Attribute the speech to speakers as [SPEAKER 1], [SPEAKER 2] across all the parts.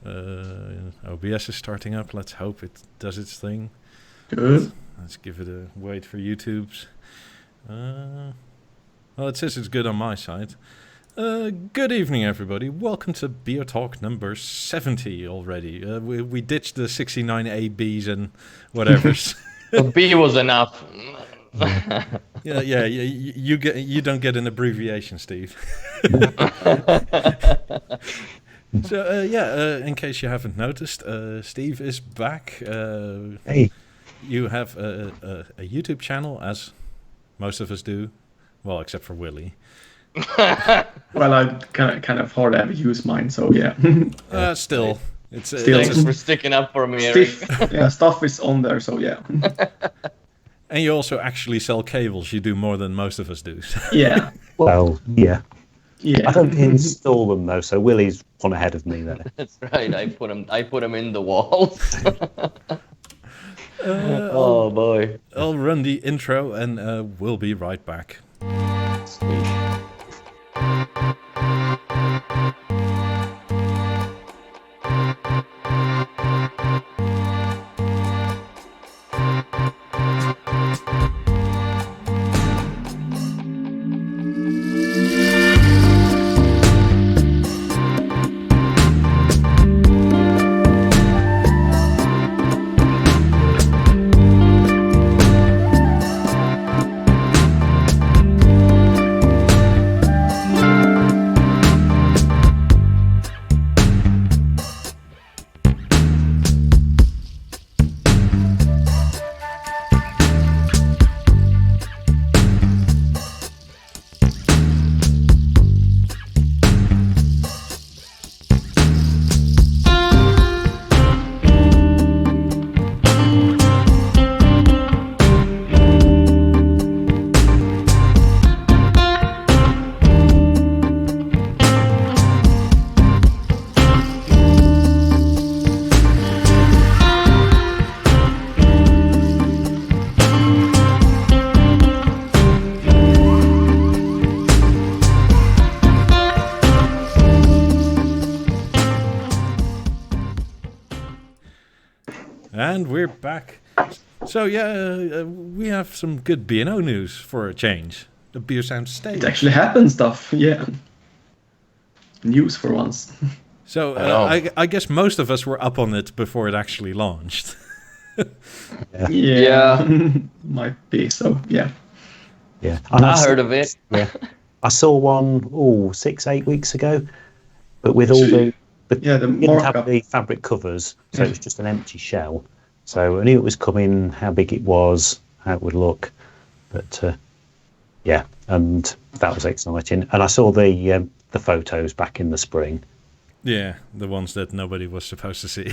[SPEAKER 1] OBS is starting up. Let's hope it does its thing.
[SPEAKER 2] Good.
[SPEAKER 1] Let's give it a wait for YouTube's. Well, it says it's good on my side. Good evening, everybody. Welcome to BeoTalk number 70 already. We ditched the 69 ABs and whatever.
[SPEAKER 3] The B was enough.
[SPEAKER 1] yeah. You don't get an abbreviation, Steve. So in case you haven't noticed, Steve is back.
[SPEAKER 4] Hey.
[SPEAKER 1] You have a YouTube channel, as most of us do. Well, except for Willie.
[SPEAKER 2] Well, I kind of hardly ever use mine, so yeah.
[SPEAKER 1] Still.
[SPEAKER 3] Thanks for sticking up for me, Eric.
[SPEAKER 2] Stuff is on there, so yeah.
[SPEAKER 1] And you also actually sell cables. You do more than most of us do.
[SPEAKER 2] Yeah.
[SPEAKER 4] Well, yeah.
[SPEAKER 2] Yeah.
[SPEAKER 4] I don't install them though, so Willie's one ahead of me there.
[SPEAKER 3] That's right. I put them in the walls. Oh boy.
[SPEAKER 1] I'll run the intro and we'll be right back.
[SPEAKER 3] Sweet.
[SPEAKER 1] And we're back. So we have some good B&O news for a change. The BeoSound stage.
[SPEAKER 2] It actually happened stuff, yeah. News for once.
[SPEAKER 1] So I guess most of us were up on it before it actually launched.
[SPEAKER 2] Yeah. Might be, so yeah.
[SPEAKER 4] Yeah.
[SPEAKER 3] I heard of it.
[SPEAKER 4] Yeah. I saw one 6-8 weeks ago, but with all the didn't have the fabric covers, so it was just an empty shell. So I knew it was coming, how big it was, how it would look, but and that was exciting. And I saw the photos back in the spring.
[SPEAKER 1] Yeah, the ones that nobody was supposed to see.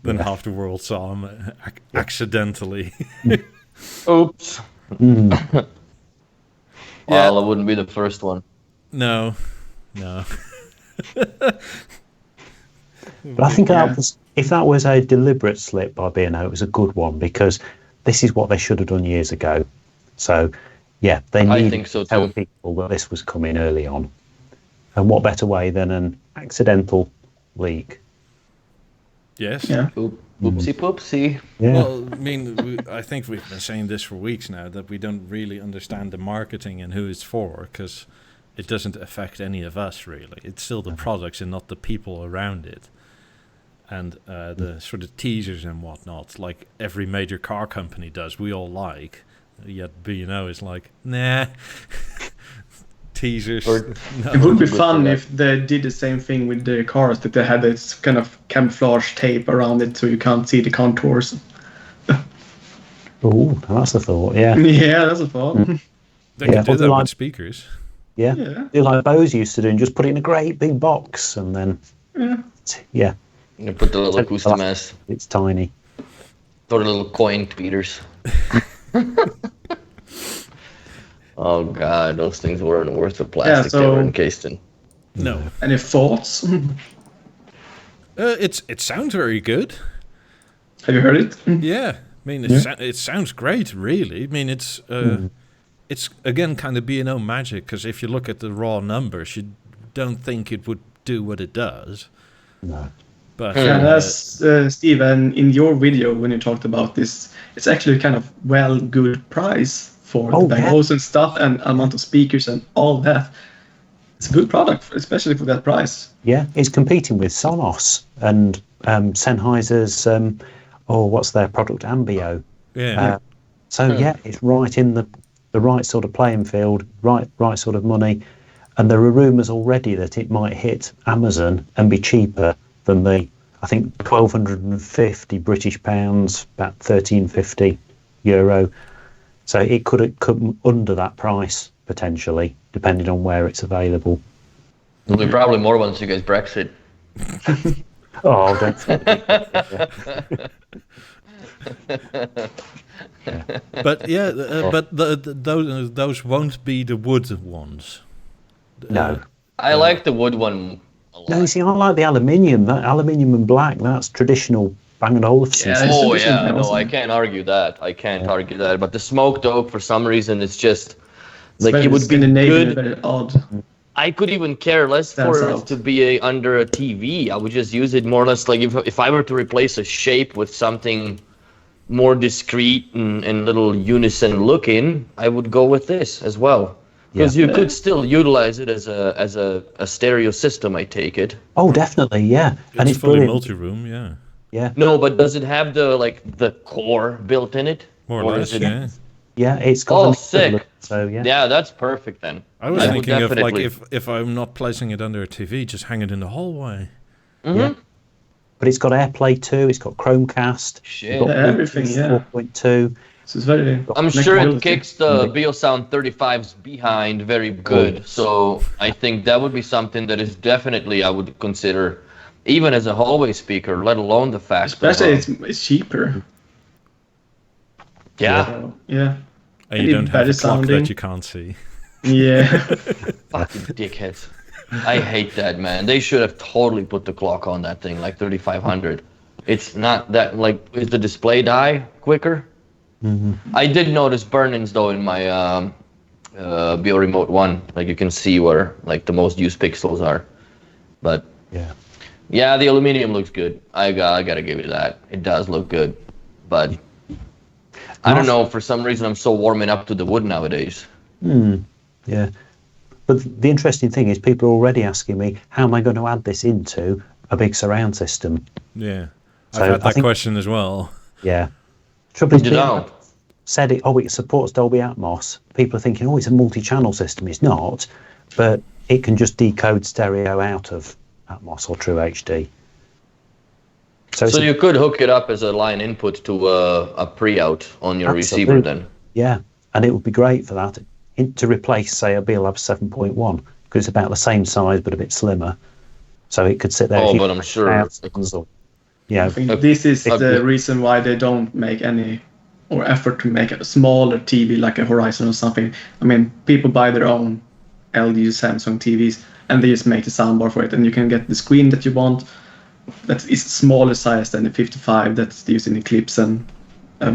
[SPEAKER 1] Then half the world saw them accidentally.
[SPEAKER 3] Oops.
[SPEAKER 4] Mm.
[SPEAKER 3] Well, it wouldn't be the first one.
[SPEAKER 1] No.
[SPEAKER 4] But I think if that was a deliberate slip by B&O, it was a good one, because this is what they should have done years ago. So, yeah, they need to tell people that this was coming early on. And what better way than an accidental leak?
[SPEAKER 1] Yes.
[SPEAKER 2] Yeah.
[SPEAKER 3] Oopsie poopsie.
[SPEAKER 4] Yeah.
[SPEAKER 1] Well, I mean, I think we've been saying this for weeks now, that we don't really understand the marketing and who it's for, because it doesn't affect any of us, really. It's still the products and not the people around it. And the sort of teasers and whatnot, like every major car company does, we all like. Yet B&O is like, nah. Teasers.
[SPEAKER 2] It would be fun if they did the same thing with the cars, that they had this kind of camouflage tape around it so you can't see the contours.
[SPEAKER 4] Oh, that's a thought, yeah.
[SPEAKER 2] Yeah, that's a thought.
[SPEAKER 1] They can do that with speakers.
[SPEAKER 4] Yeah. Do like Bose used to do, and just put it in a great big box, and then
[SPEAKER 3] You put the little acoustic mask.
[SPEAKER 4] It's tiny.
[SPEAKER 3] Throw the little coin beaters. Oh god, those things weren't worth the plastic they were encased in.
[SPEAKER 1] No.
[SPEAKER 2] Any thoughts?
[SPEAKER 1] It sounds very good.
[SPEAKER 2] Have you heard it?
[SPEAKER 1] Yeah. I mean, it sounds great, really. I mean, it's again kind of B&O magic, because if you look at the raw numbers, you don't think it would do what it does.
[SPEAKER 4] No.
[SPEAKER 1] But
[SPEAKER 2] that's Steven, in your video when you talked about this, it's actually kind of good price for the Bang & Olufsen stuff and amount of speakers and all that. It's a good product, especially for that price.
[SPEAKER 4] Yeah, it's competing with Sonos and Sennheiser's, what's their product, Ambio.
[SPEAKER 1] Yeah.
[SPEAKER 4] It's right in the right sort of playing field, right sort of money. And there are rumours already that it might hit Amazon and be cheaper than the, I think, 1,250 British pounds, about 1,350 euro. So it could come under that price, potentially, depending on where it's available.
[SPEAKER 3] It'll be probably more once you guys Brexit.
[SPEAKER 4] Oh, don't
[SPEAKER 1] But those won't be the wood ones.
[SPEAKER 4] No.
[SPEAKER 3] I like the wood one a lot.
[SPEAKER 4] No, you see, I like the aluminium. That aluminium and black, that's traditional Bang & Olufsen.
[SPEAKER 3] Yeah, no, I can't argue that. Argue that. But the smoked oak, for some reason, it's just like it would be good.
[SPEAKER 2] Very odd.
[SPEAKER 3] I could even care less for it to be under a TV. I would just use it more or less like if I were to replace a shape with something more discreet and little unison looking, I would go with this as well. Because you could still utilize it as a stereo system, I take it.
[SPEAKER 4] Oh, definitely, yeah.
[SPEAKER 1] And it's fully multi-room, yeah.
[SPEAKER 4] Yeah.
[SPEAKER 3] No, but does it have the core built in it?
[SPEAKER 1] More or less, yeah.
[SPEAKER 4] Yeah, it's got
[SPEAKER 3] sick.
[SPEAKER 4] So yeah.
[SPEAKER 3] Yeah, that's perfect then.
[SPEAKER 1] I was thinking of like if I'm not placing it under a TV, just hang it in the hallway.
[SPEAKER 3] Mm-hmm.
[SPEAKER 4] Yeah. But it's got AirPlay 2, it's got Chromecast,
[SPEAKER 3] shit.
[SPEAKER 2] Got everything,
[SPEAKER 4] 4.2.
[SPEAKER 2] So it's very.
[SPEAKER 3] I'm sure it kicks the BeoSound 35's behind very good. So I think that would be something that is definitely I would consider, even as a hallway speaker, let alone the fact.
[SPEAKER 2] Especially it's cheaper.
[SPEAKER 3] Yeah.
[SPEAKER 2] Yeah.
[SPEAKER 1] And you don't have a clock that you can't see.
[SPEAKER 2] Yeah.
[SPEAKER 3] Fucking dickheads. I hate that, man. They should have totally put the clock on that thing, like 3500. It's not that, like, is the display die quicker?
[SPEAKER 4] Mm-hmm.
[SPEAKER 3] I did notice burn-ins, though, in my Beo Remote 1. Like, you can see where, like, the most used pixels are. But, yeah, the aluminum looks good. I gotta give you that. It does look good. But I don't know, for some reason I'm so warming up to the wood nowadays.
[SPEAKER 4] Yeah. But the interesting thing is people are already asking me, how am I going to add this into a big surround system?
[SPEAKER 1] Yeah.
[SPEAKER 4] So
[SPEAKER 1] I've had that question as well.
[SPEAKER 4] Yeah. Trouble is, said it supports Dolby Atmos. People are thinking, it's a multi-channel system. It's not, but it can just decode stereo out of Atmos or True HD.
[SPEAKER 3] So you could hook it up as a line input to a pre-out on your receiver then.
[SPEAKER 4] Yeah, and it would be great for that to replace, say, a Beolab 7.1 because it's about the same size but a bit slimmer. So it could sit there.
[SPEAKER 3] Oh, but I'm sure.
[SPEAKER 2] I think this is the reason why they don't make any or effort to make a smaller TV like a Horizon or something. I mean, people buy their own LG, Samsung TVs and they just make the soundbar for it, and you can get the screen that you want. That is smaller size than the 55 that's used in Eclipse and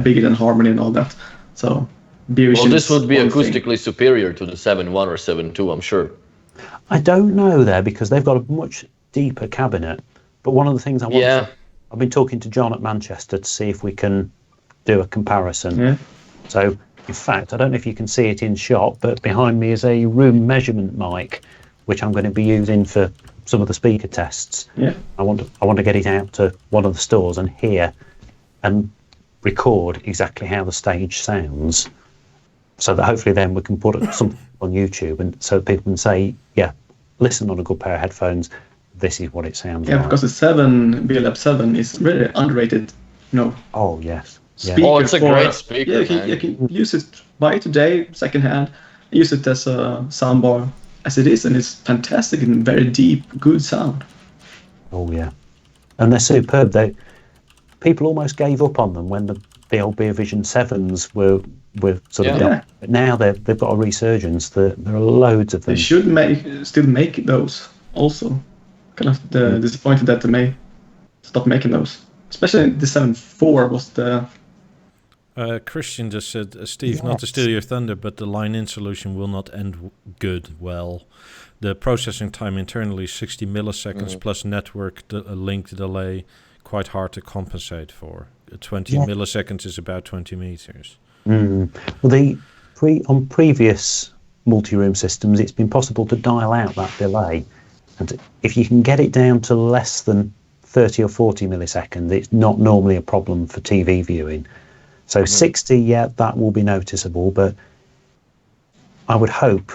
[SPEAKER 2] bigger than Harmony and all that. So,
[SPEAKER 3] this would be acoustically superior to the 7.1 or 7.2, I'm sure.
[SPEAKER 4] I don't know there because they've got a much deeper cabinet. But one of the things I've been talking to John at Manchester to see if we can do a comparison.
[SPEAKER 2] Yeah.
[SPEAKER 4] So, in fact, I don't know if you can see it in shot, but behind me is a room measurement mic, which I'm going to be using for some of the speaker tests.
[SPEAKER 2] Yeah. I want
[SPEAKER 4] to get it out to one of the stores and hear and record exactly how the stage sounds, so that hopefully then we can put something on YouTube and so people can say, listen on a good pair of headphones, this is what it sounds like.
[SPEAKER 2] Yeah, because the Beolab 7 is really underrated.
[SPEAKER 4] Oh yes.
[SPEAKER 3] Speaker it's a great speaker.
[SPEAKER 2] Yeah, you can use it, buy it today, secondhand, use it as a soundbar as it is, and it's fantastic and very deep, good sound.
[SPEAKER 4] Oh yeah, and they're superb. People almost gave up on them when the old Beovision 7s were sort of done. But now they've got a resurgence. There are loads of them.
[SPEAKER 2] They should still make those also. Kind of disappointed that they may stop making those. Especially the 7.4 was the
[SPEAKER 1] Christian just said, Steve, not to steal your thunder, but the line-in solution will not end well. The processing time internally is 60 milliseconds plus network link delay, quite hard to compensate for. 20 milliseconds is about 20 meters.
[SPEAKER 4] Well, on previous multi-room systems, it's been possible to dial out that delay. And if you can get it down to less than 30 or 40 milliseconds, it's not normally a problem for TV viewing. So 60, that will be noticeable, but I would hope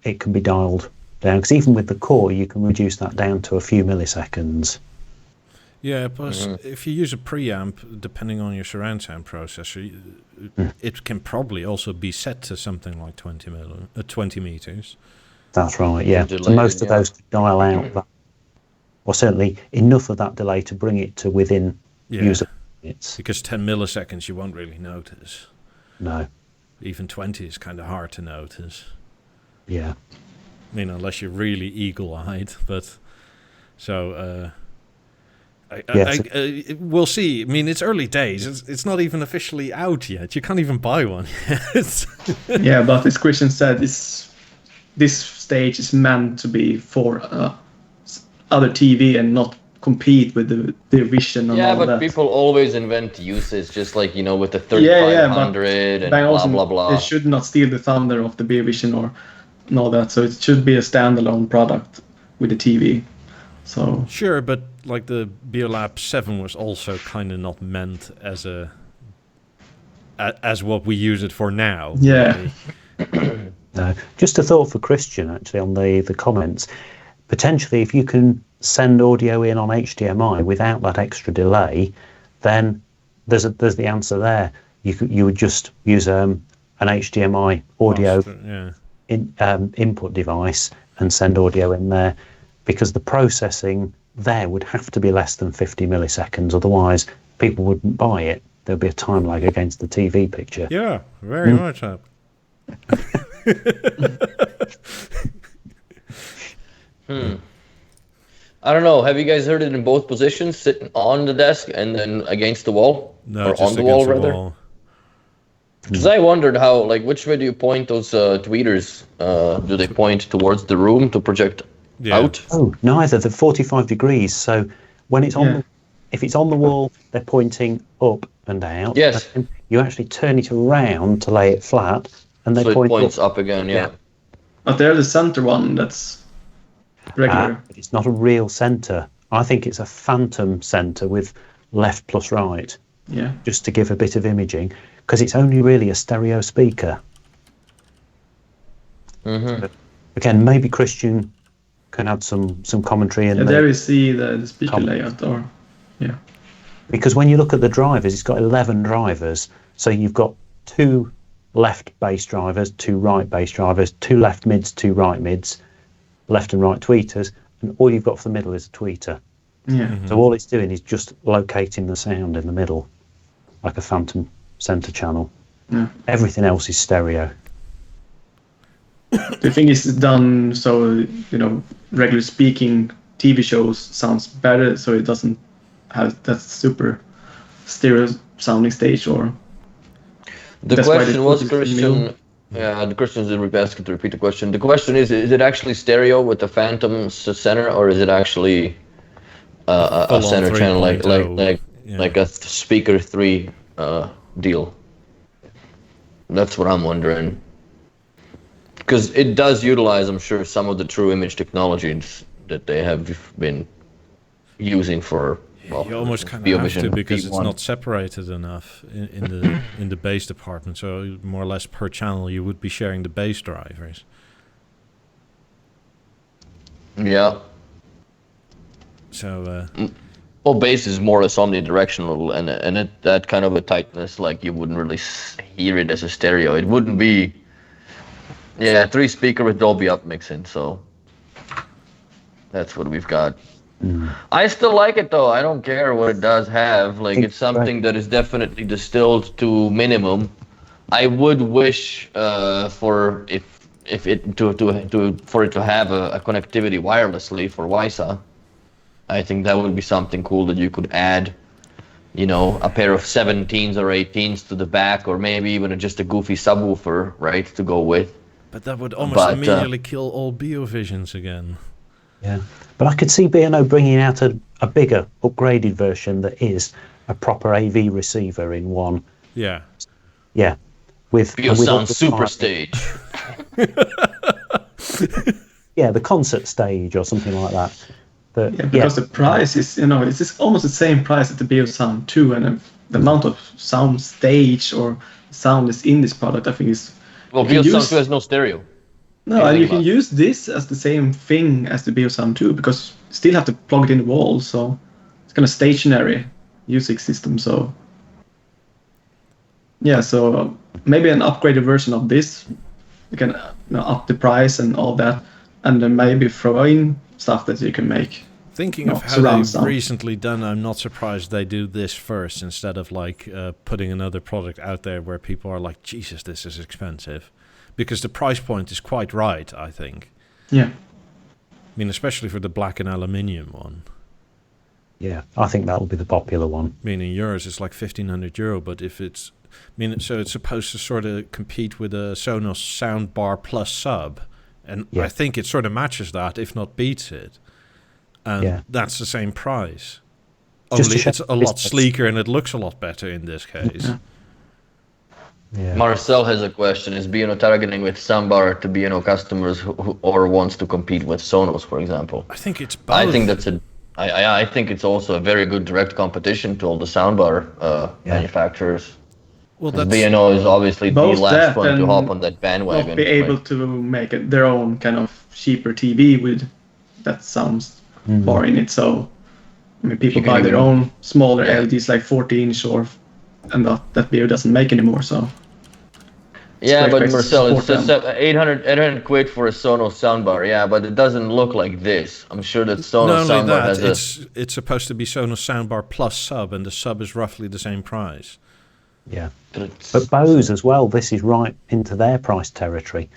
[SPEAKER 4] it can be dialed down, because even with the core, you can reduce that down to a few milliseconds.
[SPEAKER 1] Yeah, plus if you use a preamp, depending on your surround sound processor, it can probably also be set to something like 20 meters.
[SPEAKER 4] That's right, yeah. So most of those could dial out that, or certainly enough of that delay to bring it to within user limits.
[SPEAKER 1] Because 10 milliseconds you won't really notice.
[SPEAKER 4] No.
[SPEAKER 1] Even 20 is kind of hard to notice.
[SPEAKER 4] Yeah.
[SPEAKER 1] I mean, unless you're really eagle-eyed, but so we'll see. I mean, it's early days. It's not even officially out yet. You can't even buy one yet.
[SPEAKER 2] Yeah, but as Christian said, this stage is meant to be for other TV and not compete with the vision and all that.
[SPEAKER 3] Yeah, but people always invent uses, just like, with the 3500 and blah, blah, blah.
[SPEAKER 2] They should not steal the thunder of the BeoVision or all that, so it should be a standalone product with the TV. So
[SPEAKER 1] sure, but like the Beolab 7 was also kind of not meant as what we use it for now.
[SPEAKER 2] Yeah.
[SPEAKER 1] Really.
[SPEAKER 4] Just a thought for Christian, actually, on the comments. Potentially, if you can send audio in on HDMI without that extra delay, then there's the answer there. You would just use an HDMI audio input device and send audio in there, because the processing there would have to be less than 50 milliseconds. Otherwise, people wouldn't buy it. There'd be a time lag against the TV picture.
[SPEAKER 1] Yeah, very much up.
[SPEAKER 3] I don't know. Have you guys heard it in both positions, sitting on the desk and then against the wall?
[SPEAKER 1] No,
[SPEAKER 3] or
[SPEAKER 1] just
[SPEAKER 3] on the wall,
[SPEAKER 1] against the
[SPEAKER 3] rather?
[SPEAKER 1] wall.
[SPEAKER 3] Because I wondered how, which way do you point those tweeters? Do they point towards the room to project out?
[SPEAKER 4] Oh, neither. They're 45 degrees. So when it's on, if it's on the wall, they're pointing up and out.
[SPEAKER 3] Yes.
[SPEAKER 4] And you actually turn it around to lay it flat, and they
[SPEAKER 3] so it points up again. Yeah.
[SPEAKER 2] But they're the center one. That's regular.
[SPEAKER 4] It's not a real center. I think it's a phantom center with left plus right.
[SPEAKER 2] Yeah.
[SPEAKER 4] Just to give a bit of imaging, because it's only really a stereo speaker.
[SPEAKER 3] Mm-hmm.
[SPEAKER 4] Again, maybe Christian can add some commentary. And
[SPEAKER 2] there you see the speaker layout, or
[SPEAKER 4] because when you look at the drivers, it's got 11 drivers. So you've got 2 left bass drivers, 2 right bass drivers, 2 left mids, 2 right mids, left and right tweeters, and all you've got for the middle is a tweeter.
[SPEAKER 2] Yeah.
[SPEAKER 1] Mm-hmm.
[SPEAKER 4] So all it's doing is just locating the sound in the middle, like a phantom center channel.
[SPEAKER 2] Yeah.
[SPEAKER 4] Everything else is stereo.
[SPEAKER 2] The thing is done so, regular speaking TV shows sounds better, so it doesn't have that super stereo sounding stage, or
[SPEAKER 3] the question was, Christian. Yeah, the Christian is asking to repeat the question. The question is it actually stereo with the phantom center, or is it actually a center channel like a speaker 3 deal? That's what I'm wondering. Because it does utilize, I'm sure, some of the true image technologies that they have been using for. Well,
[SPEAKER 1] you almost kind of have to, because it's not separated enough in the bass department. So more or less per channel, you would be sharing the bass drivers.
[SPEAKER 3] Yeah.
[SPEAKER 1] So.
[SPEAKER 3] Well, bass is more or less omnidirectional, and that kind of a tightness, like you wouldn't really hear it as a stereo. It wouldn't be. Yeah, 3 speaker with Dolby up mixing, so that's what we've got. I still like it though. I don't care what it does have. It's something that is definitely distilled to minimum. I would wish for it to have a connectivity wirelessly for WiSA. I think that would be something cool that you could add you know, a pair of 17s or 18s to the back, or maybe even just a goofy subwoofer, right, to go with.
[SPEAKER 1] But that would almost immediately kill all BeoVisions again.
[SPEAKER 4] Yeah, but I could see B&O bringing out a bigger, upgraded version that is a proper AV receiver in one.
[SPEAKER 1] Yeah.
[SPEAKER 4] Yeah. With
[SPEAKER 3] BeoSound Super Stage.
[SPEAKER 4] Yeah, the concert stage or something like that. But,
[SPEAKER 2] because the price is, you know, it's almost the same price as the BeoSound 2, and the amount of sound stage or sound is in this product, I think is...
[SPEAKER 3] Well, BeoSound 2 has no stereo.
[SPEAKER 2] No, and you can use this as the same thing as the BeoSound 2, because you still have to plug it in the wall, so it's kind of stationary music system, so... Yeah, so maybe an upgraded version of this, you can up the price and all that, and then maybe throw in stuff that you can make.
[SPEAKER 1] Thinking of how they've recently done, I'm not surprised they do this first instead of like putting another product out there where people are like, Jesus, this is expensive. Because the price point is quite right, I think.
[SPEAKER 2] Yeah.
[SPEAKER 1] I mean, especially for the black and aluminium one.
[SPEAKER 4] Yeah, I think that will be the popular one.
[SPEAKER 1] Meaning yours is like €1,500, but if it's... I mean, so it's supposed to sort of compete with a Sonos Soundbar Plus sub. And I think it sort of matches that, if not beats it. And that's the same price. Only it's a lot sleeker and it looks a lot better in this case.
[SPEAKER 3] Yeah. Marcel has a question. Is B&O targeting with Soundbar to B&O customers who or wants to compete with Sonos, for example?
[SPEAKER 1] I think it's both.
[SPEAKER 3] I think that's I think it's also a very good direct competition to all the Soundbar manufacturers. Well, B&O is obviously the last one to hop on that bandwagon.
[SPEAKER 2] Not be able to make their own kind of cheaper TV with that sounds bar in it. So, I mean, people buy their own smaller LEDs, like 40-inch, and that BeO doesn't make anymore. So.
[SPEAKER 3] Yeah, but Marcel, it's just 800 quid for a Sonos soundbar. Yeah, but it doesn't look like this. I'm sure that Sonos soundbar has
[SPEAKER 1] it's supposed to be Sonos soundbar plus sub, and the sub is roughly the same price.
[SPEAKER 4] Yeah, but Bose as well, this is right into their price territory.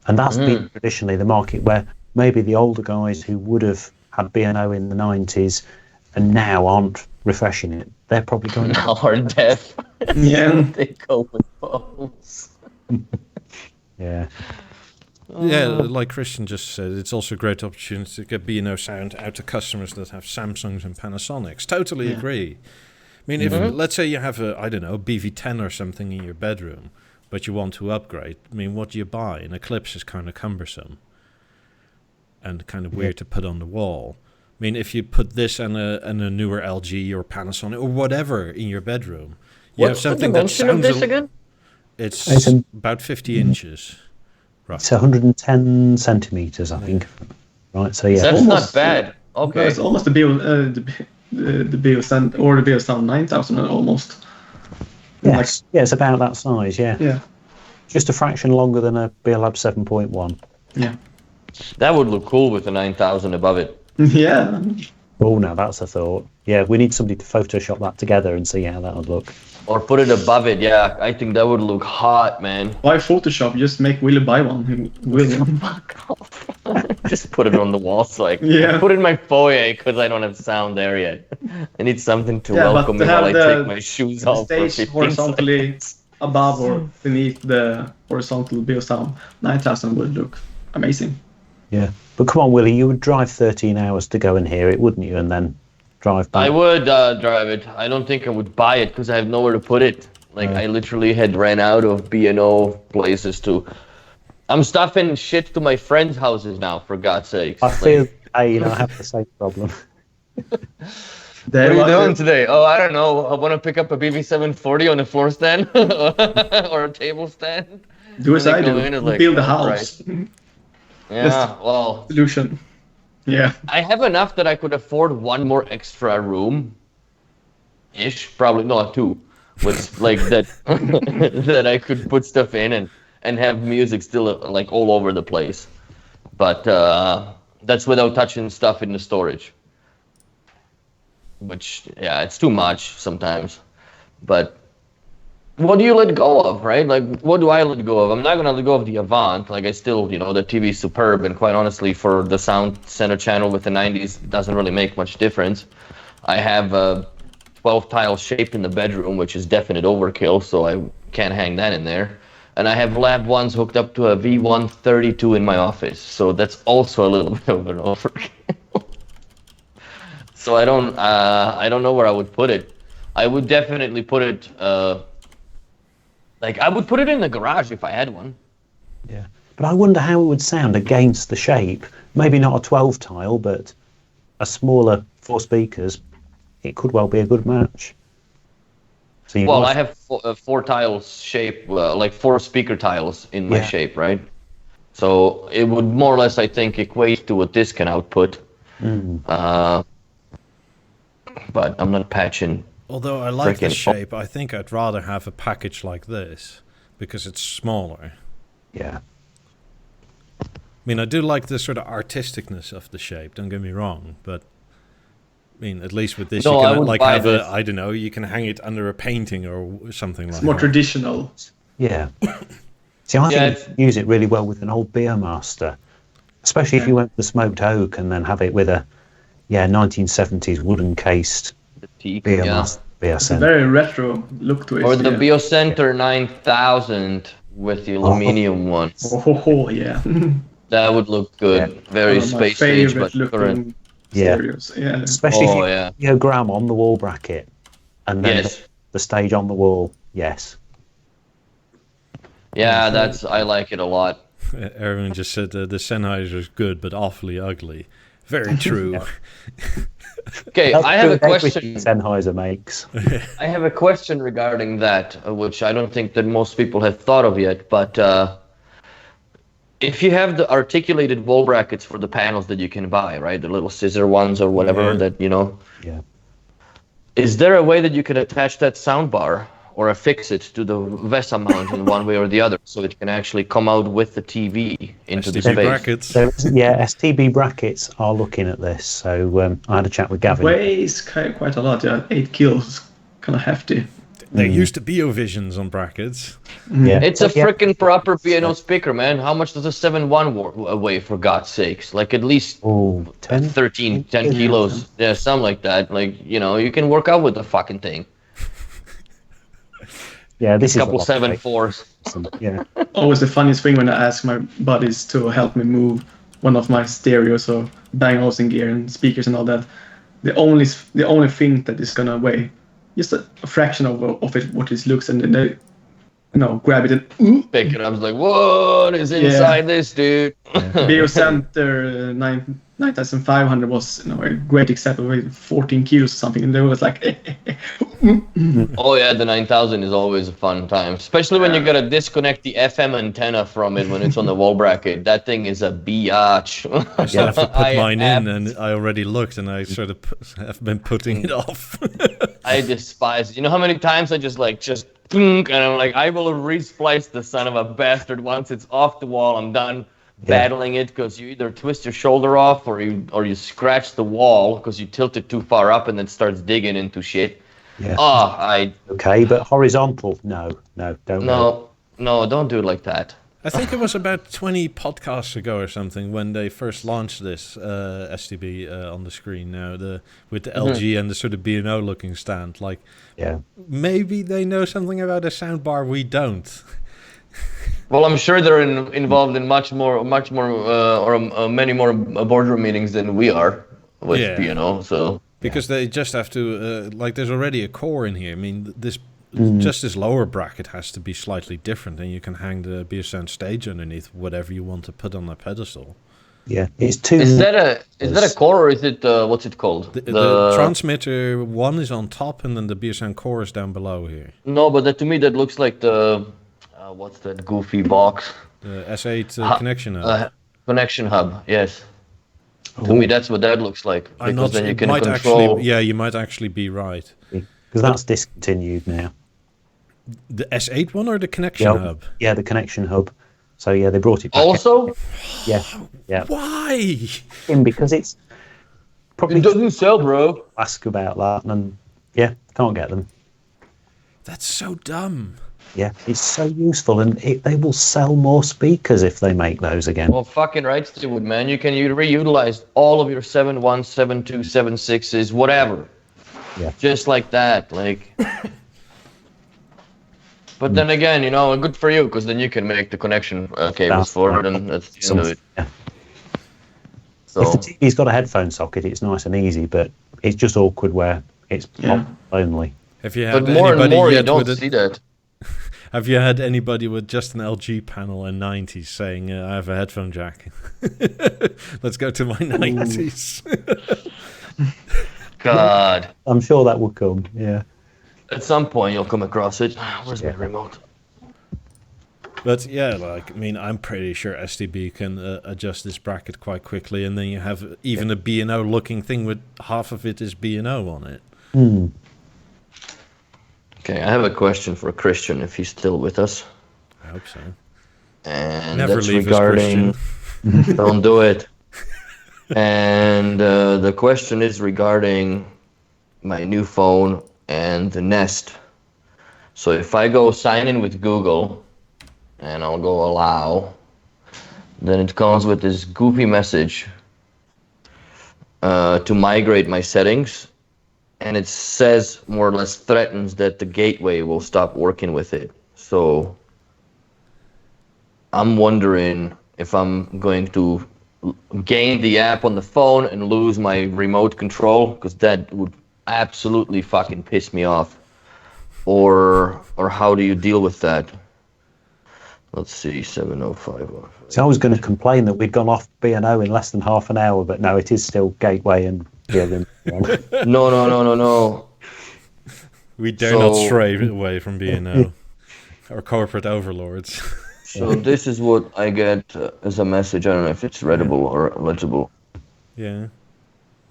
[SPEAKER 4] And that's been traditionally the market where maybe the older guys who would have had B&O in the 90s and now aren't refreshing it, they're probably going
[SPEAKER 3] now are deaf.
[SPEAKER 2] Yeah.
[SPEAKER 3] They go with Bose.
[SPEAKER 4] Yeah.
[SPEAKER 1] Yeah, like Christian just said, it's also a great opportunity to get B&O sound out to customers that have Samsungs and Panasonics. Totally agree. I mean, if let's say you have a, I don't know, BV10 or something in your bedroom, but you want to upgrade, I mean, what do you buy? An Eclipse is kind of cumbersome and kind of weird to put on the wall. I mean, if you put this and a newer LG or Panasonic or whatever in your bedroom, you have something that sounds...
[SPEAKER 3] This again?
[SPEAKER 1] It's about 50 inches. Right.
[SPEAKER 4] It's 110 centimeters, I think. Right, so yeah.
[SPEAKER 3] That's not bad. Okay.
[SPEAKER 2] It's almost the BeoSound or the BeoSound 9000 almost.
[SPEAKER 4] Yes, it's about that size,
[SPEAKER 2] Yeah.
[SPEAKER 4] Just a fraction longer than a Beolab 7.1.
[SPEAKER 2] Yeah.
[SPEAKER 3] That would look cool with the 9000 above it.
[SPEAKER 2] Yeah.
[SPEAKER 4] Oh, now that's a thought. Yeah, we need somebody to Photoshop that together and see how that would look.
[SPEAKER 3] Or put it above it, yeah. I think that would look hot, man.
[SPEAKER 2] Why Photoshop? Just make Willie buy one.
[SPEAKER 3] Fuck off. Just put it on the wall so I
[SPEAKER 2] can
[SPEAKER 3] put it in my foyer because I don't have sound there yet. I need something to welcome me while I take my shoes off for 15
[SPEAKER 2] horizontally
[SPEAKER 3] seconds.
[SPEAKER 2] Above or beneath the horizontal BeoSound 9000 would look amazing.
[SPEAKER 4] Yeah, but come on, Willie, you would drive 13 hours to go and hear it, wouldn't you? And then drive back.
[SPEAKER 3] I would drive it. I don't think I would buy it because I have nowhere to put it. Like, I literally had ran out of B&O places to... I'm stuffing shit to my friends' houses now, for God's sake.
[SPEAKER 4] I feel I have the same problem.
[SPEAKER 3] What are you doing today? Oh, I don't know. I want to pick up a BV740 on a floor stand or a table stand.
[SPEAKER 2] Do as I do. Build a house.
[SPEAKER 3] Yeah, well...
[SPEAKER 2] Solution. Yeah.
[SPEAKER 3] I have enough that I could afford one more extra room. Ish. Probably not two. With like that that I could put stuff in and have music still like all over the place. But that's without touching stuff in the storage. Which, yeah, it's too much sometimes. But what do you let go of, right? Like, what do I let go of? I'm not going to let go of the Avant. Like, I still, the TV is superb. And quite honestly, for the sound center channel with the 90s, it doesn't really make much difference. I have a 12-tile shape in the bedroom, which is definite overkill, so I can't hang that in there. And I have Lab 1s hooked up to a V132 in my office, so that's also a little bit of an overkill. So I don't know where I would put it. I would definitely put it, I would put it in the garage if I had one.
[SPEAKER 4] Yeah, but I wonder how it would sound against the shape. Maybe not a 12-tile, but a smaller 4 speakers. It could well be a good match. So
[SPEAKER 3] I have 4 tiles shape, 4 speaker tiles in my shape, right? So it would more or less, I think, equate to what this can output. But I'm not patching.
[SPEAKER 1] Although I like the shape, I think I'd rather have a package like this because it's smaller.
[SPEAKER 4] Yeah.
[SPEAKER 1] I mean, I do like the sort of artisticness of the shape, don't get me wrong, but I mean, at least with this, you can have this. I don't know, you can hang it under a painting or something like that.
[SPEAKER 2] It's more traditional.
[SPEAKER 4] Yeah. See, I think you can use it really well with an old Beomaster, especially if you went for the smoked oak and then have it with a 1970s wooden cased Beomaster.
[SPEAKER 2] It's a very retro look to it.
[SPEAKER 3] Or the BeoCenter 9000 with the aluminium ones.
[SPEAKER 2] Oh, yeah.
[SPEAKER 3] That would look good. Yeah. Very space age, but current.
[SPEAKER 2] Serious. Yeah.
[SPEAKER 4] Especially if you Graham on the wall bracket and then the stage on the wall. Yes.
[SPEAKER 3] Yeah, I like it a lot.
[SPEAKER 1] Everyone just said the Sennheiser is good but awfully ugly. Very true.
[SPEAKER 3] Okay, I have a question.
[SPEAKER 4] Sennheiser makes.
[SPEAKER 3] I have a question regarding that, which I don't think that most people have thought of yet, but if you have the articulated wall brackets for the panels that you can buy, right, the little scissor ones or whatever is there a way that you could attach that soundbar or affix it to the VESA mount in one way or the other so it can actually come out with the TV into the space?
[SPEAKER 1] Brackets.
[SPEAKER 4] So, STB brackets are looking at this. So I had a chat with Gavin.
[SPEAKER 2] It weighs quite a lot, 8 kilos, kind of hefty.
[SPEAKER 1] They're used to BeoVisions on brackets.
[SPEAKER 4] Yeah.
[SPEAKER 3] It's a freaking proper piano speaker, man. How much does a 7.1 weigh, for God's sakes? Like at least 10 kilos. Yeah, something like that. Like, you can work out with the fucking thing.
[SPEAKER 4] Yeah, this
[SPEAKER 3] is a couple 7.4s.
[SPEAKER 4] Yeah.
[SPEAKER 2] Always the funniest thing when I ask my buddies to help me move one of my stereos or Bang and Olufsen gear and speakers and all that. The only thing that is gonna weigh just a fraction of it, what it looks, and then they grab it and
[SPEAKER 3] pick it up. I was like, what is inside this, dude?
[SPEAKER 2] BeoCenter 9500 was a great example, with 14 kilos or something, and they was like
[SPEAKER 3] Oh yeah, the 9000 is always a fun time, especially when you gotta disconnect the FM antenna from it when it's on the wall bracket. That thing is a biatch.
[SPEAKER 1] I still have to put mine in, and I already looked, and I sort of have been putting it off.
[SPEAKER 3] I despise it. You know how many times I just and I'm like, I will re-splice the son of a bastard once it's off the wall. I'm done battling it, because you either twist your shoulder off or you scratch the wall because you tilt it too far up and then starts digging into shit.
[SPEAKER 4] Yeah. Okay, but horizontal? No, don't.
[SPEAKER 3] No, don't do it like that.
[SPEAKER 1] I think it was about 20 podcasts ago or something when they first launched this STB on the screen now, with the LG and the sort of B&O looking stand. Like, maybe they know something about a soundbar we don't.
[SPEAKER 3] Well, I'm sure they're involved in much more, many more boardroom meetings than we are with B&O. So
[SPEAKER 1] because they just have to there's already a core in here. I mean, this lower bracket has to be slightly different, and you can hang the BeoSound stage underneath whatever you want to put on the pedestal.
[SPEAKER 4] Yeah, it's two.
[SPEAKER 3] Is that a core, or is it what's it called?
[SPEAKER 1] The transmitter one is on top, and then the BeoSound core is down below here.
[SPEAKER 3] No, but to me that looks like the what's that goofy box?
[SPEAKER 1] The S8 connection hub.
[SPEAKER 3] Connection hub, yes. To me, that's what that looks like. Because then you can control.
[SPEAKER 1] You might actually be right.
[SPEAKER 4] Because that's discontinued now.
[SPEAKER 1] The S8 one or the connection hub?
[SPEAKER 4] Yeah, the connection hub. So they brought it back.
[SPEAKER 3] Also?
[SPEAKER 4] Yeah.
[SPEAKER 1] Why?
[SPEAKER 4] Because it's probably
[SPEAKER 3] it doesn't sell, bro.
[SPEAKER 4] Ask about that, and can't get them.
[SPEAKER 1] That's so dumb.
[SPEAKER 4] Yeah, it's so useful, and they will sell more speakers if they make those again.
[SPEAKER 3] Well, fucking rights they would, man. You can reutilize all of your 7.1, 7.2, 7.6s, whatever.
[SPEAKER 4] Yeah.
[SPEAKER 3] Just like that, like. But then again, you know, good for you, because then you can make the connection cables for it, and that's the end of it.
[SPEAKER 4] Yeah.
[SPEAKER 3] So
[SPEAKER 4] if the TV's got a headphone socket, it's nice and easy, but it's just awkward where it's only.
[SPEAKER 1] Have you had
[SPEAKER 3] but more and
[SPEAKER 1] anybody
[SPEAKER 3] more you
[SPEAKER 1] yet
[SPEAKER 3] don't
[SPEAKER 1] with
[SPEAKER 3] see that.
[SPEAKER 1] Have you had anybody with just an LG panel and 90s saying, I have a headphone jack? Let's go to my 90s.
[SPEAKER 3] God.
[SPEAKER 4] I'm sure that will come, yeah.
[SPEAKER 3] At some point you'll come across it. Where's my remote?
[SPEAKER 1] But yeah, like, I mean, I'm pretty sure STB can adjust this bracket quite quickly, and then you have even a B&O looking thing with half of it is B&O on it.
[SPEAKER 3] Okay, I have a question for Christian, if he's still with us.
[SPEAKER 1] I hope so.
[SPEAKER 3] And
[SPEAKER 1] never
[SPEAKER 3] that's
[SPEAKER 1] leave
[SPEAKER 3] regarding...
[SPEAKER 1] us, Christian.
[SPEAKER 3] Don't do it. And the question is regarding my new phone and the Nest. So if I go sign in with Google, and I'll go allow, then it comes with this goofy message to migrate my settings. And it says, more or less threatens that the gateway will stop working with it. So I'm wondering if I'm going to gain the app on the phone and lose my remote control, because that would absolutely fucking piss me off. Or how do you deal with that? Let's see, 705.
[SPEAKER 4] So I was going to complain that we'd gone off B&O in less than half an hour, but no, it is still gateway and
[SPEAKER 3] No.
[SPEAKER 1] We dare not stray away from B&O. Or corporate overlords.
[SPEAKER 3] So this is what I get as a message. I don't know if it's readable or legible.
[SPEAKER 1] Yeah,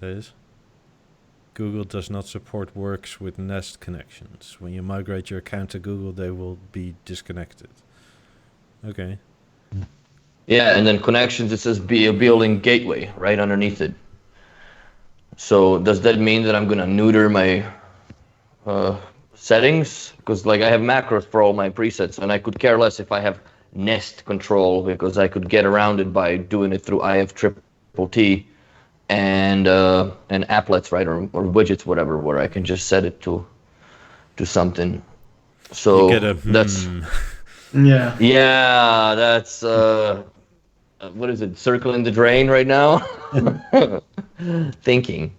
[SPEAKER 1] it is. Google does not support works with Nest connections. When you migrate your account to Google, they will be disconnected. Okay.
[SPEAKER 3] Yeah, and then connections, it says Beolab gateway right underneath it. So does that mean that I'm going to neuter my settings? Because like I have macros for all my presets, and I could care less if I have Nest control, because I could get around it by doing it through IFTTT and applets, right, or widgets, whatever, where I can just set it to something. So
[SPEAKER 1] you get
[SPEAKER 3] that's that's what is it, circling the drain right now? Thinking.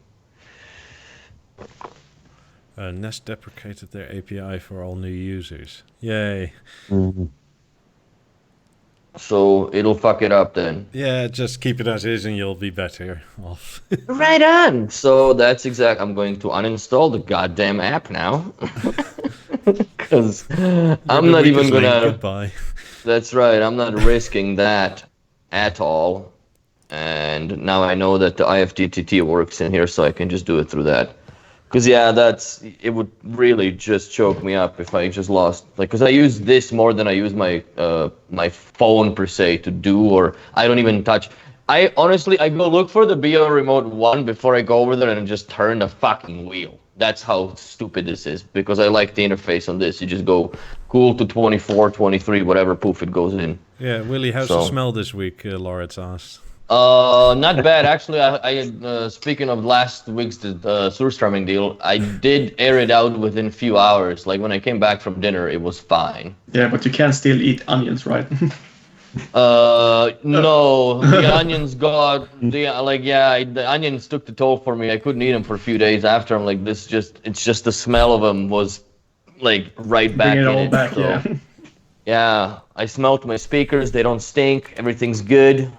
[SPEAKER 1] Nest deprecated their API for all new users. Yay.
[SPEAKER 3] So it'll fuck it up then.
[SPEAKER 1] Yeah, just keep it as is and you'll be better off.
[SPEAKER 3] Right on. So that's exact. I'm going to uninstall the goddamn app now. Because I'm not even gonna.
[SPEAKER 1] Goodbye.
[SPEAKER 3] That's right. I'm not risking that at all. And now I know that the IFTTT works in here, so I can just do it through that. Because it would really just choke me up if I just lost, like, because I use this more than I use my my phone per se to do, or I don't even touch. I honestly go look for the Beo Remote 1 before I go over there and just turn the fucking wheel. That's how stupid this is, because I like the interface on this. You just go cool to 24, 23, whatever, poof, it goes in.
[SPEAKER 1] Yeah, Willie, how's the smell this week? Lauritz asked.
[SPEAKER 3] Not bad. Actually, I speaking of last week's Surströmming deal, I did air it out within a few hours. Like when I came back from dinner, it was fine.
[SPEAKER 2] Yeah, but you can still eat onions, right?
[SPEAKER 3] No, the onions got the onions took the toll for me. I couldn't eat them for a few days after. I'm like, it's just the smell of them was like right back in it.
[SPEAKER 2] Back,
[SPEAKER 3] so, yeah, I smelled my speakers. They don't stink. Everything's good.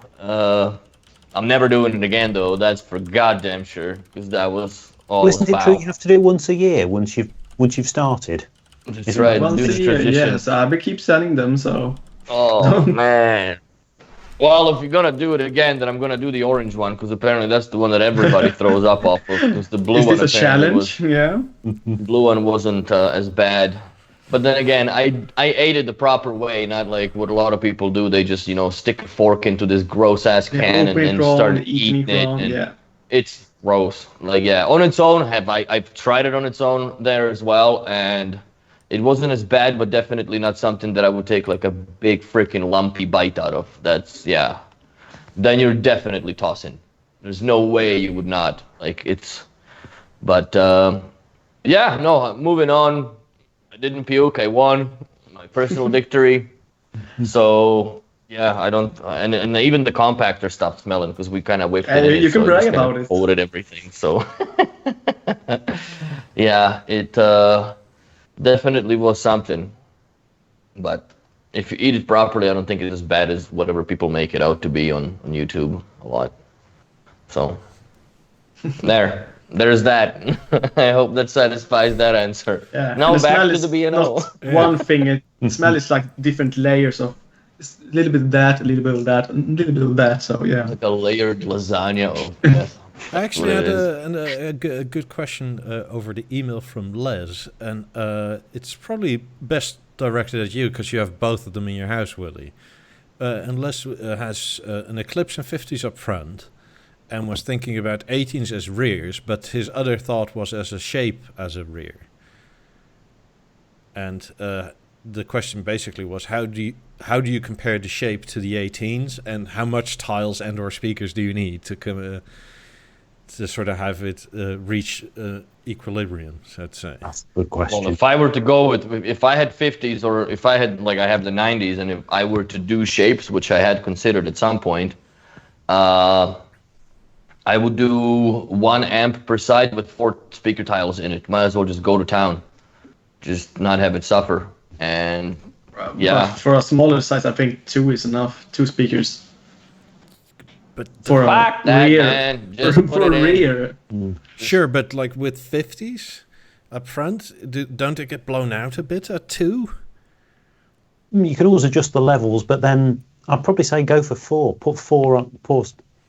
[SPEAKER 3] I'm never doing it again though. That's for goddamn sure, because that was all.
[SPEAKER 4] Isn't it true you have to do it once a year once you've started?
[SPEAKER 3] That's right.
[SPEAKER 2] Once a year, yes. I keep selling them, so.
[SPEAKER 3] Oh man. Well, if you're gonna do it again, then I'm gonna do the orange one, because apparently that's the one that everybody throws up off of. Because the blue one.
[SPEAKER 2] Is this a challenge? Yeah.
[SPEAKER 3] Blue one wasn't as bad. But then again, I ate it the proper way, not like what a lot of people do. They just, stick a fork into this gross ass can and start eating it. And it's gross. Like, yeah, on its own, I've tried it on its own there as well, and it wasn't as bad, but definitely not something that I would take like a big freaking lumpy bite out of. That's, yeah. Then you're definitely tossing. There's no way you would not. Like, it's, but, Yeah, no, moving on. I didn't puke. I won my personal victory. So yeah, I don't, and even the compactor stopped smelling because we kind of whipped it.
[SPEAKER 2] You can brag about it.
[SPEAKER 3] Folded everything. So yeah, it definitely was something. But if you eat it properly, I don't think it's as bad as whatever people make it out to be on YouTube a lot. So there's that. I hope that satisfies that answer.
[SPEAKER 2] Yeah.
[SPEAKER 3] Now back to the B&O.
[SPEAKER 2] One thing. It smell is like different layers of a little bit of that, a little bit of that, a little bit of that. So yeah,
[SPEAKER 3] like a layered lasagna of death.
[SPEAKER 1] I actually had a good question over the email from Les, and it's probably best directed at you because you have both of them in your house, Willie. And Les has an Eclipse and 50s up front, and was thinking about 18s as rears, but his other thought was as a shape as a rear. And the question basically was, how do you compare the shape to the 18s, and how much tiles and or speakers do you need to sort of have it reach equilibrium, so to say?
[SPEAKER 4] That's a good question.
[SPEAKER 3] Well, if I were to go with, if I had 50s, or if I had, like I have the 90s, and if I were to do shapes, which I had considered at some point, I would do 1 amp per side with 4 speaker tiles in it. Might as well just go to town. Just not have it suffer. And yeah.
[SPEAKER 2] For a smaller size, I think 2 is enough. 2 speakers.
[SPEAKER 1] But
[SPEAKER 2] for
[SPEAKER 3] fuck that,
[SPEAKER 2] rear,
[SPEAKER 3] man. Just
[SPEAKER 2] for a rear.
[SPEAKER 1] Sure, but like with 50s up front, don't it get blown out a bit at 2?
[SPEAKER 4] You can always adjust the levels, but then I'd probably say go for 4. Put 4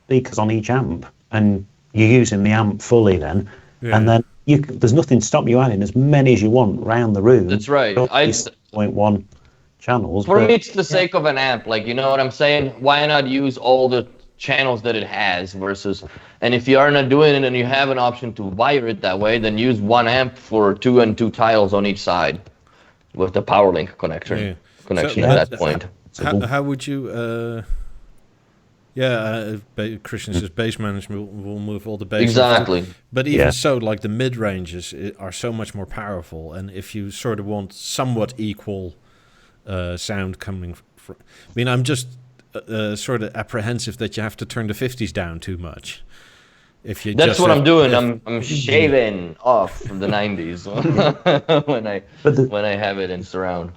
[SPEAKER 4] speakers on each amp, and you're using the amp fully then. Yeah. And then there's nothing to stop you adding as many as you want round the room.
[SPEAKER 3] That's right.
[SPEAKER 4] 0.1 channels.
[SPEAKER 3] For me, it's the sake of an amp. Like, you know what I'm saying? Why not use all the channels that it has versus, and if you are not doing it and you have an option to wire it that way, then use 1 amp for 2 and 2 tiles on each side with the power link connection at that point.
[SPEAKER 1] How would you Christian says bass management will move all the bass.
[SPEAKER 3] Exactly.
[SPEAKER 1] But even so, like the mid-ranges are so much more powerful, and if you sort of want somewhat equal sound coming from, I mean, I'm just sort of apprehensive that you have to turn the 50s down too much. If you
[SPEAKER 3] That's what I'm doing. I'm shaving off from the 90s when I have it in surround.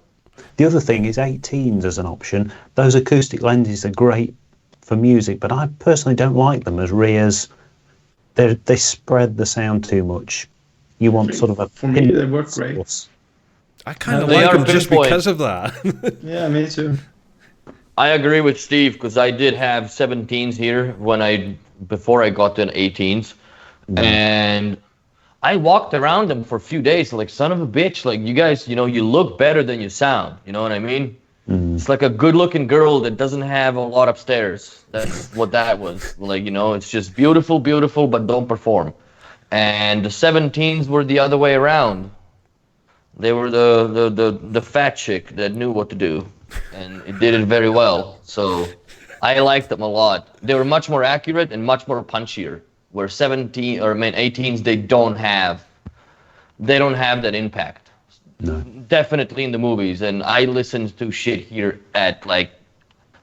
[SPEAKER 4] The other thing is 18s as an option. Those acoustic lenses are great for music, but I personally don't like them as rears. They spread the sound too much. You want sort of a...
[SPEAKER 2] For me, they work great.
[SPEAKER 1] I kind of like them just because of that.
[SPEAKER 2] Yeah, me too.
[SPEAKER 3] I agree with Steve, because I did have 17s here before I got to 18s, and I walked around them for a few days like son of a bitch. Like, you guys, you look better than you sound. You know what I mean? It's like a good-looking girl that doesn't have a lot upstairs. That's what that was. Like, it's just beautiful, but don't perform. And the 17s were the other way around. They were the fat chick that knew what to do, and it did it very well. So I liked them a lot. They were much more accurate and much more punchier. Where 18s, they don't have that impact.
[SPEAKER 4] No.
[SPEAKER 3] Definitely in the movies, and I listened to shit here at like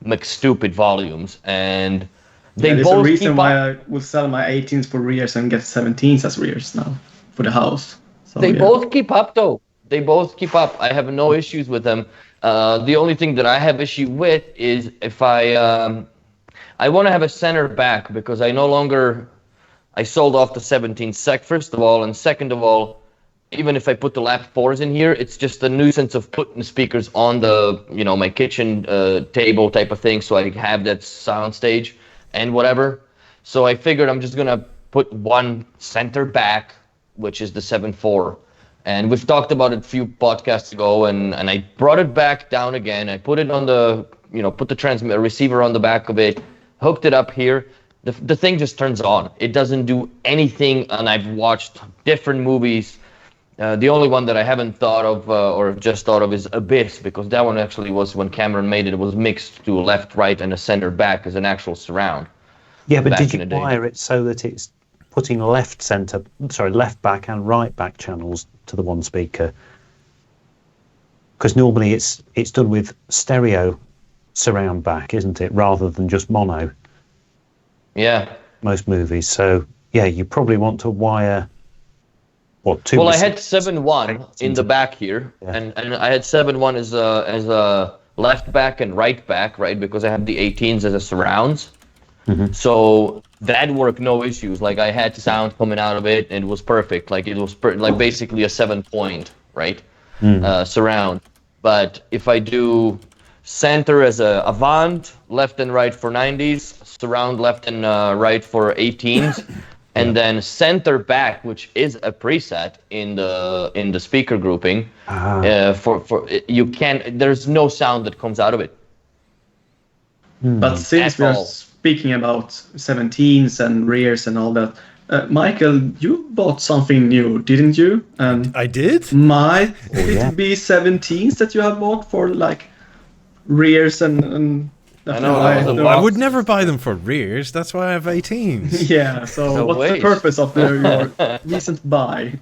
[SPEAKER 3] McStupid volumes, and they
[SPEAKER 2] there's
[SPEAKER 3] both
[SPEAKER 2] a reason why
[SPEAKER 3] up.
[SPEAKER 2] I would sell my 18s for rears and get 17s as rears now for the house. So,
[SPEAKER 3] they both keep up though. They both keep up. I have no issues with them. The only thing that I have issue with is if I want to have a center back, because I sold off the 17 sec first of all, and second of all, even if I put the lap 4s in here, it's just a nuisance of putting speakers on the, my kitchen table type of thing, so I have that sound stage and whatever. So I figured I'm just going to put one center back, which is the 7.4. And we've talked about it a few podcasts ago, and I brought it back down again. I put it on the, put the receiver on the back of it, hooked it up here. The thing just turns on. It doesn't do anything, and I've watched different movies. The only one that I haven't thought of or just thought of is Abyss, because that one actually was, when Cameron made it, was mixed to left, right, and a center back as an actual surround.
[SPEAKER 4] Yeah, but did you wire it so that putting left back and right back channels to the one speaker, because normally it's done with stereo surround back, isn't it, rather than just mono?
[SPEAKER 3] Yeah.
[SPEAKER 4] Most movies. So yeah, you probably want to wire two.
[SPEAKER 3] Well, I had 7.1 in the back here, and I had 7.1 as a left back and right back, right, because I have the 18s as a surrounds.
[SPEAKER 4] Mm-hmm.
[SPEAKER 3] So that worked no issues. Like I had sound coming out of it, and it was perfect. Like it was like basically a 7-point, right, surround. But if I do center as a avant, left and right for 90s, surround left and right for 18s, and then center back, which is a preset in the speaker grouping, for you can't. There's no sound that comes out of it.
[SPEAKER 2] But since we are speaking about 17s and rears and all that, Michael, you bought something new, didn't you? And
[SPEAKER 1] I did.
[SPEAKER 2] Might it be 17s that you have bought for like rears and
[SPEAKER 3] I know.
[SPEAKER 1] I would never buy them for rears. That's why I have 18s.
[SPEAKER 2] Yeah. So what's the purpose of your recent buy?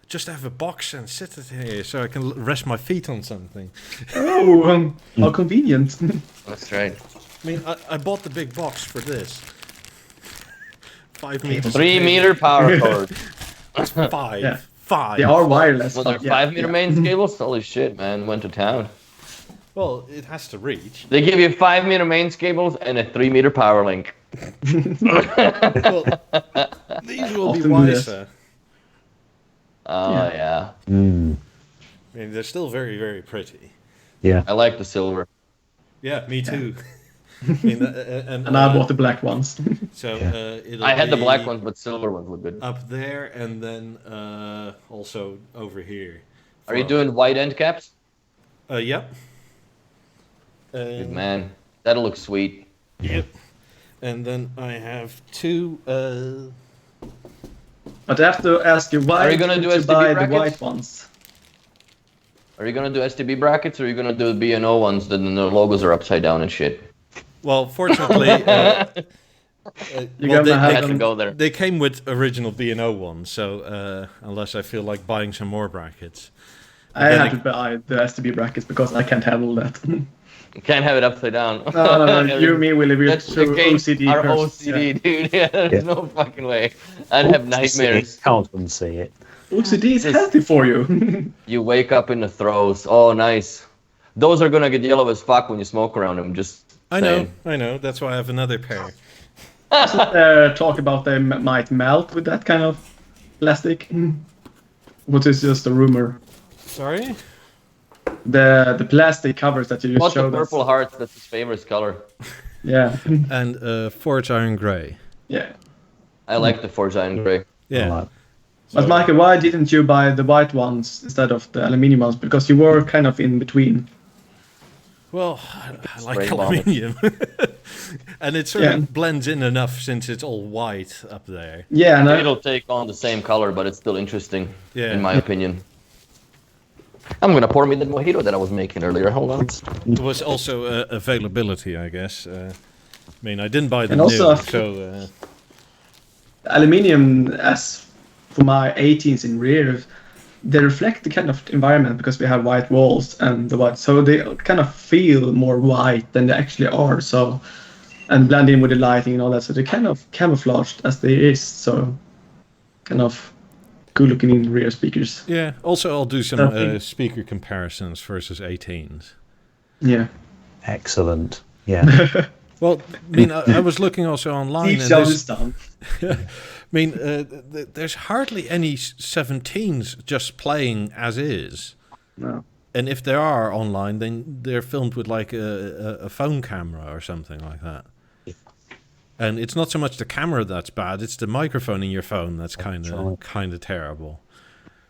[SPEAKER 1] Just have a box and sit it here so I can rest my feet on something.
[SPEAKER 2] Oh, how convenient.
[SPEAKER 3] That's right.
[SPEAKER 1] I mean, I bought the big box for this. 5 meters.
[SPEAKER 3] 3 meter power cord.
[SPEAKER 1] 5.
[SPEAKER 2] Yeah.
[SPEAKER 1] 5.
[SPEAKER 2] They are wireless.
[SPEAKER 3] Well, they're 5 meter mains cables? Holy shit, man. Went to town.
[SPEAKER 1] Well, it has to reach.
[SPEAKER 3] They give you 5 meter mains cables and a 3 meter power link.
[SPEAKER 1] Well, these will be wiser.
[SPEAKER 3] Oh, yeah.
[SPEAKER 1] I mean, they're still very, very pretty.
[SPEAKER 4] Yeah.
[SPEAKER 3] I like the silver.
[SPEAKER 1] Yeah, me too. I mean,
[SPEAKER 2] and I bought the black ones.
[SPEAKER 1] So
[SPEAKER 3] I had the black ones, but silver ones look good.
[SPEAKER 1] Up there, and then also over here.
[SPEAKER 3] Are you doing white end caps?
[SPEAKER 1] Yep.
[SPEAKER 3] Good man. That'll look sweet.
[SPEAKER 1] Yep. And then I have 2...
[SPEAKER 2] But I have to ask you, why did you buy the white ones?
[SPEAKER 3] Are you going to do STB brackets, or are you going to do the B&O ones that the logos are upside down and shit?
[SPEAKER 1] Well, fortunately... They came with original B&O ones, so unless I feel like buying some more brackets.
[SPEAKER 2] I had to buy the STB brackets because I can't handle that.
[SPEAKER 3] You can't have it upside down.
[SPEAKER 2] No. You and me will be OCD.
[SPEAKER 3] Our OCD, dude. Yeah, there's no fucking way. I'd have nightmares.
[SPEAKER 4] Can't unsee it.
[SPEAKER 2] OCD is healthy for you.
[SPEAKER 3] You wake up in the throes. Oh, nice. Those are gonna get yellow as fuck when you smoke around them.
[SPEAKER 1] I know. That's why I have another pair.
[SPEAKER 2] Talk about they might melt with that kind of plastic. What is just a rumor?
[SPEAKER 1] Sorry?
[SPEAKER 2] The plastic covers that you just showed us.
[SPEAKER 3] The purple hearts, that's his favorite color.
[SPEAKER 2] Yeah.
[SPEAKER 1] And Forge Iron Grey.
[SPEAKER 2] Yeah.
[SPEAKER 3] I like the Forge Iron Grey.
[SPEAKER 1] Yeah.
[SPEAKER 2] But Michael, why didn't you buy the white ones instead of the aluminium ones? Because you were kind of in between.
[SPEAKER 1] Well, I like aluminium. And it sort of blends in enough since it's all white up there.
[SPEAKER 2] Yeah, no.
[SPEAKER 3] It'll take on the same color, but it's still interesting, in my opinion. I'm going to pour me the mojito that I was making earlier. Hold on.
[SPEAKER 1] It was also availability, I guess. I mean, I didn't buy the
[SPEAKER 2] new,
[SPEAKER 1] so...
[SPEAKER 2] Aluminium, as for my 18s in rear, they reflect the kind of environment because we have white walls and the white, so they kind of feel more white than they actually are. So, and blend in with the lighting and all that, so they're kind of camouflaged as they is. So, kind of good looking in rear speakers.
[SPEAKER 1] Yeah. Also, I'll do some speaker comparisons versus 18s.
[SPEAKER 2] Yeah.
[SPEAKER 4] Excellent. Yeah.
[SPEAKER 1] Well, I mean, I was looking also online. I mean, there's hardly any 17s just playing as is.
[SPEAKER 2] No.
[SPEAKER 1] And if there are online, then they're filmed with like a phone camera or something like that. Yeah. And it's not so much the camera that's bad; it's the microphone in your phone that's kind of terrible.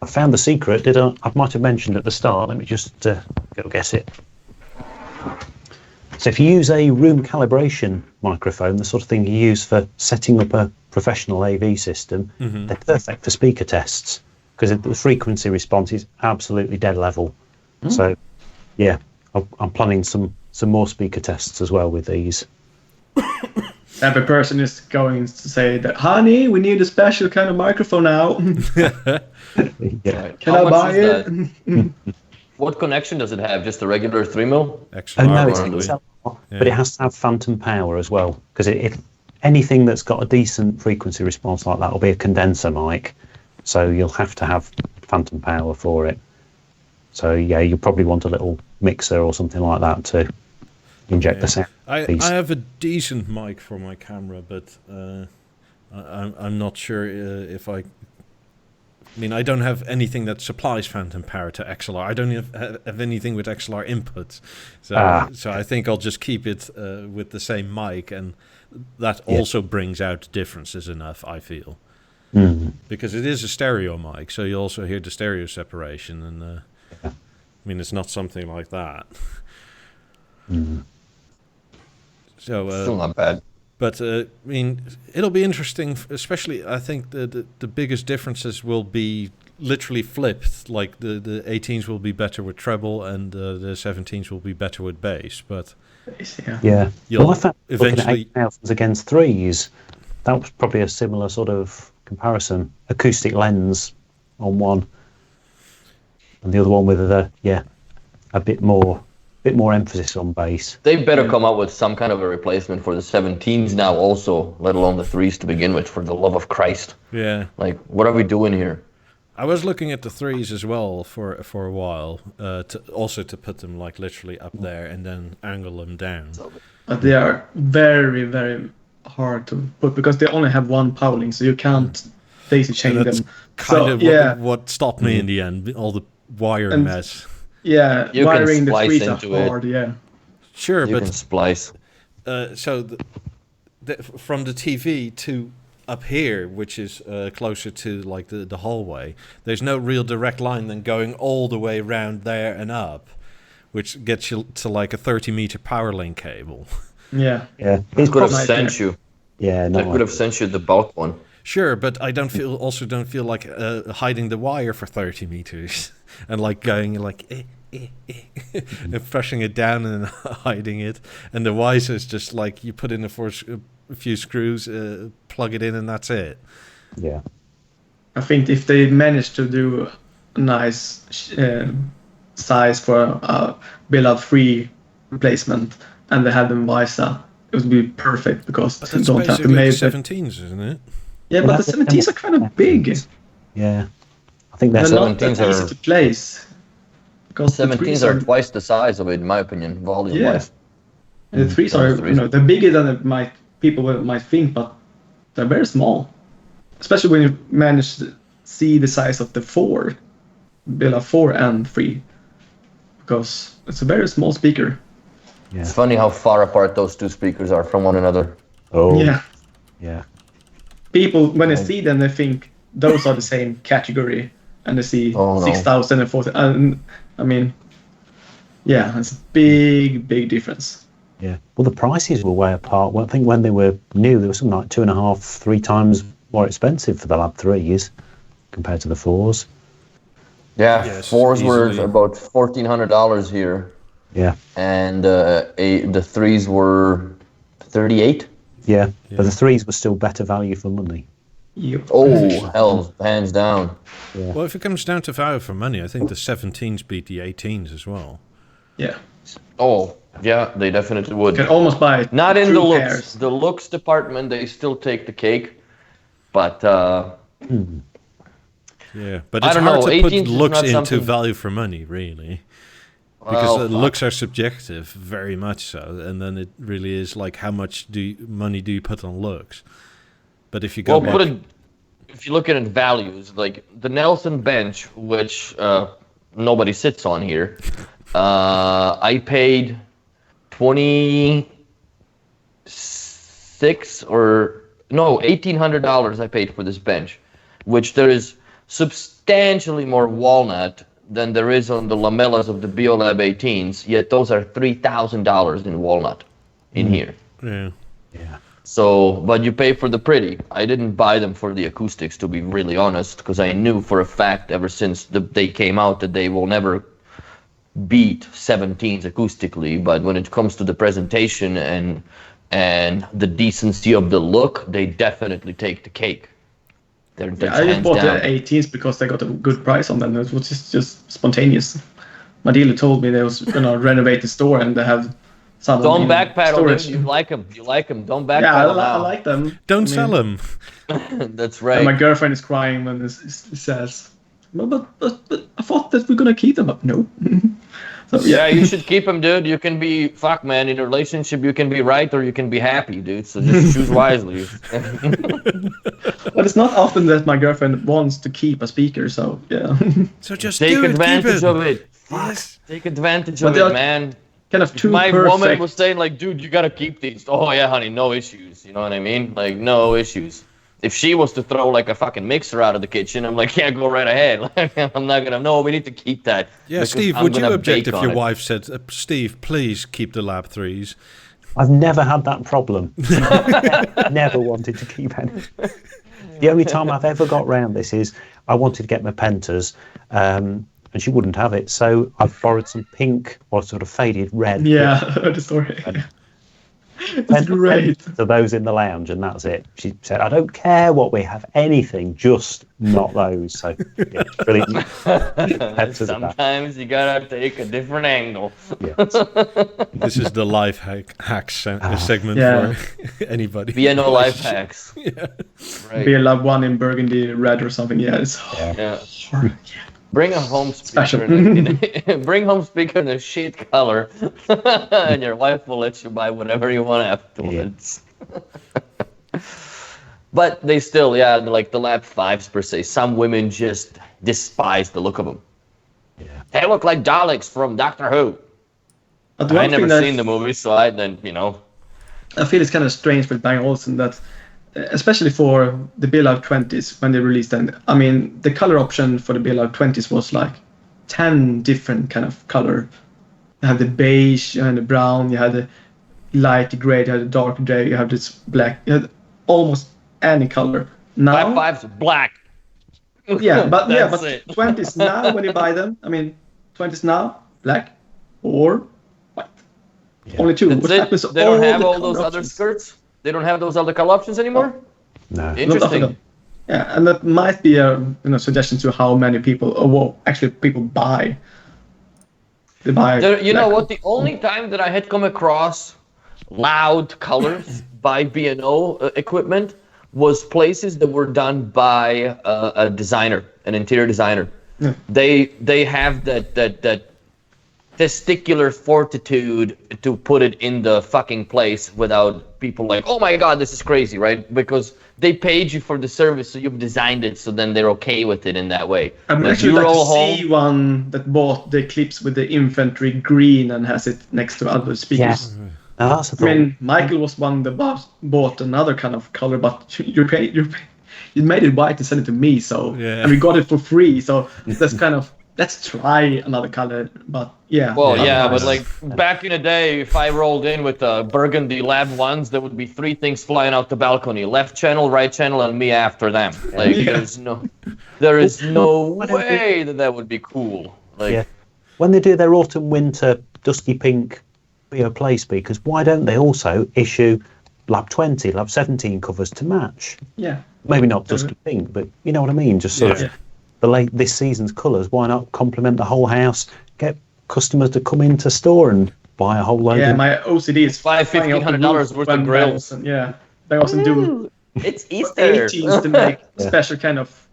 [SPEAKER 4] I found the secret. I might have mentioned at the start. Let me just go guess it. So if you use a room calibration microphone, the sort of thing you use for setting up a professional AV system, they're perfect for speaker tests because the frequency response is absolutely dead level. So, yeah, I'm planning some more speaker tests as well with these.
[SPEAKER 2] Every person is going to say that, honey, we need a special kind of microphone now.
[SPEAKER 3] Yeah.
[SPEAKER 2] Can I buy it?
[SPEAKER 3] What connection does it have? Just a regular 3mm?
[SPEAKER 4] No, it's XLR, but it has to have phantom power as well. Because if anything that's got a decent frequency response like that will be a condenser mic, so you'll have to have phantom power for it. So yeah, you'll probably want a little mixer or something like that to inject the sound.
[SPEAKER 1] I have a decent mic for my camera, but I'm not sure if I mean, I don't have anything that supplies phantom power to XLR. I don't have anything with XLR inputs. So I think I'll just keep it with the same mic, and that also brings out differences enough, I feel. Because it is a stereo mic, so you also hear the stereo separation, and I mean, it's not something like that. So
[SPEAKER 3] still not bad.
[SPEAKER 1] But I mean, it'll be interesting, especially I think the biggest differences will be literally flipped. Like the 18s will be better with treble, and the 17s will be better with bass. But
[SPEAKER 4] well, I found eventually 8000s against 3s, that was probably a similar sort of comparison. Acoustic lens on one, and the other one with a bit more emphasis on bass.
[SPEAKER 3] They better come up with some kind of a replacement for the 17s now also, let alone the 3s to begin with, for the love of Christ.
[SPEAKER 1] Yeah.
[SPEAKER 3] Like, what are we doing here?
[SPEAKER 1] I was looking at the 3s as well for a while, to put them like literally up there and then angle them down.
[SPEAKER 2] But they are very, very hard to put because they only have one power link, so you can't basically change them.
[SPEAKER 1] Kind of what stopped me in the end, all the wire mess.
[SPEAKER 2] Yeah,
[SPEAKER 3] you
[SPEAKER 2] wiring
[SPEAKER 3] can splice
[SPEAKER 2] the 3s
[SPEAKER 3] into
[SPEAKER 2] are hard,
[SPEAKER 3] it.
[SPEAKER 1] Sure,
[SPEAKER 3] you can splice.
[SPEAKER 1] So from the TV to up here, which is closer to like the hallway, there's no real direct line then going all the way around there and up, which gets you to like a 30-meter power link cable.
[SPEAKER 2] Yeah.
[SPEAKER 3] It could have sent you.
[SPEAKER 4] Yeah, no.
[SPEAKER 3] It could have sent you the bulk one.
[SPEAKER 1] Sure, but I don't feel like hiding the wire for 30 meters and like going like and pressing it down and hiding it. And the Weiser is just like you put in a few screws, plug it in, and that's it.
[SPEAKER 4] Yeah.
[SPEAKER 2] I think if they manage to do a nice size for a Beolab 3 replacement and they have them Weiser, it would be perfect because
[SPEAKER 1] you don't have to make 17s, isn't it?
[SPEAKER 2] Yeah, but the 17s are kind of big.
[SPEAKER 4] Yeah. I think they're
[SPEAKER 2] not that easy to place.
[SPEAKER 3] Because 17s are twice the size of it, in my opinion, volume-wise.
[SPEAKER 2] And the 3s are, they're bigger than people might think, but they're very small. Especially when you manage to see the size of the Beolab 4 and 3. Because it's a very small speaker.
[SPEAKER 3] Yeah. It's funny how far apart those two speakers are from one another.
[SPEAKER 4] Oh.
[SPEAKER 2] Yeah. People, when they see them, they think those are the same category. And they see 6,000 and 4,000. I mean, it's a big difference.
[SPEAKER 4] Yeah. Well, the prices were way apart. Well, I think when they were new, they were something like 2.5-3 times more expensive for the Lab 3s compared to the 4s.
[SPEAKER 3] Yeah, yes, 4s were about $1,400 here.
[SPEAKER 4] Yeah.
[SPEAKER 3] And the 3s were 38.
[SPEAKER 4] Yeah, but the 3s were still better value for money.
[SPEAKER 2] Yep.
[SPEAKER 3] Oh, hell, hands down.
[SPEAKER 4] Yeah.
[SPEAKER 1] Well, if it comes down to value for money, I think the 17s beat the 18s as well.
[SPEAKER 2] Yeah.
[SPEAKER 3] Oh, yeah, they definitely would.
[SPEAKER 2] You can almost buy it.
[SPEAKER 3] Not in the looks. Pairs. The looks department, they still take the cake. But,
[SPEAKER 1] yeah, but it's hard to put looks into value for money, really. Because looks are subjective, very much so. And then it really is like how much money do you put on looks? But if you go
[SPEAKER 3] if you look at it in values, like the Nelson bench, which nobody sits on here, I paid $1,800 I paid for this bench, which there is substantially more walnut than there is on the lamellas of the Beolab 18s, yet those are $3,000 in walnut in here.
[SPEAKER 1] Yeah.
[SPEAKER 3] So, but you pay for the pretty. I didn't buy them for the acoustics, to be really honest, because I knew for a fact ever since they came out that they will never beat 17s acoustically. But when it comes to the presentation and and the decency of the look, they definitely take the cake.
[SPEAKER 2] I just bought the 18s because they got a good price on them. It was just spontaneous. My dealer told me they was gonna renovate the store and they have some.
[SPEAKER 3] Don't backpedal, dude. You like them. Don't backpedal. Yeah,
[SPEAKER 2] I like them.
[SPEAKER 1] Don't sell them.
[SPEAKER 3] That's right.
[SPEAKER 2] And my girlfriend is crying when it says, but I thought that we're gonna keep them up. No. So,
[SPEAKER 3] yeah, you should keep them, dude. You can be, fuck, man, in a relationship, you can be right or you can be happy, dude. So just choose wisely.
[SPEAKER 2] But it's not often that my girlfriend wants to keep a speaker, so yeah.
[SPEAKER 1] So just
[SPEAKER 3] take advantage
[SPEAKER 1] of
[SPEAKER 3] it. Yes. Take advantage of it, man.
[SPEAKER 2] Kind of too
[SPEAKER 3] my
[SPEAKER 2] perfect.
[SPEAKER 3] woman was saying, like, dude, you gotta keep these. Oh, yeah, honey, no issues. You know what I mean? Like, no issues. If she was to throw like a fucking mixer out of the kitchen, I'm like, yeah, go right ahead. I'm not gonna. No, we need to keep that.
[SPEAKER 1] Yeah, Steve, would you object if your wife said, "Steve, please keep the Lab 3s"?
[SPEAKER 4] I've never had that problem. Never wanted to keep any. The only time I've ever got round this is I wanted to get my Pentas, and she wouldn't have it. So I've borrowed some pink or sort of faded red.
[SPEAKER 2] Yeah, I heard the story. That's great.
[SPEAKER 4] To those in the lounge, and that's it. She said, "I don't care what we have, anything, just not those." So, yeah, brilliant.
[SPEAKER 3] Sometimes you gotta take a different angle.
[SPEAKER 4] Yes.
[SPEAKER 1] This is the life hacks segment for anybody.
[SPEAKER 3] BNO life hacks.
[SPEAKER 1] Yeah.
[SPEAKER 3] Right.
[SPEAKER 2] Beolab 1 in burgundy red or something. Yeah, it's
[SPEAKER 3] hard. Bring a home speaker. Bring home speaker in a shit color, and your wife will let you buy whatever you want afterwards. Yeah. But they still, like the Lab 5s per se. Some women just despise the look of them. Yeah. They look like Daleks from Doctor Who. I never seen the movie, so I
[SPEAKER 2] feel it's kind of strange with Bang and Olufsen that. Especially for the Beolab 20s when they released them. I mean, the color option for the Beolab 20s was like 10 different kind of color. You had the beige, you had the brown, you had the light gray, you had the dark gray, you had this black. You had almost any color. Now,
[SPEAKER 3] 5's black.
[SPEAKER 2] Yeah, but 20s now when you buy them, I mean, 20s now, black or white. Yeah. Only two.
[SPEAKER 3] That's it. They don't have all those other skirts? They don't have those other color options anymore?
[SPEAKER 4] No.
[SPEAKER 3] Interesting.
[SPEAKER 2] Yeah, and that might be a suggestion to how many people, people buy. They buy.
[SPEAKER 3] You know what? The only time that I had come across loud colors by B&O equipment was places that were done by a designer, an interior designer. Yeah. They have that testicular fortitude to put it in the fucking place without people like, oh my god, this is crazy, right? Because they paid you for the service, so you've designed it, so then they're okay with it in that way.
[SPEAKER 2] I'm actually like to see one that bought the clips with the infantry green and has it next to other speakers.
[SPEAKER 4] Yeah.
[SPEAKER 2] I mean, Michael was one that bought another kind of color, but you made it white and sent it to me, so and we got it for free, so that's kind of. Let's try another color, but yeah.
[SPEAKER 3] Well, yeah, but like back in the day, if I rolled in with burgundy Lab 1s, there would be 3 things flying out the balcony: left channel, right channel, and me after them. Like, there is no way that would be cool. Like,
[SPEAKER 4] when they do their autumn-winter dusky pink Beoplay speakers, why don't they also issue Lab 20, Lab 17 covers to match?
[SPEAKER 2] Yeah.
[SPEAKER 4] Maybe not dusky pink, but you know what I mean. Just sort of. This season's colours, why not complement the whole house? Get customers to come into store and buy a whole load.
[SPEAKER 2] Yeah, my OCD is
[SPEAKER 3] $1,500 worth of grills.
[SPEAKER 2] They also do.
[SPEAKER 3] It's Easter.
[SPEAKER 2] 18s to make special kind of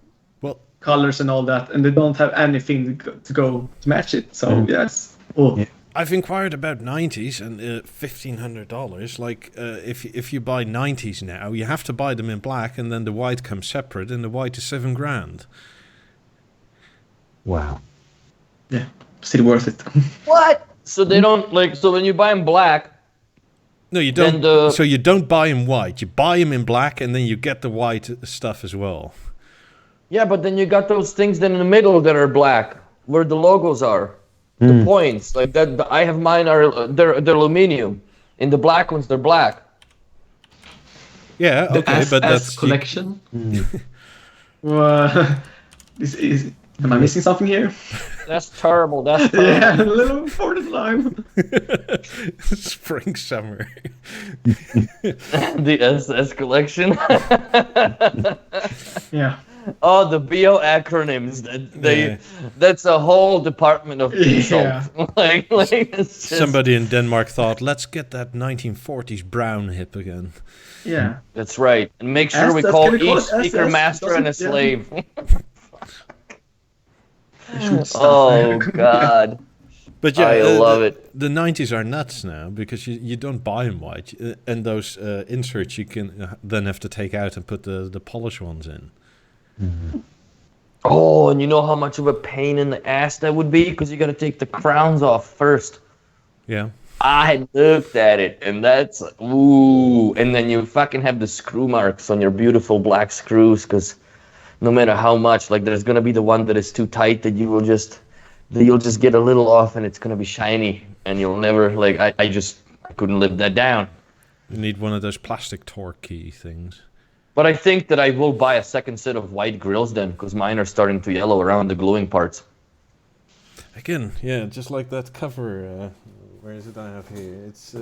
[SPEAKER 2] colors and all that, and they don't have anything to go to match it. So yes. Oh. Yeah.
[SPEAKER 1] I've inquired about 90s and $1,500. Like, if you buy 90s now, you have to buy them in black, and then the white comes separate, and the white is $7,000.
[SPEAKER 4] Wow.
[SPEAKER 2] Yeah, still worth it.
[SPEAKER 3] What? So they don't so when you buy them black.
[SPEAKER 1] No, you don't. So you don't buy them white. You buy them in black, and then you get the white stuff as well.
[SPEAKER 3] Yeah, but then you got those things then in the middle that are black, where the logos are, the points. Like that, I have mine they're aluminum. In the black ones, they're black.
[SPEAKER 1] Yeah, okay, but that's
[SPEAKER 2] collection. Am I missing something here?
[SPEAKER 3] That's terrible. That's terrible.
[SPEAKER 2] Yeah, a little for the line.
[SPEAKER 1] Spring, summer.
[SPEAKER 3] The SS collection.
[SPEAKER 2] Yeah.
[SPEAKER 3] Oh, the Beo acronyms. That's a whole department of insult. like it's just...
[SPEAKER 1] Somebody in Denmark thought, let's get that 1940s brown hip again.
[SPEAKER 2] Yeah.
[SPEAKER 3] That's right. And make sure we call each speaker master and a slave. Oh, God.
[SPEAKER 1] But yeah,
[SPEAKER 3] I love it.
[SPEAKER 1] The 90s are nuts now because you don't buy them white. And those inserts you can then have to take out and put the polish ones in.
[SPEAKER 3] Mm-hmm. Oh, and you know how much of a pain in the ass that would be? Because you got to take the crowns off first.
[SPEAKER 1] Yeah.
[SPEAKER 3] I looked at it, and that's, ooh. And then you fucking have the screw marks on your beautiful black screws, because no matter how much, like, there's going to be the one that is too tight that you'll just get a little off, and it's going to be shiny, and you'll never, like, I couldn't live that down.
[SPEAKER 1] You need one of those plastic torque key things.
[SPEAKER 3] But I think that I will buy a second set of white grills then, because mine are starting to yellow around the gluing parts.
[SPEAKER 1] Again, yeah, just like that cover. Where is it I have here? It's.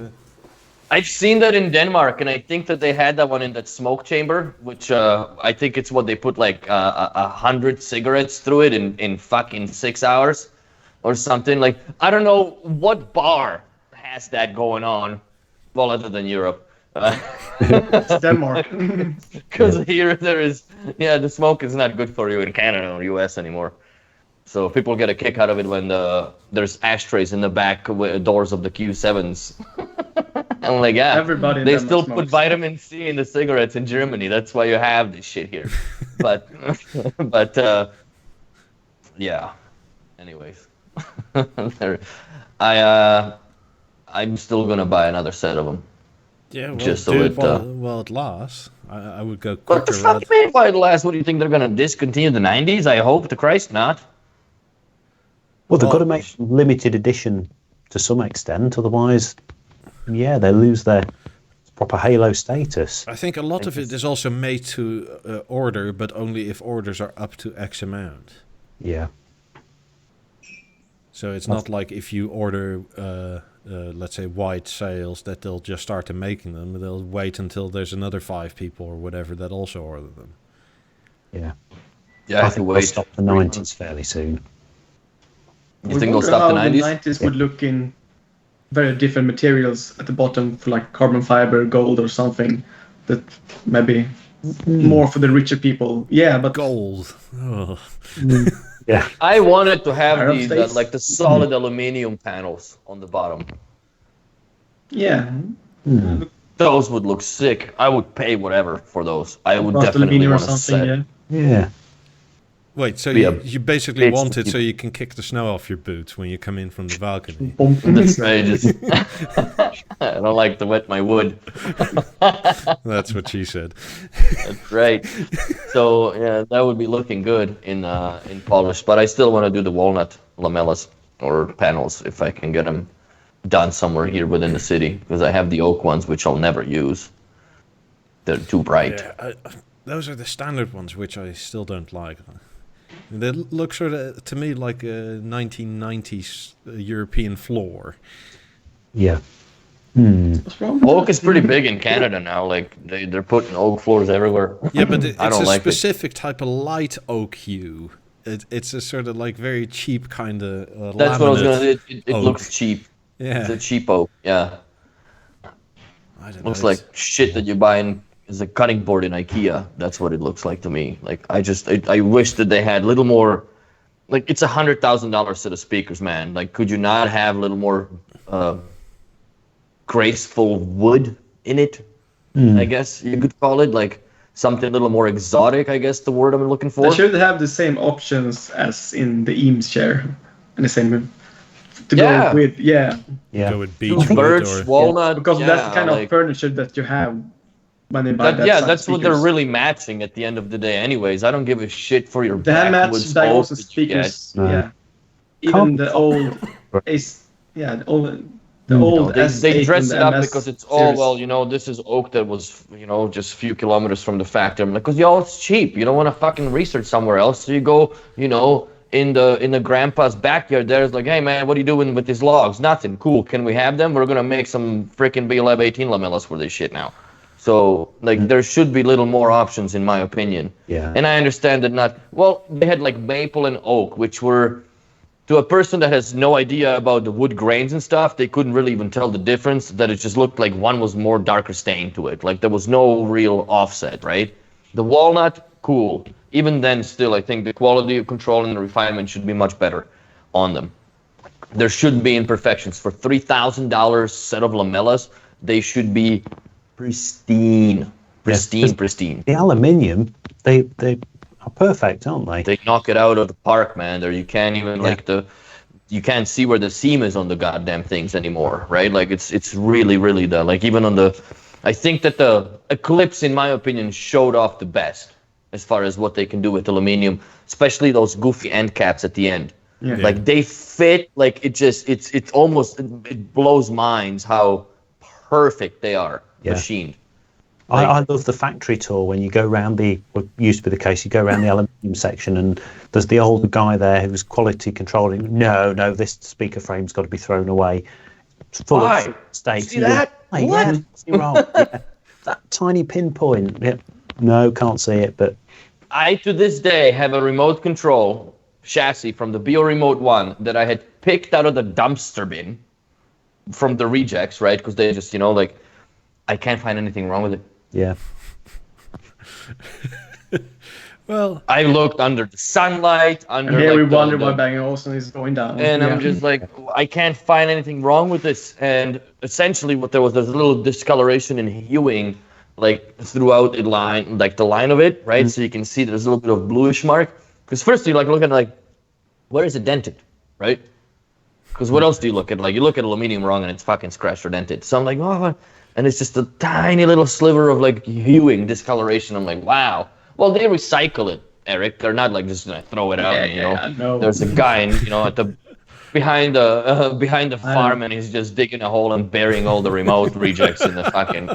[SPEAKER 3] I've seen that in Denmark, and I think that they had that one in that smoke chamber, which I think it's what they put like 100 cigarettes through it in fucking 6 hours or something. Like, I don't know what bar has that going on, well, other than Europe.
[SPEAKER 2] It's Denmark.
[SPEAKER 3] Because here there is, the smoke is not good for you in Canada or US anymore. So people get a kick out of it when there's ashtrays in the back doors of the Q7s. I'm like, yeah,
[SPEAKER 2] everybody
[SPEAKER 3] they still
[SPEAKER 2] smokes.
[SPEAKER 3] put vitamin C in the cigarettes in Germany. That's why you have this shit here. But yeah. Anyways, I'm still gonna buy another set of them.
[SPEAKER 1] Yeah, well,
[SPEAKER 3] just
[SPEAKER 1] so
[SPEAKER 3] while
[SPEAKER 1] it lasts. I would go quicker.
[SPEAKER 3] What the fuck you mean while it lasts? What do you think they're gonna discontinue the 90s? I hope to Christ not.
[SPEAKER 4] Well, they've got to make limited edition to some extent, otherwise, yeah, they lose their proper Halo status.
[SPEAKER 1] I think a lot of it is also made to order, but only if orders are up to X amount.
[SPEAKER 4] Yeah.
[SPEAKER 1] So it's not like if you order, let's say, white sales, that they'll just start to making them. They'll wait until there's another 5 people or whatever that also order them.
[SPEAKER 4] Yeah.
[SPEAKER 3] Yeah,
[SPEAKER 4] I think they'll stop the 90s fairly soon.
[SPEAKER 3] You think they'll stop the 90s?
[SPEAKER 2] The 90s would look in very different materials at the bottom, for like carbon fiber, gold, or something. That maybe more for the richer people. Yeah, but
[SPEAKER 1] gold. Oh.
[SPEAKER 4] Yeah.
[SPEAKER 3] I wanted to have the solid aluminum panels on the bottom.
[SPEAKER 2] Yeah.
[SPEAKER 3] Those would look sick. I would pay whatever for those. I would definitely want a set.
[SPEAKER 4] Yeah.
[SPEAKER 1] Wait, so you basically want it so you can kick the snow off your boots when you come in from the balcony?
[SPEAKER 3] That's right. I don't like to wet my wood.
[SPEAKER 1] That's what she said.
[SPEAKER 3] That's right. So yeah, that would be looking good in polish, but I still want to do the walnut lamellas or panels if I can get them done somewhere here within the city, because I have the oak ones which I'll never use. They're too bright.
[SPEAKER 1] Yeah, those are the standard ones, which I still don't like. They look sort of, to me, like a 1990s European floor.
[SPEAKER 4] Yeah.
[SPEAKER 3] Oak is pretty big in Canada now. Like they're putting oak floors everywhere.
[SPEAKER 1] Yeah, but it's a specific type of light oak hue. It's a sort of like very cheap kind of.
[SPEAKER 3] That's what I was gonna. It looks cheap.
[SPEAKER 1] Yeah,
[SPEAKER 3] it's a cheap oak. Yeah.
[SPEAKER 1] I don't know.
[SPEAKER 3] Looks like shit that you buy in. Is a cutting board in IKEA. That's what it looks like to me. Like I wish that they had a little more. Like it's $100,000 set of speakers, man. Like could you not have a little more graceful wood in it? I guess you could call it like something a little more exotic. I guess the word I'm looking for.
[SPEAKER 2] They should have the same options as in the Eames chair, and the same to go with.
[SPEAKER 1] Go with beech
[SPEAKER 3] birch, walnut.
[SPEAKER 2] Because that's the kind of furniture that you have. When they buy
[SPEAKER 3] that's what they're really matching at the end of the day. Anyways, I don't give a shit for your backwoods
[SPEAKER 2] Diagnosis speakers. Yeah, even the old Ace. Yeah, the old.
[SPEAKER 3] They dress it up because it's this is oak that was just a few kilometers from the factory. I'm like, because it's cheap. You don't want to fucking research somewhere else, so you go in the grandpa's backyard. There's like, hey man, what are you doing with these logs? Nothing. Cool. Can we have them? We're gonna make some freaking Beolab 18 lamellas for this shit now. So like there should be little more options in my opinion.
[SPEAKER 4] Yeah.
[SPEAKER 3] And I understand that they had like maple and oak, which were, to a person that has no idea about the wood grains and stuff, they couldn't really even tell the difference, that it just looked like one was more darker stain to it. Like there was no real offset, right? The walnut, cool. Even then, still, I think the quality of control and the refinement should be much better on them. There shouldn't be imperfections. For $3,000 set of lamellas, they should be pristine. Pristine.
[SPEAKER 4] The aluminium, they are perfect, aren't they?
[SPEAKER 3] They knock it out of the park, man. There you can't even you can't see where the seam is on the goddamn things anymore, right? Like it's really, really done. Like even on I think that the Eclipse, in my opinion, showed off the best as far as what they can do with aluminum, especially those goofy end caps at the end. Yeah. Like they fit, like it's almost, it blows minds how perfect they are machined.
[SPEAKER 4] I love the factory tour when you go around what used to be the case, you go around the aluminium section and there's the old guy there who's quality controlling. No, this speaker frame's got to be thrown away. It's full of mistakes.
[SPEAKER 3] See that?
[SPEAKER 4] What? You're wrong. That tiny pinpoint. Yep. No, can't see it, but...
[SPEAKER 3] I, to this day, have a remote control chassis from the Beo Remote 1 that I had picked out of the dumpster bin from the rejects, right? Because they just, I can't find anything wrong with it.
[SPEAKER 4] Yeah.
[SPEAKER 1] Well,
[SPEAKER 3] I looked under the sunlight,
[SPEAKER 2] and here we wonder why Bang & Olufsen is going down.
[SPEAKER 3] And I'm just like, I can't find anything wrong with this. And essentially what there was a little discoloration in hewing, like throughout the line, like the line of it, right? So you can see there's a little bit of bluish mark. Because first you look at where is it dented, right? Because what else do you look at? Like you look at aluminium wrong and it's fucking scratched or dented. So I'm like, oh, and it's just a tiny little sliver of hewing discoloration. I'm like, wow. Well, they recycle it, Eric. They're not just gonna throw it out. No. There's a guy, at the behind the farm, and he's just digging a hole and burying all the remote rejects in the fucking.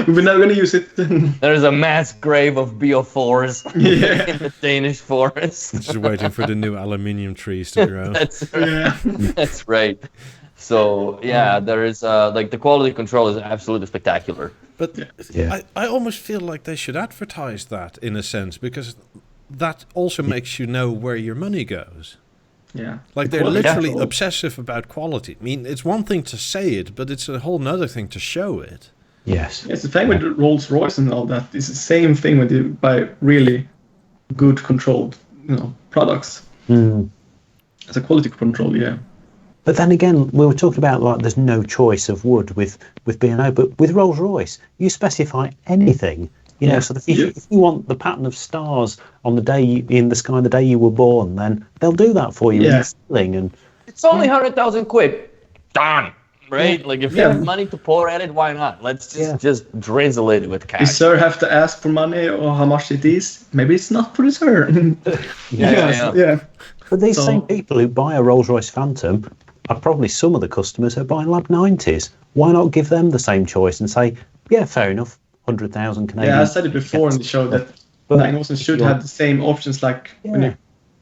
[SPEAKER 2] We're not gonna use it.
[SPEAKER 3] There's a mass grave of Beo4s in the Danish forest.
[SPEAKER 1] Just waiting for the new aluminium trees to grow.
[SPEAKER 3] That's right. So there is the quality control is absolutely spectacular.
[SPEAKER 1] But I almost feel like they should advertise that in a sense, because that also makes you know where your money goes.
[SPEAKER 2] Yeah.
[SPEAKER 1] Like they're literally obsessive about quality. I mean, it's one thing to say it, but it's a whole nother thing to show it.
[SPEAKER 4] Yes.
[SPEAKER 2] It's the thing with Rolls-Royce and all that. It's the same thing with by really good controlled, products. It's a quality control, yeah.
[SPEAKER 4] But then again, we were talking about there's no choice of wood with B&O, but with Rolls-Royce, you specify anything. So if you want the pattern of stars on the day in the sky the day you were born, then they'll do that for you.
[SPEAKER 2] Yeah.
[SPEAKER 4] And
[SPEAKER 3] it's only 100,000 quid. Done. Right? Like if you have money to pour at it, why not? Let's just drizzle it with cash.
[SPEAKER 2] You sir have to ask for money or how much it is. Maybe it's not for the sir. Yeah.
[SPEAKER 4] But these same people who buy a Rolls-Royce Phantom are probably some of the customers who are buying Lab 90s. Why not give them the same choice and say, yeah, fair enough, 100,000 Canadian.
[SPEAKER 2] Yeah, I said it before in the show that Bang & Olufsen should have the same options when you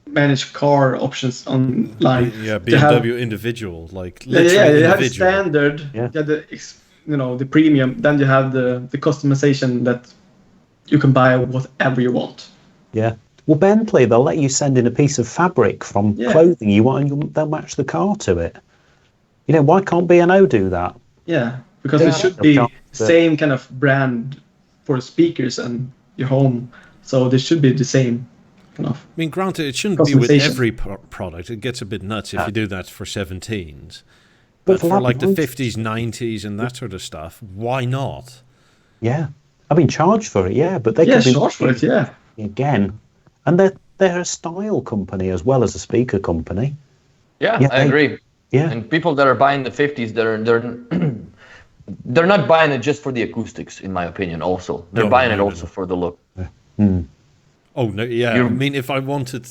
[SPEAKER 2] manage car options online.
[SPEAKER 1] Yeah, BMW individual, literally
[SPEAKER 2] you have the standard, the premium, then you have the customization that you can buy whatever you want.
[SPEAKER 4] Yeah. Well, Bentley, they'll let you send in a piece of fabric from clothing you want, and they'll match the car to it. Why can't B&O do that?
[SPEAKER 2] Yeah, because it should be the same kind of brand for speakers and your home, so there should be the same kind of.
[SPEAKER 1] I mean, granted, it shouldn't be with every product. It gets a bit nuts if you do that for 17s. But for the 50s, 90s, and that sort of stuff, why not?
[SPEAKER 4] Yeah, I mean, charge for it, but they can
[SPEAKER 2] charge for it,
[SPEAKER 4] again. And they're a style company as well as a speaker company.
[SPEAKER 3] Yeah, I agree.
[SPEAKER 4] Yeah.
[SPEAKER 3] And people that are buying the 50s, they're not buying it just for the acoustics, in my opinion. Also, they're buying it also for the look.
[SPEAKER 1] Oh no, yeah. I mean, if I wanted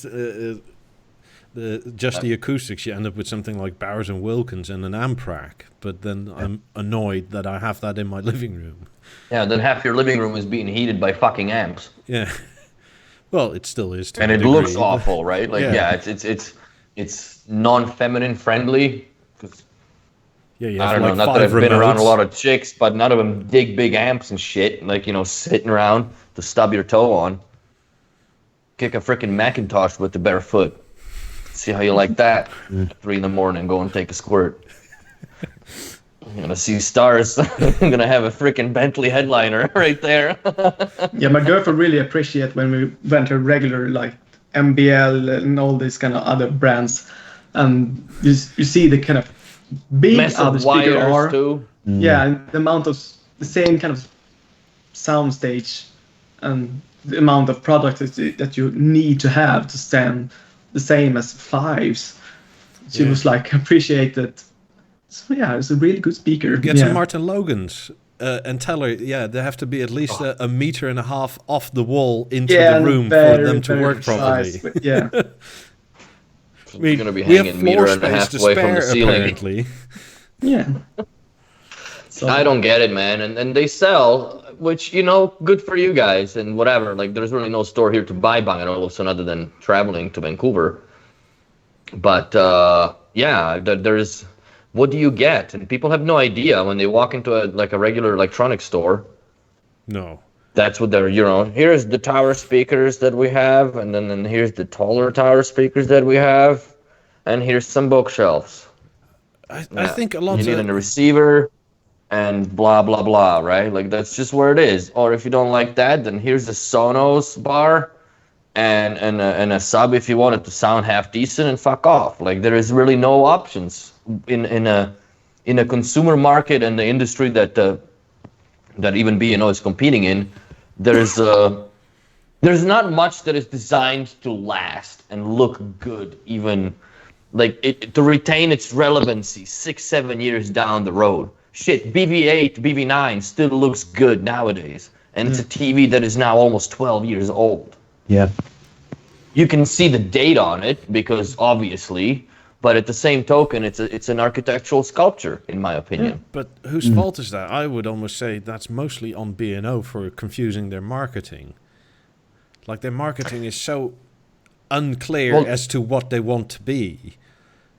[SPEAKER 1] just the acoustics, you end up with something like Bowers and Wilkins and an amp rack. But then I'm annoyed that I have that in my living room.
[SPEAKER 3] Yeah, then half your living room is being heated by fucking amps.
[SPEAKER 1] Yeah. Well, it still is.
[SPEAKER 3] And it looks awful, right? Like, it's non-feminine friendly. I don't know, not that I've been around a lot of chicks, but none of them dig big amps and shit. Like, sitting around to stub your toe on. Kick a freaking Macintosh with the bare foot. See how you like that. 3 a.m, go and take a squirt. I'm gonna see stars. I'm gonna have a freaking Bentley headliner right there.
[SPEAKER 2] Yeah, my girlfriend really appreciate when we went to regular like MBL and all these kind of other brands, and you see the kind of big how the speakers are.
[SPEAKER 3] Too.
[SPEAKER 2] Yeah, and the amount of the same kind of sound stage, and the amount of product that you need to have to stand the same as 5s. She was like appreciate that. So yeah, it's a really good speaker.
[SPEAKER 1] Get some Martin Logans and tell her, they have to be at least a meter and a half off the wall into the room for them to work properly.
[SPEAKER 2] Yeah.
[SPEAKER 1] We're
[SPEAKER 3] going to be hanging a meter and a half away from the ceiling.
[SPEAKER 1] Apparently.
[SPEAKER 2] Yeah.
[SPEAKER 3] So, I don't get it, man. And they sell, which, good for you guys and whatever. Like, there's really no store here to buy Bang and Olufsen other than traveling to Vancouver. But, there's... What do you get? And people have no idea when they walk into a regular electronics store.
[SPEAKER 1] No.
[SPEAKER 3] That's what they're, here's the tower speakers that we have, and then here's the taller tower speakers that we have, and here's some bookshelves.
[SPEAKER 1] I think a lot
[SPEAKER 3] you need a receiver and blah, blah, blah, right? Like, that's just where it is. Or if you don't like that, then here's a Sonos bar and a sub if you want it to sound half decent and fuck off. Like, there is really no options in a consumer market and the industry that even B&O is competing in. There's not much that is designed to last and look good, even like to retain its relevancy 6-7 years down the road. Shit, BB8, BB9 still looks good nowadays, and it's a TV that is now almost 12 years old.
[SPEAKER 4] Yeah,
[SPEAKER 3] you can see the date on it because obviously. But at the same token, it's an architectural sculpture, in my opinion.
[SPEAKER 1] Yeah, but whose fault is that? I would almost say that's mostly on B&O for confusing their marketing. Like, their marketing is so unclear as to what they want to be.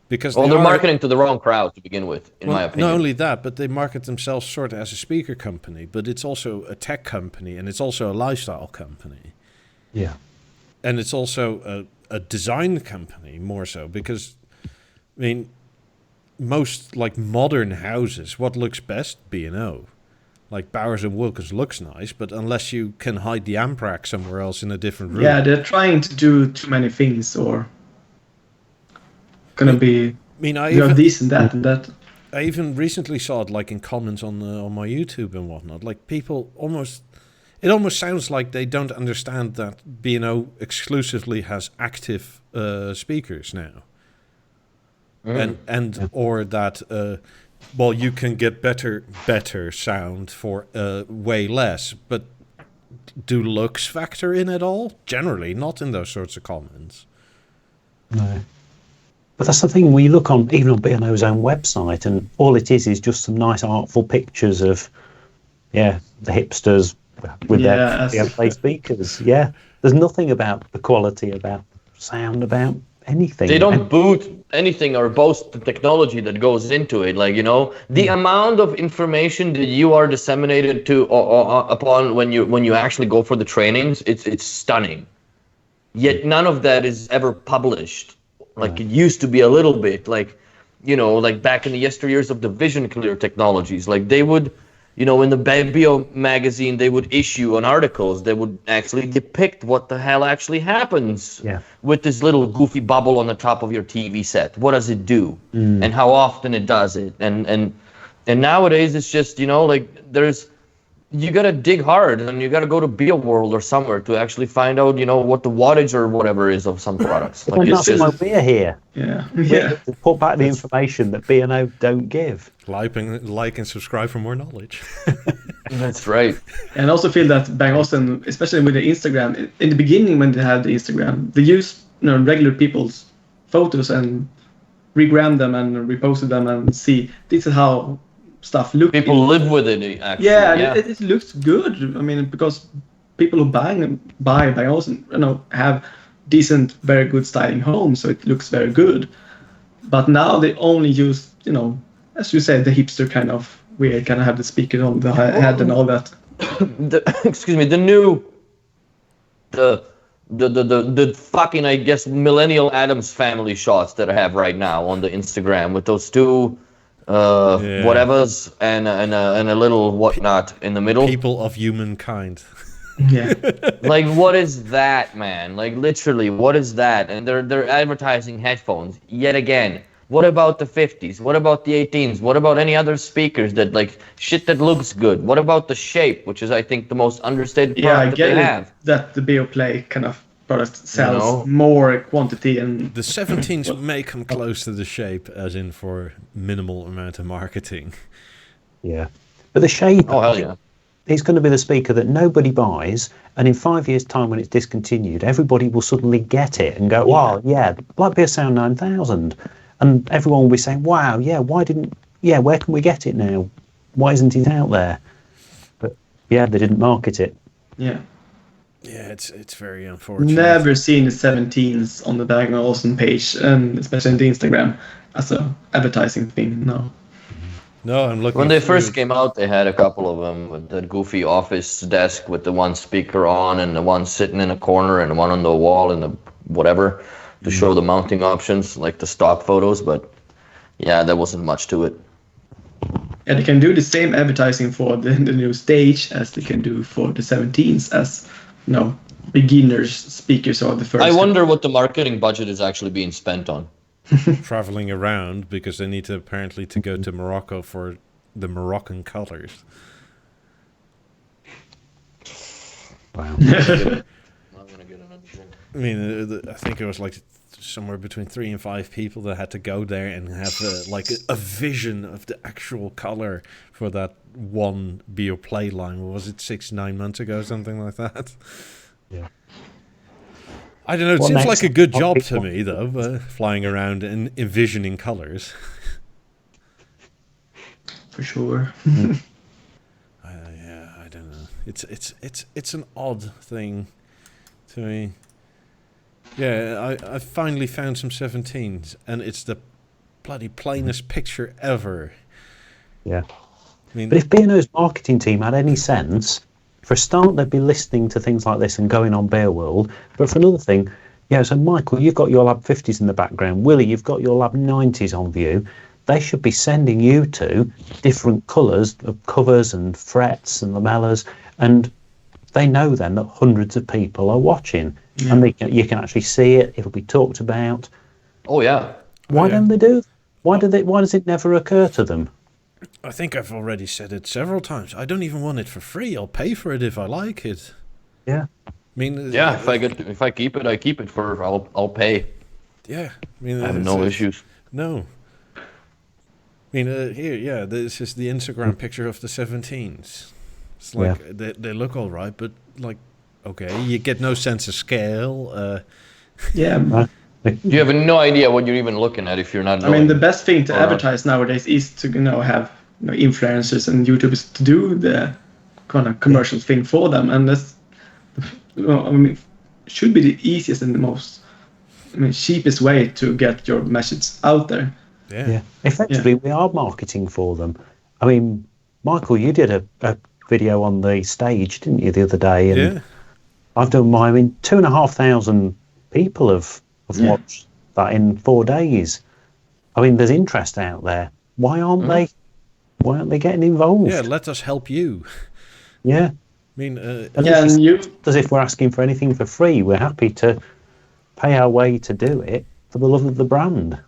[SPEAKER 1] Because they're
[SPEAKER 3] marketing to the wrong crowd to begin with, in my opinion.
[SPEAKER 1] Not only that, but they market themselves sort of as a speaker company, but it's also a tech company, and it's also a lifestyle company.
[SPEAKER 4] Yeah.
[SPEAKER 1] And it's also a design company, more so, because... I mean, most modern houses, what looks best? B&O. Like Bowers and Wilkins looks nice, but unless you can hide the amp rack somewhere else in a different room.
[SPEAKER 2] Yeah, they're trying to do too many things, or gonna be. This and that and that.
[SPEAKER 1] I even recently saw it in comments on my YouTube and whatnot. Like, people it almost sounds like they don't understand that B&O exclusively has active speakers now. Or that you can get better sound for way less, but do looks factor in at all? Generally, not in those sorts of comments.
[SPEAKER 4] No, but that's the thing. We look even on B&O's own website, and all it is just some nice artful pictures of the hipsters with their Beoplay speakers. Yeah, there's nothing about the quality, about sound, about anything.
[SPEAKER 3] They don't boot anything or boast the technology that goes into it. The amount of information that you are disseminated to upon when you actually go for the trainings, it's stunning. Yet none of that is ever published. It used to be a little bit. Back in the yesteryears of the Vision Clear technologies. They would. In the Beo magazine, they would issue on articles that would actually depict what the hell actually happens with this little goofy bubble on the top of your TV set. What does it do? And how often it does it? And nowadays, it's just, you got to dig hard, and you got to go to BeoWorld or somewhere to actually find out, what the wattage or whatever is of some products.
[SPEAKER 4] That's why we're here.
[SPEAKER 2] Yeah.
[SPEAKER 4] To put back the information that B&O don't give.
[SPEAKER 1] Like and subscribe for more knowledge.
[SPEAKER 3] That's right.
[SPEAKER 2] And I also feel that Bang Olufsen, especially with the Instagram, in the beginning when they had the Instagram, they used regular people's photos and regram them and reposted them and see this is how stuff looks.
[SPEAKER 3] People live with it, actually.
[SPEAKER 2] Yeah. It looks good. I mean, because people who buy Bang & Olufsen, have decent, very good styling homes, so it looks very good. But now they only use, as you said, the hipster kind of weird, kind of have the speakers on the head and all that.
[SPEAKER 3] Excuse me, the fucking, I guess, millennial Addams Family shots that I have right now on the Instagram with those two whatevers and a little whatnot in the middle.
[SPEAKER 1] People of humankind.
[SPEAKER 2] Yeah.
[SPEAKER 3] Like, what is that, man? Like, literally, what is that? And they're advertising headphones yet again. What about the 50s? What about the 18s? What about any other speakers that, like, shit that looks good? What about the Shape, which is, I think, the most understated product that they have?
[SPEAKER 2] That the Beoplay kind of product sells more quantity, and
[SPEAKER 1] the 17s may come close to the Shape, as in for minimal amount of marketing.
[SPEAKER 4] Yeah, but the Shape,
[SPEAKER 3] oh hell yeah,
[SPEAKER 4] it's going to be the speaker that nobody buys, and in 5 years' time, when it's discontinued, everybody will suddenly get it and go, "Wow, yeah, like BeoSound 9000," and everyone will be saying, "Wow, yeah, where can we get it now? Why isn't it out there?" But yeah, they didn't market it.
[SPEAKER 2] Yeah.
[SPEAKER 1] Yeah, it's very unfortunate.
[SPEAKER 2] Never seen the 17s on the Bang & Olufsen page, and especially on the Instagram as a advertising thing.
[SPEAKER 1] No, I'm looking.
[SPEAKER 3] When they first came out, they had a couple of them with that goofy office desk with the one speaker on and the one sitting in a corner and the one on the wall and the whatever to show the mounting options, like the stock photos. But yeah, there wasn't much to it.
[SPEAKER 2] Yeah, they can do the same advertising for the new stage as they can do for the 17s as beginners speakers or the first.
[SPEAKER 3] I wonder what the marketing budget is actually being spent on.
[SPEAKER 1] Traveling around because they need to apparently to go to Morocco for the Moroccan colors.
[SPEAKER 4] Wow.
[SPEAKER 3] I'm gonna get another drink.
[SPEAKER 1] I mean, I think it was like somewhere between 3 and 5 people that had to go there and have a vision of the actual color for that one Beoplay line. What was it, 6-9 months ago, something like that?
[SPEAKER 4] Yeah.
[SPEAKER 1] I don't know. It seems like a good job to me, though, flying around and envisioning colors.
[SPEAKER 2] For sure.
[SPEAKER 1] Yeah, I don't know. It's an odd thing to me. Yeah, I finally found some 17s, and it's the bloody plainest picture ever.
[SPEAKER 4] Yeah. I mean, but if B&O's marketing team had any sense, for a start, they'd be listening to things like this and going on Beoworld. But for another thing, so Michael, you've got your Lab 50s in the background. Willie, you've got your Lab 90s on view. They should be sending you to different colours of covers and frets and lamellas, and they know then that hundreds of people are watching, and you can actually see it. It'll be talked about.
[SPEAKER 3] Oh yeah.
[SPEAKER 4] Why don't they do? Why does it never occur to them?
[SPEAKER 1] I think I've already said it several times. I don't even want it for free. I'll pay for it if I like it.
[SPEAKER 4] Yeah.
[SPEAKER 1] I mean,
[SPEAKER 3] if I keep it, I keep it for. I'll pay.
[SPEAKER 1] Yeah. I mean,
[SPEAKER 3] I have no issues.
[SPEAKER 1] No. I mean, here, this is the Instagram picture of the 17s. It's like they look all right, but like, okay, you get no sense of scale.
[SPEAKER 2] Yeah.
[SPEAKER 3] You have no idea what you're even looking at if you're not knowing.
[SPEAKER 2] I mean, the best thing to advertise nowadays is to have influencers and YouTubers to do the kind of commercial thing for them, and that's should be the easiest and the most cheapest way to get your message out there.
[SPEAKER 4] Yeah. Effectively, we are marketing for them. I mean, Michael, you did a video on the stage, didn't you, the other day? And I've done mine. I mean, 2,500 people have watched that in 4 days. I mean, there's interest out there. Why aren't they? Why aren't they getting involved?
[SPEAKER 1] Yeah, let us help you.
[SPEAKER 4] Yeah.
[SPEAKER 1] I mean,
[SPEAKER 4] as if we're asking for anything for free. We're happy to pay our way to do it for the love of the brand.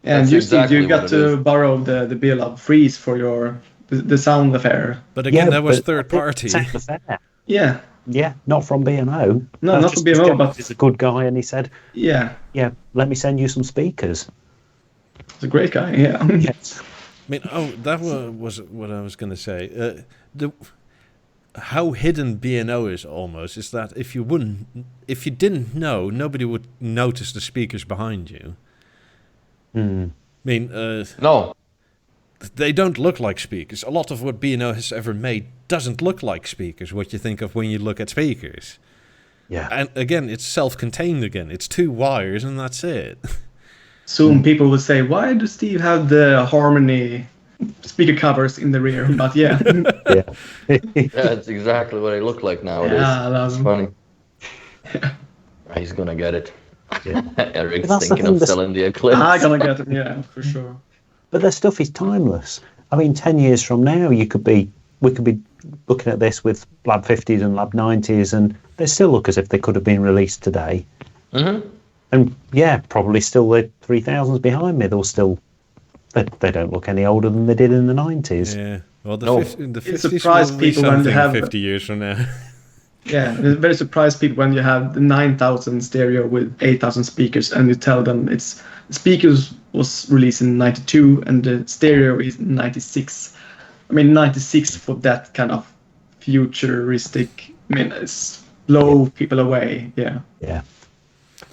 [SPEAKER 2] Yeah, and you got to borrow the Beolab freeze for the sound affair.
[SPEAKER 1] But again, that was third party.
[SPEAKER 4] Sound affair.
[SPEAKER 2] Yeah.
[SPEAKER 4] Yeah, not from B&O.
[SPEAKER 2] No, not from B&O, but
[SPEAKER 4] he's a good guy, and he said,
[SPEAKER 2] yeah,
[SPEAKER 4] let me send you some speakers.
[SPEAKER 2] He's a great guy. Yeah.
[SPEAKER 4] Yes.
[SPEAKER 1] I mean, that was what I was going to say. How hidden B&O is almost is that if you didn't know, nobody would notice the speakers behind you.
[SPEAKER 4] Mm.
[SPEAKER 1] I mean,
[SPEAKER 3] no.
[SPEAKER 1] they don't look like speakers. A lot of what B&O has ever made doesn't look like speakers, what you think of when you look at speakers.
[SPEAKER 4] Yeah.
[SPEAKER 1] And again, it's self-contained again. It's 2 wires and that's it.
[SPEAKER 2] Soon people will say, why does Steve have the Harmony speaker covers in the rear? But yeah.
[SPEAKER 3] That's exactly what they look like nowadays. It's funny. He's gonna get it. Yeah. Eric's thinking of selling the Eclipse.
[SPEAKER 2] I'm gonna get it, yeah, for sure.
[SPEAKER 4] But their stuff is timeless. I mean, 10 years from now, we could be looking at this with Lab 50s and Lab 90s, and they still look as if they could have been released today.
[SPEAKER 3] Mm-hmm.
[SPEAKER 4] And yeah, probably still the 3000s behind me. They'll still, they don't look any older than they did in the 90s.
[SPEAKER 1] Yeah, well, the
[SPEAKER 2] 50s will be something
[SPEAKER 1] 50 years from now.
[SPEAKER 2] Yeah, it's very surprised people when you have the 9000 stereo with 8000 speakers, and you tell them it's speakers was released in 92 and the stereo is 96. I mean, 96 for that kind of futuristic. I mean, it's blow people away. Yeah.
[SPEAKER 4] Yeah.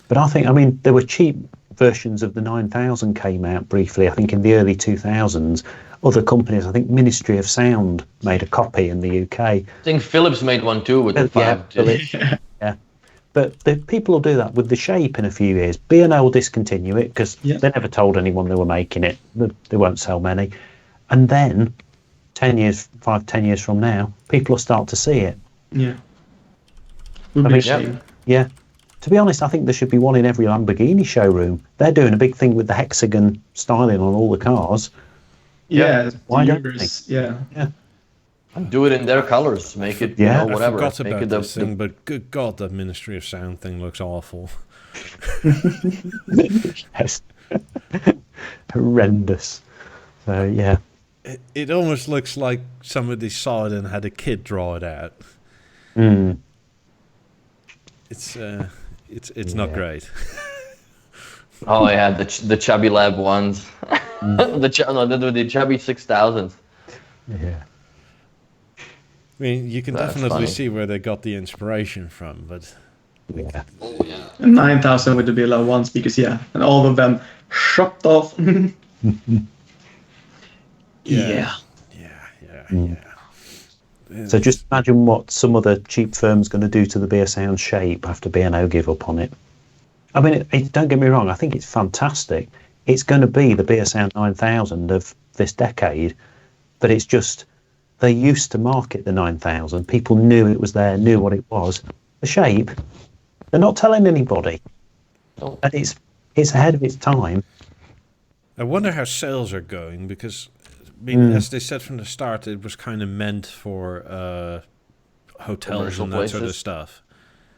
[SPEAKER 4] But I think, there were cheap versions of the 9000 came out briefly, I think in the early 2000s. Other companies, I think Ministry of Sound made a copy in the UK.
[SPEAKER 3] I think Philips made one too with the 5.
[SPEAKER 4] Yeah. But the people will do that with the Shape in a few years. B&O will discontinue it because they never told anyone they were making it. They won't sell many. And then 10 years from now, people will start to see it.
[SPEAKER 2] Yeah. Would be a shame.
[SPEAKER 4] Yeah. To be honest, I think there should be one in every Lamborghini showroom. They're doing a big thing with the hexagon styling on all the cars.
[SPEAKER 2] Yeah.
[SPEAKER 4] Why don't they?
[SPEAKER 2] Yeah.
[SPEAKER 3] Do it in their colors. Make it, whatever.
[SPEAKER 1] I forgot about this thing, but good God, that Ministry of Sound thing looks awful.
[SPEAKER 4] Yes. Horrendous. So, yeah.
[SPEAKER 1] It almost looks like somebody saw it and had a kid draw it out.
[SPEAKER 4] Mm.
[SPEAKER 1] It's not great.
[SPEAKER 3] Oh yeah, the Chubby Lab ones, the Chubby 6000s.
[SPEAKER 4] Yeah.
[SPEAKER 1] I mean, you can definitely see where they got the inspiration from, but
[SPEAKER 4] yeah.
[SPEAKER 2] 9000 with the Beolab 1 speakers, and all of them chopped off. Yeah.
[SPEAKER 4] So just imagine what some other cheap firm's going to do to the BeoSound Shape after B&O give up on it. I mean, don't get me wrong, I think it's fantastic. It's going to be the BeoSound 9000 of this decade, but it's just, they used to market the 9000. People knew it was there, knew what it was. The Shape, they're not telling anybody.
[SPEAKER 3] Oh.
[SPEAKER 4] And it's ahead of its time.
[SPEAKER 1] I wonder how sales are going, because I mean, as they said from the start, it was kind of meant for hotels and that sort of stuff.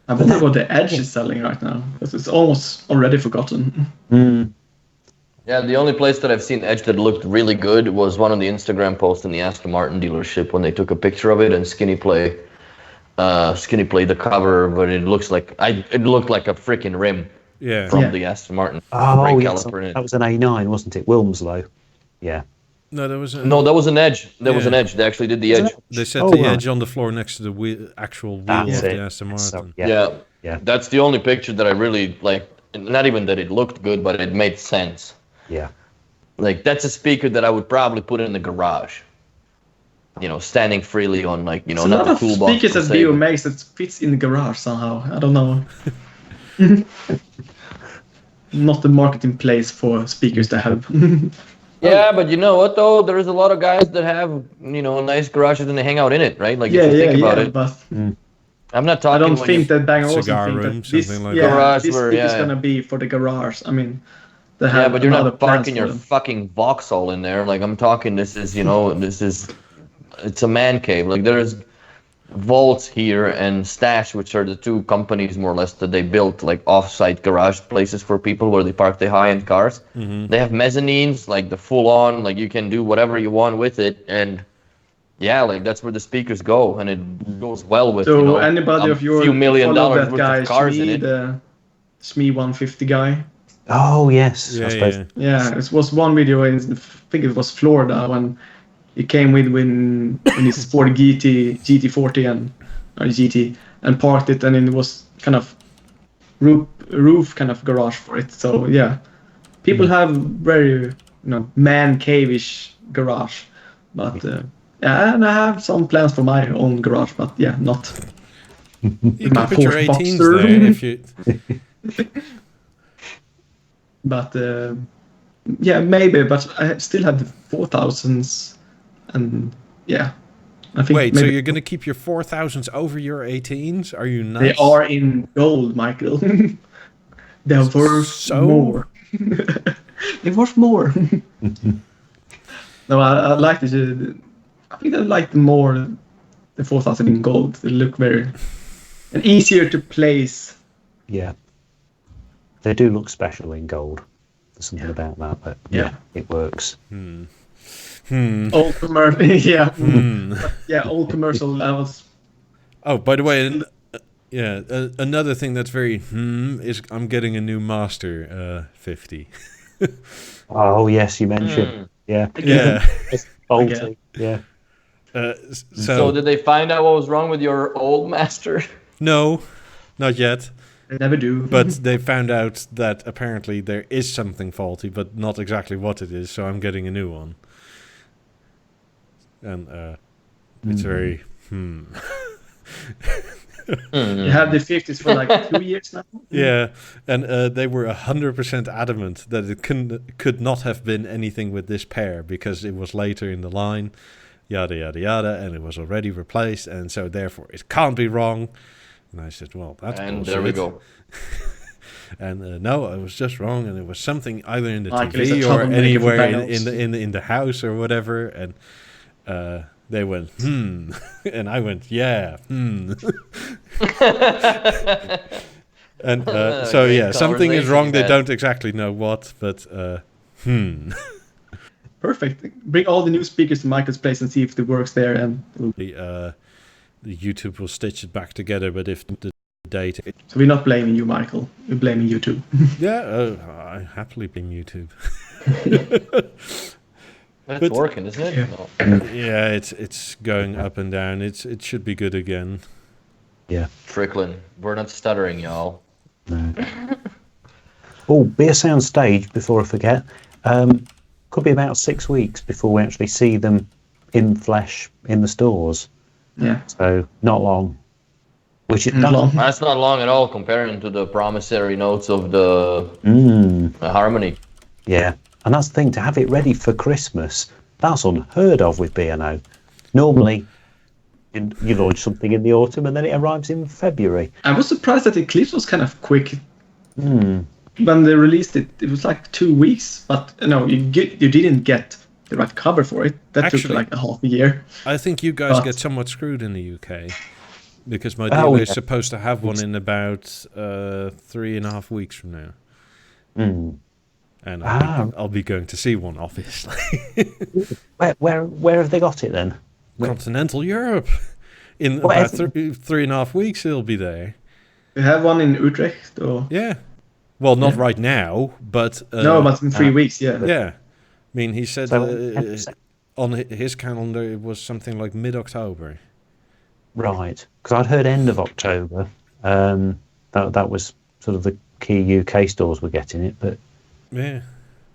[SPEAKER 2] I wonder what the Edge is selling right now, because it's almost already forgotten.
[SPEAKER 4] Mm.
[SPEAKER 3] Yeah, the only place that I've seen Edge that looked really good was one of the Instagram posts in the Aston Martin dealership when they took a picture of it and Skinny Play the cover, but it looked like a freaking rim.
[SPEAKER 1] Yeah.
[SPEAKER 3] From the Aston Martin.
[SPEAKER 4] Oh, yes, that was an A9, wasn't it? Wilmslow. Yeah.
[SPEAKER 1] No, that was
[SPEAKER 3] an Edge. That was an Edge. They actually did the Edge.
[SPEAKER 1] They set the Edge on the floor next to the actual wheel of the Aston Martin.
[SPEAKER 3] So, yeah. That's the only picture that I really like. Not even that it looked good, but it made sense.
[SPEAKER 4] Yeah.
[SPEAKER 3] Like, that's a speaker that I would probably put in the garage. Standing freely on, not the toolbox.
[SPEAKER 2] Speakers that Beo makes that fits in the garage somehow. I don't know. Not the marketing place for speakers to have.
[SPEAKER 3] Yeah, but you know what though? There's a lot of guys that have nice garages and they hang out in it, right? Like if you think about it.
[SPEAKER 2] But
[SPEAKER 3] I'm not talking.
[SPEAKER 2] I don't think that Bang and Olufsen
[SPEAKER 1] cigar
[SPEAKER 2] think
[SPEAKER 1] room,
[SPEAKER 2] that this,
[SPEAKER 1] something like
[SPEAKER 3] that.
[SPEAKER 2] This speaker is gonna be for the garage. I mean, they
[SPEAKER 3] yeah,
[SPEAKER 2] have
[SPEAKER 3] but you're not parking your
[SPEAKER 2] them.
[SPEAKER 3] fucking Vauxhall in there. Like I'm talking. This is it's a man cave. Like there's Vaults here and Stash, which are the two companies more or less that they built like off-site garage places for people where they park their high-end cars.
[SPEAKER 1] Mm-hmm.
[SPEAKER 3] They have mezzanines, like the full-on, like you can do whatever you want with it, and yeah, like that's where the speakers go, and it goes well with
[SPEAKER 2] anybody of your
[SPEAKER 3] few $1 million
[SPEAKER 2] that
[SPEAKER 3] worth
[SPEAKER 2] guy,
[SPEAKER 3] of cars in
[SPEAKER 2] Shmee,
[SPEAKER 3] it.
[SPEAKER 2] the Shmee 150 guy.
[SPEAKER 4] Oh yes, I suppose.
[SPEAKER 2] Yeah, it was one video in I think it was Florida when he came with when he sported GT40 and GT and parked it, and it was kind of roof kind of garage for it. So yeah, people have very man cave-ish garage. But yeah, and I have some plans for my own garage, but yeah, not
[SPEAKER 1] You
[SPEAKER 2] my
[SPEAKER 1] can put your
[SPEAKER 2] Porsche
[SPEAKER 1] 18s
[SPEAKER 2] Boxster.
[SPEAKER 1] there if you...
[SPEAKER 2] But yeah, maybe. But I still have the 4000s, and yeah, I think.
[SPEAKER 1] Wait,
[SPEAKER 2] maybe
[SPEAKER 1] so you're going to keep your 4000s over your 18s? Are you nuts?
[SPEAKER 2] they are in gold, Michael. They're worth more. They're worth more. No, I like the. I think I like more the 4000 in gold. They look very and easier to place.
[SPEAKER 4] Yeah, they do look special in gold. There's something about that, but yeah, it works.
[SPEAKER 2] Old commercial, yeah, yeah, old commercial levels.
[SPEAKER 1] Oh, by the way, another thing that's very is I'm getting a new Master 50.
[SPEAKER 4] Oh yes, you mentioned. Yeah. Faulty. Yeah.
[SPEAKER 3] So did they find out what was wrong with your old Master?
[SPEAKER 1] No, not yet.
[SPEAKER 2] They never do.
[SPEAKER 1] But they found out that apparently there is something faulty, but not exactly what it is. So I'm getting a new one, and it's very
[SPEAKER 2] You have the 50s for like 2 years now.
[SPEAKER 1] Yeah, and they were 100% adamant that it could not have been anything with this pair because it was later in the line, yada yada yada, and it was already replaced, and so therefore it can't be wrong. And I said, well, that's bullshit.
[SPEAKER 3] There we go.
[SPEAKER 1] And no, I was just wrong, and it was something either in the
[SPEAKER 2] Michael
[SPEAKER 1] TV or anywhere in the house or whatever, and they went, and I went, yeah, And so yeah, something is wrong. They don't exactly know what, but
[SPEAKER 2] Perfect. Bring all the new speakers to Michael's place and see if it works there. And
[SPEAKER 1] the YouTube will stitch it back together. But if the data,
[SPEAKER 2] so we're not blaming you, Michael. We're blaming YouTube.
[SPEAKER 1] Yeah, I happily blame YouTube.
[SPEAKER 3] It's working, isn't it?
[SPEAKER 1] Yeah, it's going up and down. It should be good again.
[SPEAKER 4] Yeah,
[SPEAKER 3] trickling. We're not stuttering, y'all.
[SPEAKER 4] No. Oh, BeoSound stage. Before I forget, could be about 6 weeks before we actually see them in flesh in the stores.
[SPEAKER 2] Yeah.
[SPEAKER 4] So not long. Which is
[SPEAKER 2] not long.
[SPEAKER 3] That's not long at all comparing to the promissory notes of the Harmony.
[SPEAKER 4] Yeah. And that's the thing, to have it ready for Christmas, that's unheard of with B&O. Normally, you launch something in the autumn and then it arrives in February.
[SPEAKER 2] I was surprised that Eclipse was kind of quick. When they released it, it was like 2 weeks, but you didn't get the right cover for it. That took like a half a year.
[SPEAKER 1] I think you guys get somewhat screwed in the UK, because my dealer is supposed to have one in about 3.5 weeks from now. And I'll be going to see one, obviously.
[SPEAKER 4] Where have they got it then?
[SPEAKER 1] Continental Europe. In about 3.5 weeks, it'll be there.
[SPEAKER 2] You have one in Utrecht, or?
[SPEAKER 1] Yeah. Well, not right now, but...
[SPEAKER 2] no, but in 3 weeks, yeah.
[SPEAKER 1] Yeah. I mean, he said on his calendar it was something like mid-October.
[SPEAKER 4] Right. Because I'd heard end of October. That was sort of the key UK stores were getting it, but...
[SPEAKER 1] Yeah.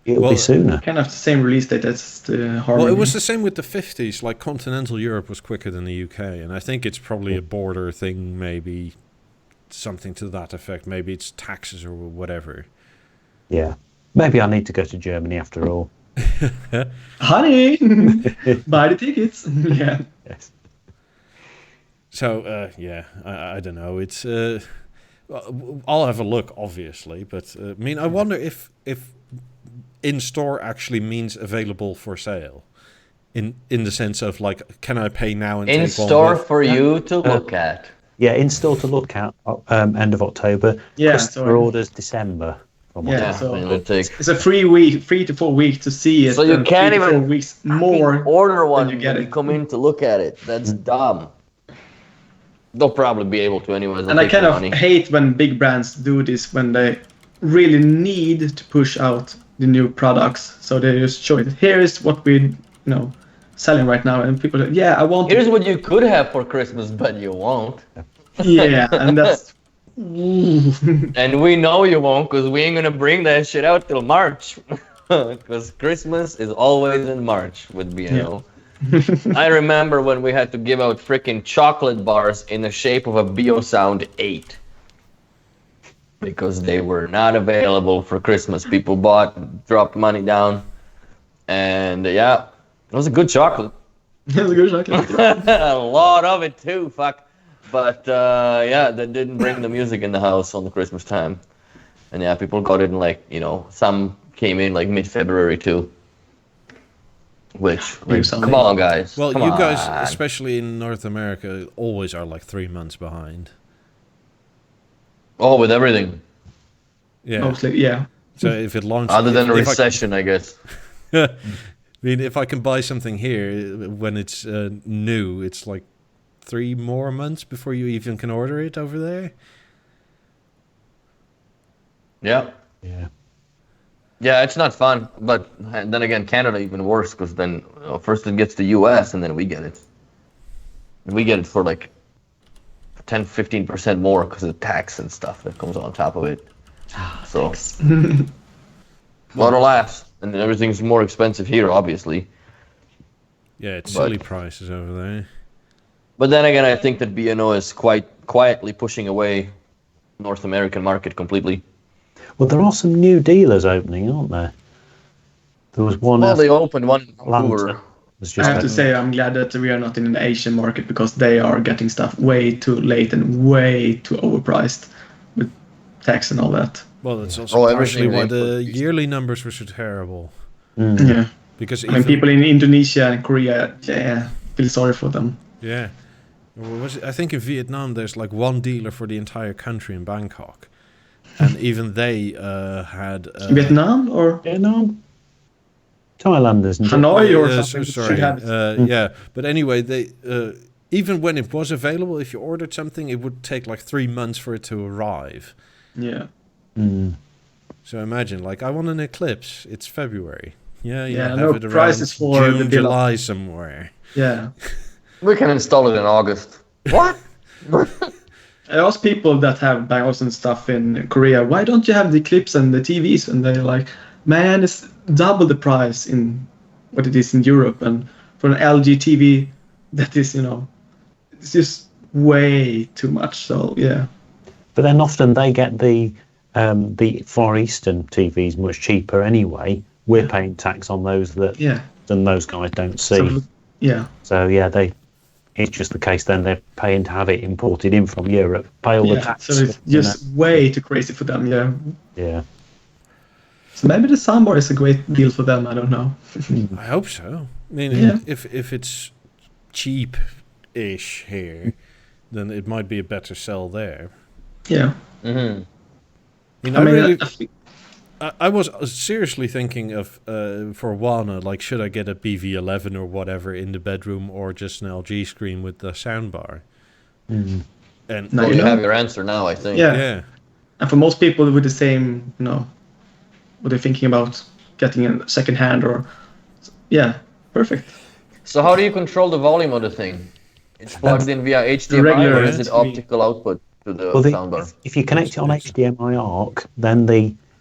[SPEAKER 4] It'll be sooner.
[SPEAKER 2] Kind of the same release date as the Harmony.
[SPEAKER 1] Well, it was the same with the 50s. Like, Continental Europe was quicker than the UK, and I think it's probably a border thing, maybe something to that effect. Maybe it's taxes or whatever.
[SPEAKER 4] Yeah. Maybe I need to go to Germany after all.
[SPEAKER 2] Honey! Buy the tickets! Yeah.
[SPEAKER 4] Yes.
[SPEAKER 1] So, I don't know. It's... I'll have a look, obviously, but I mean, I wonder if in-store actually means available for sale, in the sense of like, can I pay now and take one
[SPEAKER 3] in-store for you to look at?
[SPEAKER 4] Yeah, in-store to look at end of October.
[SPEAKER 2] Yeah,
[SPEAKER 4] customer orders December.
[SPEAKER 2] Yeah, so
[SPEAKER 3] it's
[SPEAKER 2] a 3 to 4 weeks to see it.
[SPEAKER 3] So you can't even
[SPEAKER 2] 4 weeks more
[SPEAKER 3] order one
[SPEAKER 2] you get
[SPEAKER 3] when
[SPEAKER 2] it.
[SPEAKER 3] you come in to look at it. That's dumb. They'll probably be able to anyways.
[SPEAKER 2] And I kind of hate when big brands do this, when they really need to push out the new products. So they just show it. Here is what we're selling right now, and people are like, yeah, I want.
[SPEAKER 3] Here's what you could have for Christmas, but you won't.
[SPEAKER 2] Yeah, and that's.
[SPEAKER 3] And we know you won't, because we ain't gonna bring that shit out till March. because Christmas is always in March with B&O. I remember when we had to give out freaking chocolate bars in the shape of a BeoSound 8 because they were not available for Christmas. People dropped money down, and yeah, it was a good chocolate.
[SPEAKER 2] It was a good chocolate.
[SPEAKER 3] A lot of it too, fuck. But yeah, that didn't bring the music in the house on the Christmas time. And yeah, people got it in like, some came in like mid-February too. Which, come on, guys.
[SPEAKER 1] Well,
[SPEAKER 3] come
[SPEAKER 1] you
[SPEAKER 3] on.
[SPEAKER 1] guys, especially in North America, always are like 3 months behind.
[SPEAKER 3] Oh, with everything.
[SPEAKER 1] Yeah.
[SPEAKER 2] Mostly, yeah.
[SPEAKER 1] So if it launches...
[SPEAKER 3] Other than a recession, I guess.
[SPEAKER 1] I mean, if I can buy something here when it's new, it's like 3 more months before you even can order it over there.
[SPEAKER 3] Yeah.
[SPEAKER 4] Yeah.
[SPEAKER 3] Yeah, it's not fun, but then again, Canada even worse because then first it gets to US and then we get it. And we get it for like 10-15% more because of the tax and stuff that comes on top of it. So, a lot of laughs, and everything's more expensive here, obviously.
[SPEAKER 1] Yeah, it's silly prices over there.
[SPEAKER 3] But then again, I think that B&O is quite quietly pushing away North American market completely.
[SPEAKER 4] Well, there are some new dealers opening, aren't there? There was one.
[SPEAKER 3] Well, they opened one in
[SPEAKER 4] Vancouver.
[SPEAKER 2] I have to say, I'm glad that we are not in an Asian market because they are getting stuff way too late and way too overpriced with tax and all that.
[SPEAKER 1] Well, that's also partially why the yearly numbers were so terrible.
[SPEAKER 2] Mm. Yeah.
[SPEAKER 1] Because
[SPEAKER 2] people in Indonesia and Korea, feel sorry for them.
[SPEAKER 1] Yeah. I think in Vietnam, there's like one dealer for the entire country in Bangkok. And even they had...
[SPEAKER 2] Vietnam or?
[SPEAKER 4] Vietnam? Thailanders.
[SPEAKER 2] Hanoi or something.
[SPEAKER 1] Sorry. Yeah. But anyway, they even when it was available, if you ordered something, it would take like 3 months for it to arrive.
[SPEAKER 2] Yeah.
[SPEAKER 4] Mm.
[SPEAKER 1] So imagine, like, I want an Eclipse. It's February. Yeah,
[SPEAKER 2] no
[SPEAKER 1] have it
[SPEAKER 2] prices for
[SPEAKER 1] June,
[SPEAKER 2] the
[SPEAKER 1] July somewhere.
[SPEAKER 2] Yeah.
[SPEAKER 3] We can install it in August. What?
[SPEAKER 2] I ask people that have Bang & Olufsen stuff in Korea, why don't you have the Eclipse and the TVs? And they're like, man, it's double the price in what it is in Europe. And for an LG TV, that is, it's just way too much. So, yeah.
[SPEAKER 4] But then often they get the Far Eastern TVs much cheaper anyway. We're paying tax on those than those guys don't see. So it's just the case then they're paying to have it imported in from Europe, pay all the tax.
[SPEAKER 2] So it's just way too crazy for them,
[SPEAKER 4] Yeah.
[SPEAKER 2] So maybe the Soundbar is a great deal for them, I don't know.
[SPEAKER 1] I hope so. I mean, if it's cheap-ish here, then it might be a better sell there.
[SPEAKER 2] Yeah.
[SPEAKER 1] Mm-hmm. I was seriously thinking of, for a while now, like, should I get a BV11 or whatever in the bedroom or just an LG screen with the soundbar?
[SPEAKER 4] Mm.
[SPEAKER 1] And
[SPEAKER 3] now you have your answer now, I think.
[SPEAKER 2] Yeah. And for most people with the same, what they're thinking about getting a second hand or... Yeah, perfect.
[SPEAKER 3] So how do you control the volume of the thing? It's plugged in via HDMI or is it optical output to the soundbar?
[SPEAKER 4] If you connect it on HDMI ARC, then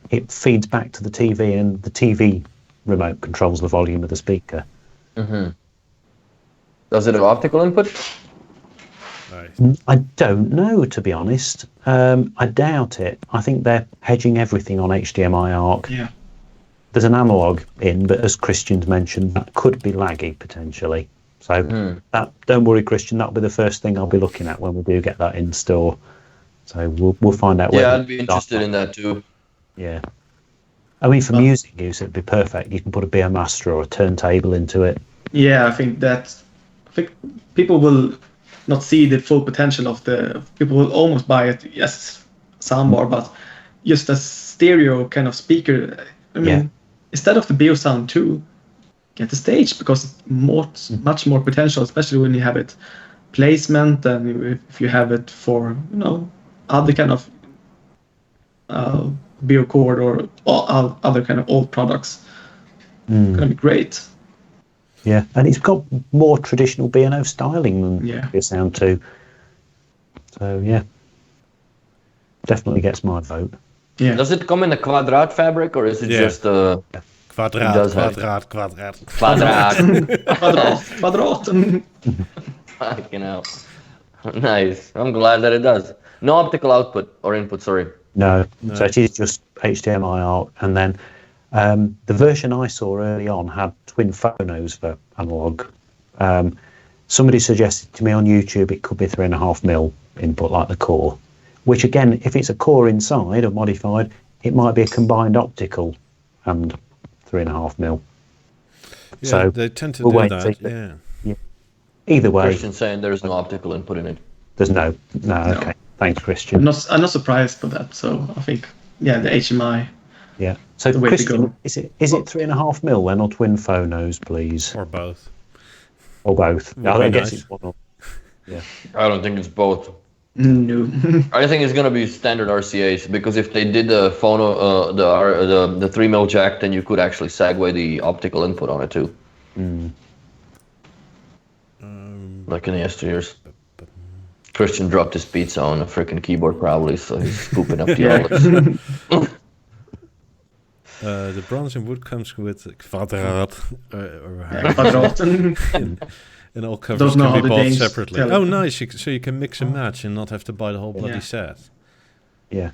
[SPEAKER 4] it feeds back to the TV and the TV remote controls the volume of the speaker.
[SPEAKER 3] Mm-hmm. Does it have optical input?
[SPEAKER 4] I don't know, to be honest. I doubt it. I think they're hedging everything on HDMI ARC.
[SPEAKER 2] Yeah.
[SPEAKER 4] There's an analog in, but as Christian's mentioned, that could be laggy potentially. So don't worry, Christian. That'll be the first thing I'll be looking at when we do get that in store. So we'll find out.
[SPEAKER 3] Yeah, I'd be interested in that too.
[SPEAKER 4] Yeah. I mean, for music use, it'd be perfect. You can put a BeoMaster or a turntable into it.
[SPEAKER 2] Yeah, I think people will not see the full potential of people will almost buy it, yes, soundbar, but just a stereo kind of speaker. I mean, instead of the BeoSound 2, get the stage because it's much more potential, especially when you have it placement and if you have it for, other kind of BeoCord or other kind of old products. It's going to be great.
[SPEAKER 4] Yeah, and it's got more traditional B&O styling than BeoSound 2. So, definitely gets my vote.
[SPEAKER 2] Yeah.
[SPEAKER 3] Does it come in a Quadrat fabric or is it just a...
[SPEAKER 1] Kwadraat.
[SPEAKER 2] Quadrat.
[SPEAKER 3] Fucking hell. Nice. I'm glad that it does. No optical output or input, sorry.
[SPEAKER 4] No. So it is just HDMI out. And then the version I saw early on had twin phonos for analog. Somebody suggested to me on YouTube it could be 3.5mm input like the core, which again, if it's a core inside or modified, it might be a combined optical and 3.5mm.
[SPEAKER 1] Yeah,
[SPEAKER 4] so
[SPEAKER 1] they tend to do that. Yeah.
[SPEAKER 4] Either way,
[SPEAKER 3] Christian saying there's no optical input in it.
[SPEAKER 4] There's no. Okay, thanks, Christian.
[SPEAKER 2] I'm not surprised for that. So I think the HMI.
[SPEAKER 4] Yeah. So Christian, is it 3.5mm then, or twin phonos, please?
[SPEAKER 1] Or both.
[SPEAKER 4] Or both.
[SPEAKER 1] I
[SPEAKER 4] guess it's one. Yeah.
[SPEAKER 3] I don't think it's both.
[SPEAKER 2] No.
[SPEAKER 3] I think it's gonna be standard RCAs, because if they did the phono, the 3mm jack, then you could actually segue the optical input on it too. Like in the yesteryears. Christian dropped his pizza on a freaking keyboard probably, so he's scooping up the olives.
[SPEAKER 1] The bronze and wood comes with kwadraat. And all covers can be bought separately. Oh, nice. So you can mix and match and not have to buy the whole bloody set.
[SPEAKER 4] Yeah.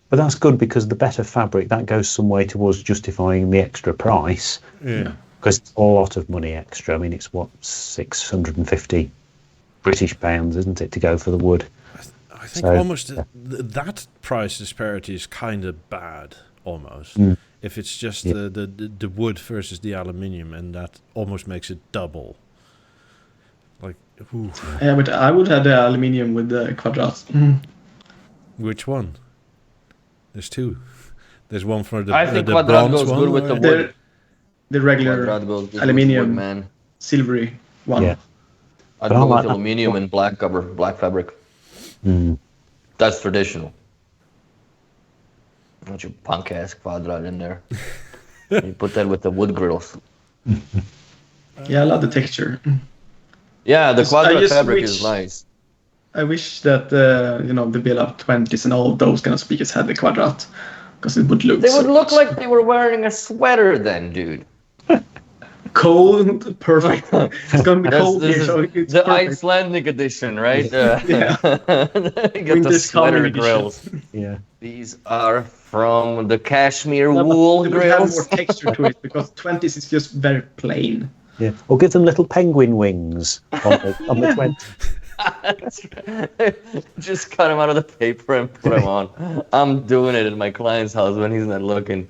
[SPEAKER 4] But that's good, because the better fabric, that goes some way towards justifying the extra price.
[SPEAKER 1] Yeah.
[SPEAKER 4] Because it's a lot of money extra. I mean, it's what, 650 British pounds, isn't it, to go for the wood?
[SPEAKER 1] I think almost that price disparity is kind of bad, almost. If it's just the wood versus the aluminium, and that almost makes it double. Like, ooh.
[SPEAKER 2] Yeah, but I would have the aluminium with the quadrats.
[SPEAKER 1] Which one? There's two. There's one for the
[SPEAKER 3] I think
[SPEAKER 1] the
[SPEAKER 3] quadrat
[SPEAKER 1] bronze
[SPEAKER 3] goes
[SPEAKER 1] one,
[SPEAKER 3] good with the wood.
[SPEAKER 2] The regular aluminium,
[SPEAKER 3] man.
[SPEAKER 2] Silvery one.
[SPEAKER 4] Yeah.
[SPEAKER 3] I'd go with aluminium and black fabric. That's traditional. Not your punk ass quadrat in there. You put that with the wood grills.
[SPEAKER 2] Yeah, I love the texture.
[SPEAKER 3] Yeah, the quadrat fabric is nice.
[SPEAKER 2] I wish that the Beolab 20s and all those kind of speakers had the quadrat, because it would look.
[SPEAKER 3] They would look like they were wearing a sweater then, dude.
[SPEAKER 2] Cold, perfect. It's gonna be cold here, so it's
[SPEAKER 3] the
[SPEAKER 2] perfect.
[SPEAKER 3] Icelandic edition, right?
[SPEAKER 2] Yeah.
[SPEAKER 3] You got the sweater grills.
[SPEAKER 4] Yeah.
[SPEAKER 3] These are from the cashmere wool
[SPEAKER 2] It would have
[SPEAKER 3] grills.
[SPEAKER 2] more texture to it, because 20s is just very plain.
[SPEAKER 4] Yeah. Or give them little penguin wings on the 20.
[SPEAKER 3] Just cut them out of the paper and put them on. I'm doing it at my client's house when he's not looking.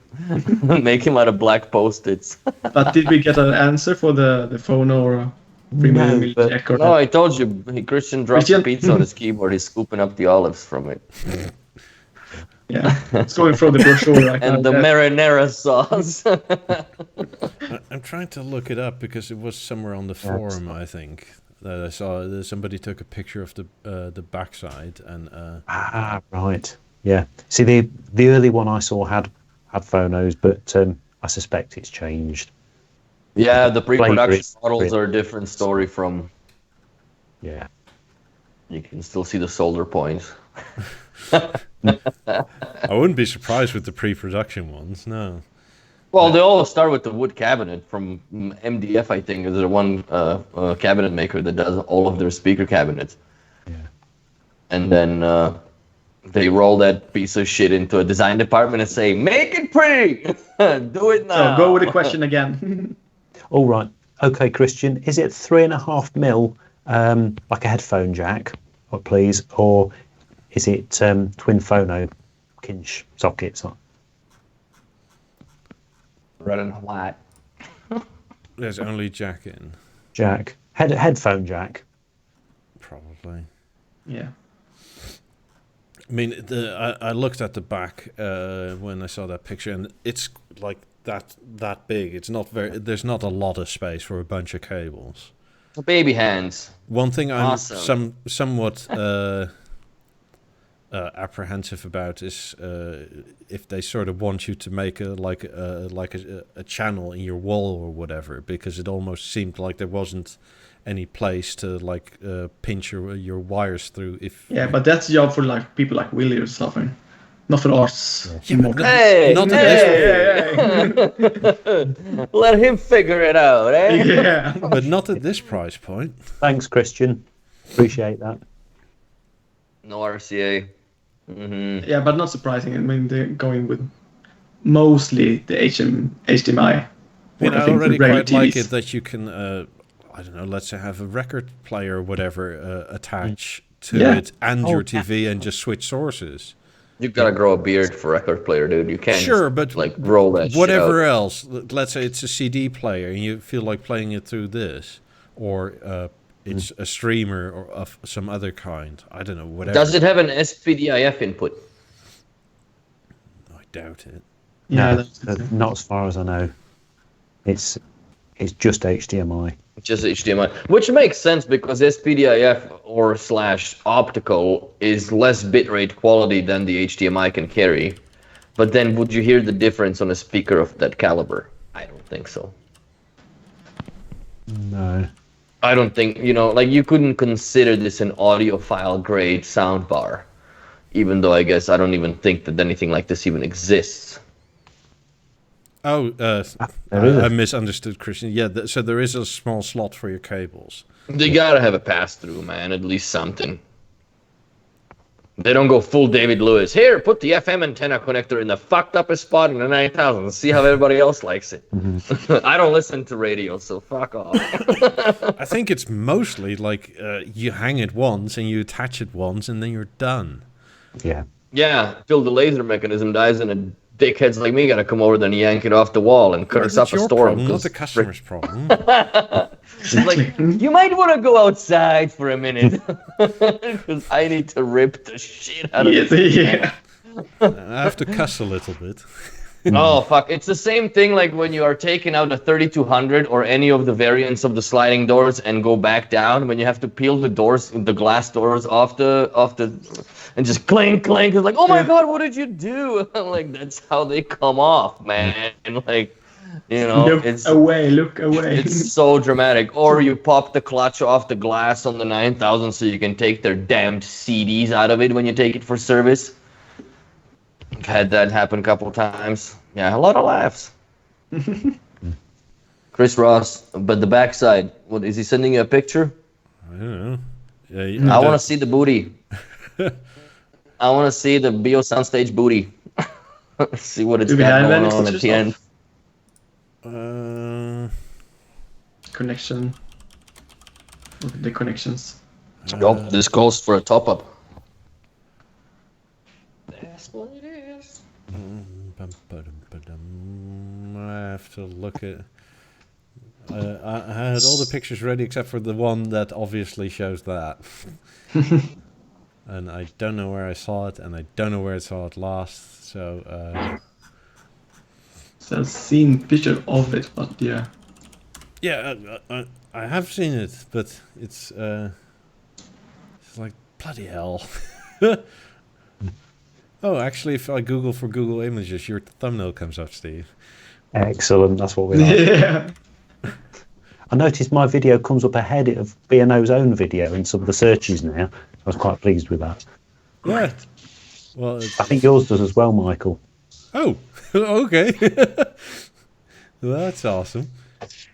[SPEAKER 3] Make him out of black Post-its.
[SPEAKER 2] But did we get an answer for the phono or 3mm jack? Or
[SPEAKER 3] No, I told you. Christian dropped the pizza on his keyboard. He's scooping up the olives from it.
[SPEAKER 2] Yeah, it's going from the brochure right now.
[SPEAKER 3] And the marinara sauce.
[SPEAKER 1] I'm trying to look it up, because it was somewhere on the forum, I think, that I saw. Somebody took a picture of the backside, and
[SPEAKER 4] Right. Yeah. See, the early one I saw had phonos, but I suspect it's changed.
[SPEAKER 3] Yeah, the pre-production models are a different story from.
[SPEAKER 4] Yeah.
[SPEAKER 3] You can still see the solder points.
[SPEAKER 1] I wouldn't be surprised with the pre-production ones. No.
[SPEAKER 3] Well, they all start with the wood cabinet from MDF. I think is the one cabinet maker that does all of their speaker cabinets.
[SPEAKER 4] Yeah.
[SPEAKER 3] And then they roll that piece of shit into a design department and say, "Make it pretty, do it now."
[SPEAKER 2] So go with the question again.
[SPEAKER 4] All right. Okay, Christian. Is it 3.5mm, like a headphone jack, please, or is it twin phono kinch sockets?
[SPEAKER 3] Red and white.
[SPEAKER 1] There's only jack in.
[SPEAKER 4] Jack. Headphone jack.
[SPEAKER 1] Probably.
[SPEAKER 2] Yeah.
[SPEAKER 1] I mean, I looked at the back when I saw that picture, and it's like that big. It's not very. There's not a lot of space for a bunch of cables.
[SPEAKER 3] Baby hands.
[SPEAKER 1] One thing I'm
[SPEAKER 3] Awesome.
[SPEAKER 1] somewhat apprehensive about is if they sort of want you to make a channel in your wall or whatever, because it almost seemed like there wasn't any place to pinch your wires through.
[SPEAKER 2] But that's a job for people like Willie or something. Not for arts.
[SPEAKER 3] Hey, let him figure it out, eh?
[SPEAKER 2] Yeah.
[SPEAKER 1] But not at this price point.
[SPEAKER 4] Thanks, Christian. Appreciate that.
[SPEAKER 3] No RCA. Mm-hmm.
[SPEAKER 2] Yeah, but not surprising. I mean, they're going with mostly the HDMI.
[SPEAKER 1] I already quite like it that you can, I don't know, let's say have a record player or whatever attach to it and your TV and just switch sources.
[SPEAKER 3] You gotta grow a beard for record player, dude. You can't
[SPEAKER 1] but
[SPEAKER 3] like roll that
[SPEAKER 1] whatever
[SPEAKER 3] shit out.
[SPEAKER 1] else. Let's say it's a CD player and you feel like playing it through this, or it's a streamer or of some other kind. I don't know, whatever.
[SPEAKER 3] Does it have an SPDIF input?
[SPEAKER 1] I doubt it.
[SPEAKER 4] Yeah, no, not as far as I know. It's just HDMI.
[SPEAKER 3] Just HDMI, which makes sense because SPDIF or / optical is less bitrate quality than the HDMI can carry. But then would you hear the difference on a speaker of that caliber? I don't think so.
[SPEAKER 4] No.
[SPEAKER 3] I don't think, like you couldn't consider this an audiophile grade soundbar, even though I guess I don't even think that anything like this even exists.
[SPEAKER 1] Oh, I misunderstood, Christian. Yeah, so there is a small slot for your cables.
[SPEAKER 3] They gotta have a pass-through, man, at least something. They don't go full David Lewis. Here, put the FM antenna connector in the fucked up spot in the 9000 and see how everybody else likes it. Mm-hmm. I don't listen to radio, so fuck off.
[SPEAKER 1] I think it's mostly like you hang it once and you attach it once and then you're done.
[SPEAKER 4] Yeah.
[SPEAKER 3] Yeah, till the laser mechanism dies and a dickheads like me gotta come over there and yank it off the wall and curse up a storm.
[SPEAKER 1] Problem, not the customer's problem.
[SPEAKER 3] Like, you might want to go outside for a minute because I need to rip the shit out of it.
[SPEAKER 2] Yeah.
[SPEAKER 1] I have to cuss a little bit.
[SPEAKER 3] Oh fuck! It's the same thing like when you are taking out a 3200 or any of the variants of the sliding doors and go back down. When you have to peel the glass doors off the, and just clank. It's like, oh my god, what did you do? Like that's how they come off, man. And like,
[SPEAKER 2] look away.
[SPEAKER 3] It's so dramatic. Or you pop the clutch off the glass on the 9000 so you can take their damned CDs out of it when you take it for service. I've had that happen a couple times. Yeah, a lot of laughs. Chris Ross, but the backside, what is he sending you a picture?
[SPEAKER 1] I don't know.
[SPEAKER 3] I want to see the booty. I want to see the BeoSound stage booty. See what it's got going on at the end.
[SPEAKER 2] Connection. The connections.
[SPEAKER 3] This calls for a top-up. That's what it is.
[SPEAKER 1] I have to look at... I had all the pictures ready except for the one that obviously shows that. And I don't know where I saw it, and I don't know where I saw it last, so...
[SPEAKER 2] So I've seen picture of it, but yeah.
[SPEAKER 1] Yeah, I have seen it, but it's like, bloody hell. Oh, actually, if I Google for Google Images, your thumbnail comes up, Steve.
[SPEAKER 4] Excellent, that's what we like.
[SPEAKER 2] Yeah.
[SPEAKER 4] I noticed my video comes up ahead of B&O's own video in some of the searches now. I was quite pleased with that.
[SPEAKER 1] Yeah. Well,
[SPEAKER 4] I think yours does as well, Michael.
[SPEAKER 1] Oh, okay. That's awesome.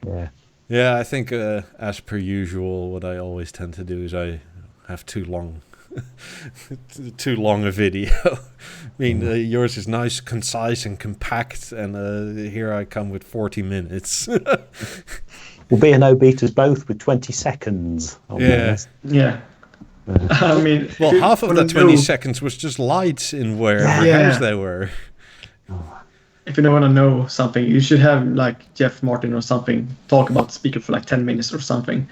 [SPEAKER 4] Yeah.
[SPEAKER 1] Yeah, I think as per usual, what I always tend to do is I have too long a video. I mean, yours is nice, concise, and compact, and here I come with 40 minutes.
[SPEAKER 4] Well, B&O beat us both with 20 seconds.
[SPEAKER 2] Yeah. I mean,
[SPEAKER 1] well, half of the 20 seconds was just lights in wherever house they were.
[SPEAKER 2] If you don't want to know something, you should have like Jeff Martin or something talk about the speaker for like 10 minutes or something,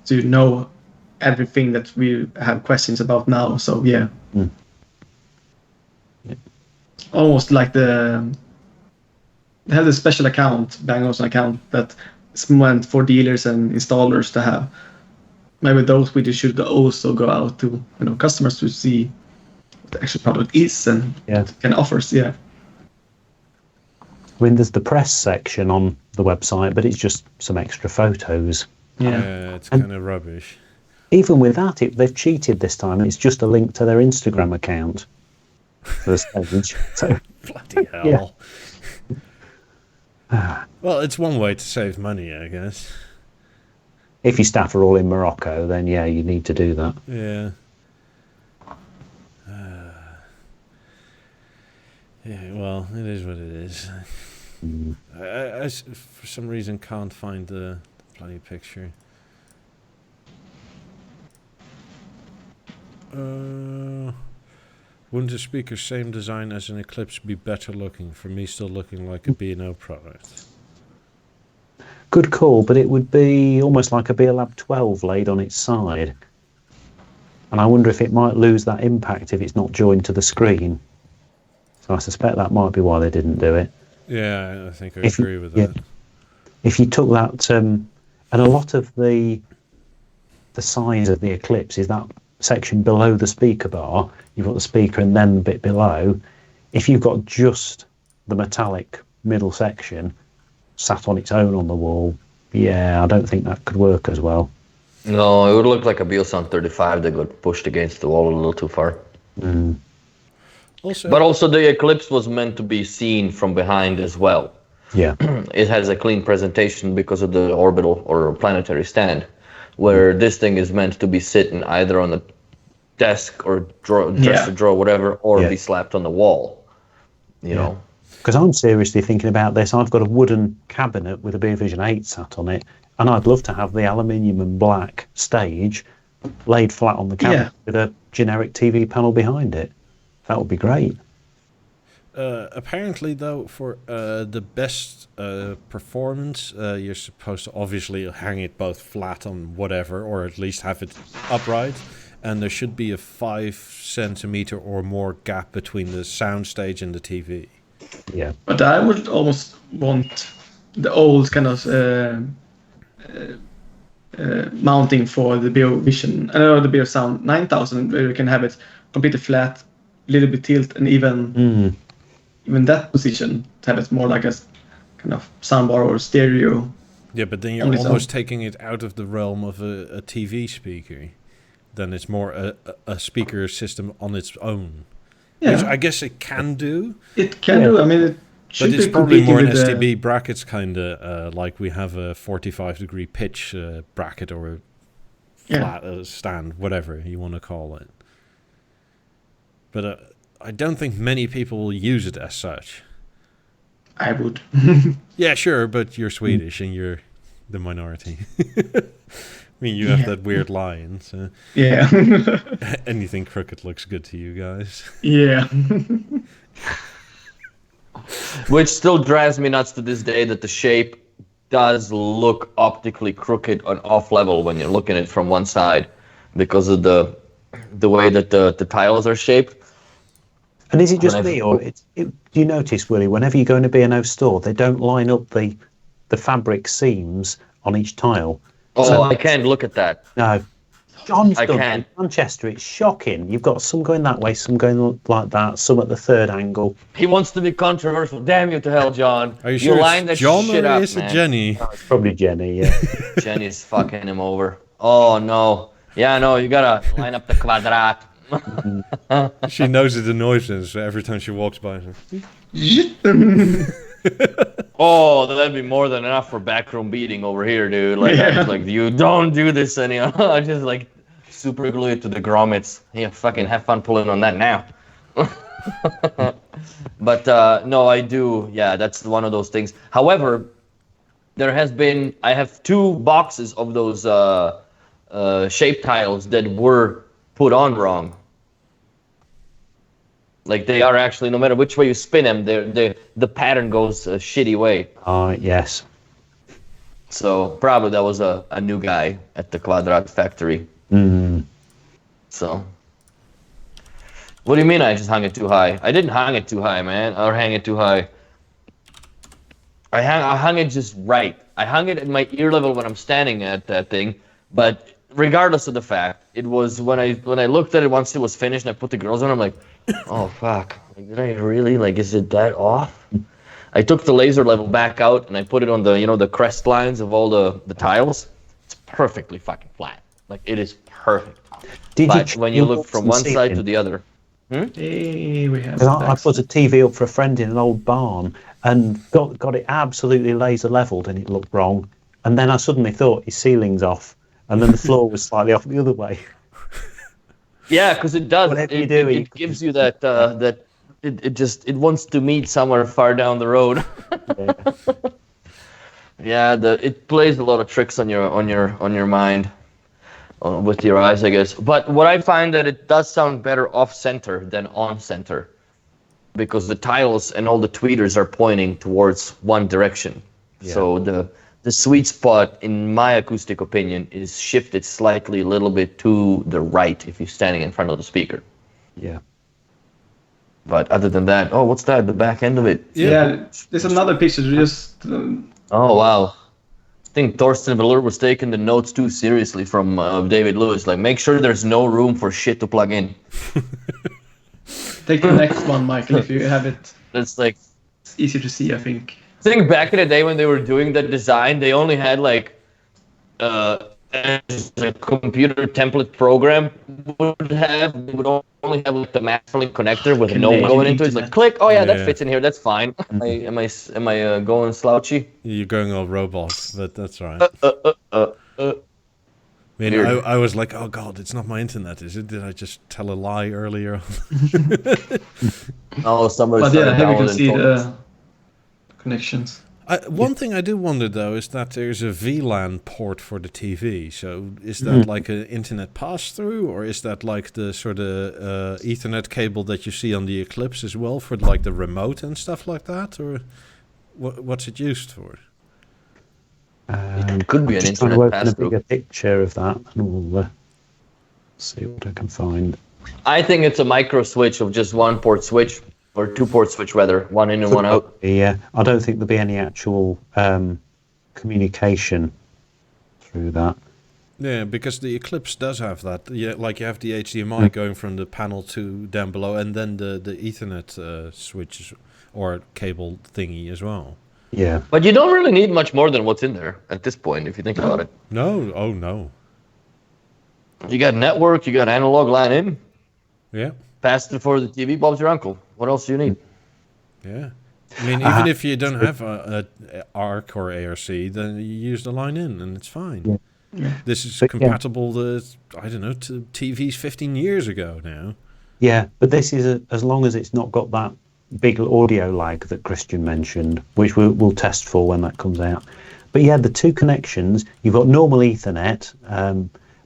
[SPEAKER 2] so you know everything that we have questions about now. So yeah. Almost like they have the special account, Bang and Olufsen account, that is meant for dealers and installers to have. Maybe those videos should also go out to customers to see what the actual product is and what it can offers. Yeah.
[SPEAKER 4] I mean, there's the press section on the website, but it's just some extra photos.
[SPEAKER 1] Yeah, it's kind of rubbish.
[SPEAKER 4] Even with that, they've cheated this time. It's just a link to their Instagram account. for the stage. So
[SPEAKER 1] bloody hell. Yeah. Well, it's one way to save money, I guess.
[SPEAKER 4] If your staff are all in Morocco, then yeah, you need to do that.
[SPEAKER 1] Yeah. Yeah, well, it is what it is. I for some reason can't find the bloody picture. Wouldn't the speaker same design as an Eclipse be better looking? For me, still looking like a B&O product.
[SPEAKER 4] Good call, but it would be almost like a Beolab 12 laid on its side. And I wonder if it might lose that impact if it's not joined to the screen. So I suspect that might be why they didn't do it.
[SPEAKER 1] Yeah, I think I agree with that.
[SPEAKER 4] If you took that, and a lot of the size of the Eclipse is that section below the speaker bar. You've got the speaker and then the bit below. If you've got just the metallic middle section sat on its own on the wall, yeah, I don't think that could work as well.
[SPEAKER 3] No, it would look like a BeoSound 35 that got pushed against the wall a little too far. But also the Eclipse was meant to be seen from behind as well.
[SPEAKER 4] Yeah.
[SPEAKER 3] It has a clean presentation because of the orbital or planetary stand, where this thing is meant to be sitting either on a desk or dresser drawer, whatever, or be slapped on the wall, you know.
[SPEAKER 4] Because I'm seriously thinking about this. I've got a wooden cabinet with a BeoVision 8 sat on it, and I'd love to have the aluminium and black stage laid flat on the cabinet with a generic TV panel behind it. That would be great.
[SPEAKER 1] Apparently, though, for the best performance, you're supposed to obviously hang it both flat on whatever, or at least have it upright. And there should be a 5 centimeter or more gap between the soundstage and the TV.
[SPEAKER 4] Yeah.
[SPEAKER 2] But I would almost want the old kind of mounting for the BeoVision. I know the BeoSound 9000, where you can have it completely flat, a little bit tilt, and even that position to have it more like a kind of soundbar or stereo.
[SPEAKER 1] Yeah, but then you're almost taking it out of the realm of a TV speaker. Then it's more a speaker system on its own. Yeah. Which I guess it can do.
[SPEAKER 2] It can do. I mean, it should
[SPEAKER 1] but it's probably more an STB brackets kind of like we have a 45-degree pitch bracket or a flat stand, whatever you want to call it. But I don't think many people will use it as such.
[SPEAKER 2] I would.
[SPEAKER 1] Yeah, sure, but you're Swedish and you're the minority. I mean, you have that weird line, so...
[SPEAKER 2] Yeah.
[SPEAKER 1] Anything crooked looks good to you guys.
[SPEAKER 2] Yeah.
[SPEAKER 3] Which still drives me nuts to this day that the shape does look optically crooked and off level when you're looking at it from one side because of the way that the tiles are shaped.
[SPEAKER 4] And is it just me, or do you notice, Willie, whenever you go in a B&O store, they don't line up the fabric seams on each tile?
[SPEAKER 3] Oh, so, I can't look at that.
[SPEAKER 4] No. John's done in Manchester, it's shocking. You've got some going that way, some going like that, some at the third angle.
[SPEAKER 3] He wants to be controversial. Damn you to hell, John.
[SPEAKER 1] Are you sure
[SPEAKER 3] line
[SPEAKER 1] it's
[SPEAKER 3] that
[SPEAKER 1] John
[SPEAKER 3] shit
[SPEAKER 1] or
[SPEAKER 3] up,
[SPEAKER 1] is it
[SPEAKER 3] man.
[SPEAKER 1] Jenny?
[SPEAKER 4] Oh, it's probably Jenny, yeah.
[SPEAKER 3] Jenny's fucking him over. Oh, no. Yeah, no, you gotta line up the quadrat.
[SPEAKER 1] She knows it annoys her, so every time she walks by her.
[SPEAKER 3] Oh, that'd be more than enough for backroom beating over here, dude. Like, like you don't do this anymore. I just like super glue it to the grommets. Yeah, fucking have fun pulling on that now. But no, I do. Yeah, that's one of those things. However, I have 2 boxes of those shape tiles that were put on wrong. Like they are actually, no matter which way you spin them, the pattern goes a shitty way.
[SPEAKER 4] Yes.
[SPEAKER 3] So probably that was a new guy at the Quadrat factory. So, what do you mean I just hung it too high? I didn't hang it too high, man, or hang it too high. I hung it just right. I hung it at my ear level when I'm standing at that thing, but regardless of the fact, it was when I looked at it once it was finished and I put the girls on, I'm like, oh fuck, like, did I really, like, is it that off? I took the laser level back out and I put it on the, you know, the crest lines of all the tiles. It's perfectly fucking flat. Like, it is perfect. But when you look from one side to the other,
[SPEAKER 2] Hey, we have.
[SPEAKER 4] I put a TV up for a friend in an old barn and got it absolutely laser leveled, and it looked wrong. And then I suddenly thought his ceiling's off, and then the floor was slightly off the other way.
[SPEAKER 3] Yeah, because it does.
[SPEAKER 4] Whatever you do,
[SPEAKER 3] it gives you that it wants to meet somewhere far down the road. Yeah, it plays a lot of tricks on your mind, with your eyes, I guess. But what I find that it does sound better off center than on center, because the tiles and all the tweeters are pointing towards one direction. Yeah. So the sweet spot, in my acoustic opinion, is shifted slightly a little bit to the right if you're standing in front of the speaker.
[SPEAKER 4] Yeah.
[SPEAKER 3] But other than that, what's that? The back end of it?
[SPEAKER 2] Yeah, there's another picture. Just.
[SPEAKER 3] Oh wow! I think Thorsten Veller was taking the notes too seriously from David Lewis. Like, make sure there's no room for shit to plug in.
[SPEAKER 2] Take the next one, Michael, if you have it.
[SPEAKER 3] That's like.
[SPEAKER 2] It's easy to see, I think.
[SPEAKER 3] I think back in the day when they were doing that design, they only had like a computer template program would only have like the master-link connector with no going into it. It's like click. Oh yeah, that fits in here. That's fine. Am I going slouchy?
[SPEAKER 1] You're going all robot, but that's right. I mean, I was like, oh god, it's not my internet, is it? Did I just tell a lie earlier?
[SPEAKER 3] Somebody.
[SPEAKER 2] But yeah, here we can see the connections.
[SPEAKER 1] One thing I do wonder though is that there's a VLAN port for the TV. So is that like an internet pass-through, or is that like the sort of Ethernet cable that you see on the Eclipse as well for like the remote and stuff like that, or what's it used for?
[SPEAKER 3] It could be an internet pass-through.
[SPEAKER 4] A bigger picture of that, and we'll see what I can find.
[SPEAKER 3] I think it's a micro switch of just one port switch. Or two-port switch, rather, one in and one out.
[SPEAKER 4] Yeah, I don't think there'll be any actual communication through that.
[SPEAKER 1] Yeah, because the Eclipse does have that. Yeah, like you have the HDMI going from the panel to down below, and then the Ethernet switch or cable thingy as well.
[SPEAKER 4] Yeah.
[SPEAKER 3] But you don't really need much more than what's in there at this point, if you think about it.
[SPEAKER 1] No, oh no.
[SPEAKER 3] You got network, you got analog line in.
[SPEAKER 1] Yeah.
[SPEAKER 3] Passed it for the TV, Bob's your uncle. What else do you need?
[SPEAKER 1] Yeah. I mean, even if you don't have a ARC or ARC, then you use the line in and it's fine. Yeah. This is compatible to, I don't know, to TVs 15 years ago now.
[SPEAKER 4] Yeah, but this is as long as it's not got that big audio lag that Christian mentioned, which we'll test for when that comes out. But yeah, the two connections, you've got normal Ethernet,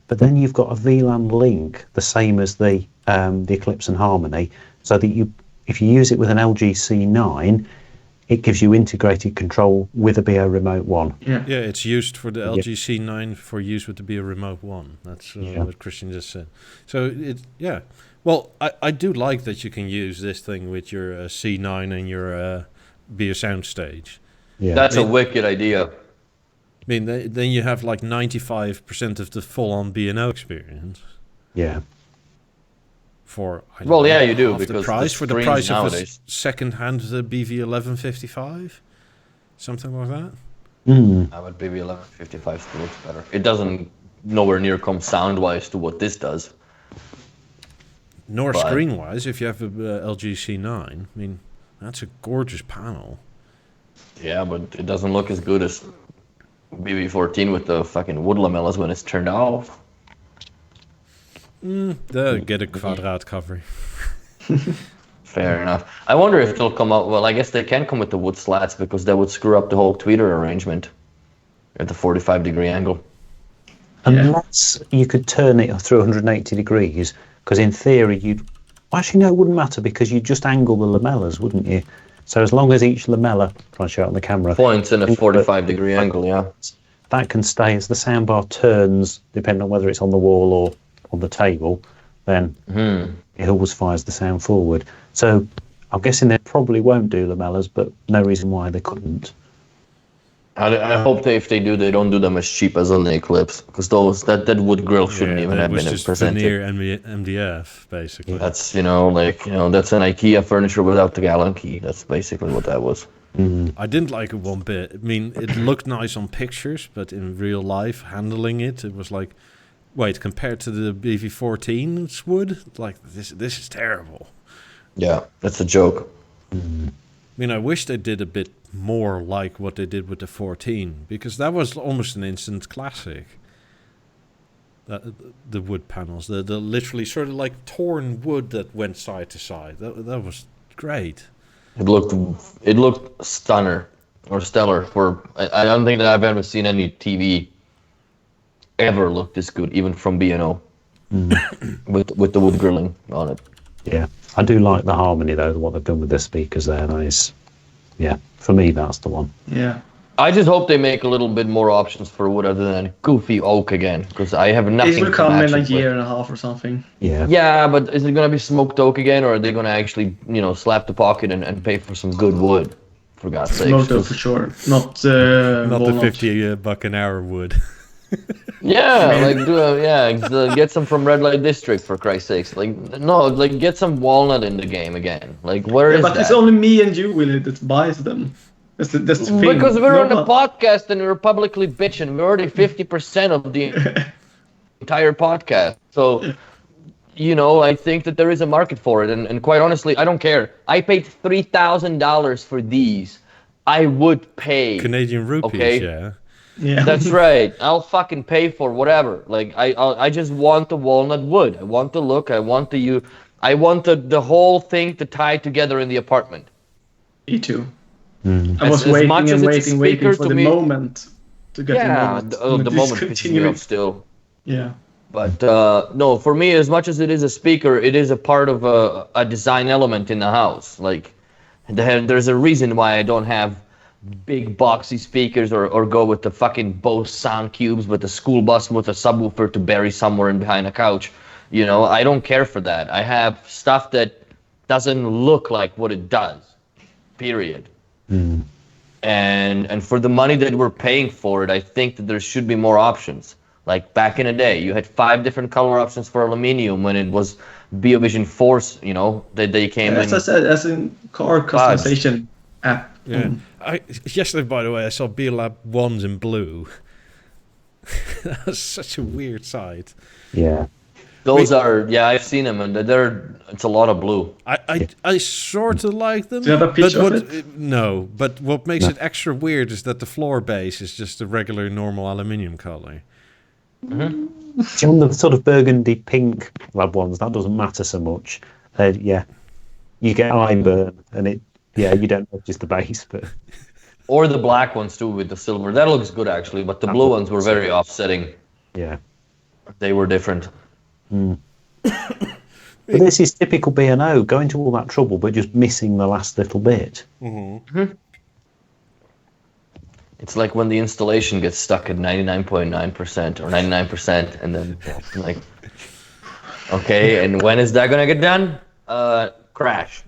[SPEAKER 4] but then you've got a VLAN link, the same as the Eclipse and Harmony, so that if you use it with an LG C9, it gives you integrated control with a Beo Remote 1.
[SPEAKER 1] Yeah, it's used for the LG C9 for use with the Beo Remote 1. That's what Christian just said. So, well, I do like that you can use this thing with your C9 and your BeoSound stage.
[SPEAKER 3] Yeah. That's a wicked idea.
[SPEAKER 1] I mean, then you have like 95% of the full-on B&O experience.
[SPEAKER 4] Yeah.
[SPEAKER 3] You do, because
[SPEAKER 1] the price of a second-hand BV1155, something like that.
[SPEAKER 3] But BV1155 still looks better. It doesn't nowhere near come sound-wise to what this does.
[SPEAKER 1] Nor screen-wise. If you have a LG C9, I mean, that's a gorgeous panel. Yeah,
[SPEAKER 3] but it doesn't look as good as BV14 with the fucking wood lamellas when it's turned off.
[SPEAKER 1] Get a quadrat cover.
[SPEAKER 3] Fair enough. I wonder if it'll come out. Well, I guess they can come with the wood slats, because that would screw up the whole tweeter arrangement at the 45-degree angle.
[SPEAKER 4] Unless you could turn it through 180 degrees, because in theory you'd... Actually, no, it wouldn't matter, because you'd just angle the lamellas, wouldn't you? So as long as each lamella, try to show it on the camera,
[SPEAKER 3] points in a 45-degree angle,
[SPEAKER 4] that can stay as the soundbar turns, depending on whether it's on the wall or on the table, then it always fires the sound forward. So I'm guessing they probably won't do lamellas, but no reason why they couldn't.
[SPEAKER 3] I hope if they do, they don't do them as cheap as on the Eclipse, because that wood grill shouldn't even have been presented.
[SPEAKER 1] Veneer MDF, basically.
[SPEAKER 3] That's that's an IKEA furniture without the Allen key. That's basically what that was.
[SPEAKER 1] I didn't like it one bit. I mean, it looked nice on pictures, but in real life, handling it was like, Wait, compared to the BV14's wood, like this is terrible.
[SPEAKER 3] Yeah, that's a joke.
[SPEAKER 1] I mean, I wish they did a bit more like what they did with the 14, because that was almost an instant classic. The wood panels, the literally sort of like torn wood that went side to side. That was great.
[SPEAKER 3] It looked stellar. I don't think that I've ever seen any TV ever look this good, even from B&O, with the wood grilling on it.
[SPEAKER 4] Yeah, I do like the harmony though. What they've done with the speakers there, nice. Yeah, for me that's the one.
[SPEAKER 2] Yeah.
[SPEAKER 3] I just hope they make a little bit more options for wood other than goofy oak again, because I have nothing.
[SPEAKER 2] It will come in a year and a half or something.
[SPEAKER 4] Yeah.
[SPEAKER 3] Yeah, but is it going to be smoked oak again, or are they going to actually, slap the pocket and pay for some good wood? For God's sake.
[SPEAKER 2] Smoked oak for sure. Not
[SPEAKER 1] the $50 an hour wood.
[SPEAKER 3] Get some from Red Light District, for Christ's sakes. Get some walnut in the game again. Where is that?
[SPEAKER 2] But it's only me and you, Willie, that buys them. That's the thing.
[SPEAKER 3] Because we're on a podcast and we're publicly bitching. We're already 50% of the entire podcast. So, I think that there is a market for it. And quite honestly, I don't care. I paid $3,000 for these. I would pay.
[SPEAKER 1] Canadian rupees,
[SPEAKER 2] Yeah.
[SPEAKER 3] That's right. I'll fucking pay for whatever. I just want the walnut wood. I want the look. I want the whole thing to tie together in the apartment.
[SPEAKER 2] Me too. I was waiting for the moment to get
[SPEAKER 3] the moment pisses me off still.
[SPEAKER 2] Yeah.
[SPEAKER 3] But no, for me, as much as it is a speaker, it is a part of a design element in the house. There's a reason why I don't have big boxy speakers or go with the fucking Bose sound cubes with a school bus with a subwoofer to bury somewhere in behind a couch. I don't care for that. I have stuff that doesn't look like what it does. Period. And for the money that we're paying for it, I think that there should be more options. Like back in the day, you had 5 different color options for aluminium when it was BeoVision Force, that they came in.
[SPEAKER 2] As I said, as in car customization app.
[SPEAKER 1] Yeah. Yesterday, by the way, I saw Beolab ones in blue. That was such a weird sight.
[SPEAKER 4] Yeah.
[SPEAKER 3] Those I've seen them, and it's a lot of blue.
[SPEAKER 1] I sort of like them.
[SPEAKER 2] Do you have a picture of it?
[SPEAKER 1] No, but what makes it extra weird is that the floor base is just a regular, normal aluminium color.
[SPEAKER 4] Mm-hmm. On the sort of burgundy pink lab ones, that doesn't matter so much. You get iron burn, and you don't notice the base, but.
[SPEAKER 3] Or the black ones too with the silver. That looks good actually, but the blue ones were very offsetting.
[SPEAKER 4] Yeah,
[SPEAKER 3] they were different.
[SPEAKER 4] But this is typical B&O, going to all that trouble but just missing the last little bit.
[SPEAKER 3] Mm-hmm. It's like when the installation gets stuck at 99.9% or 99%, and then okay, and when is that gonna get done? Crash.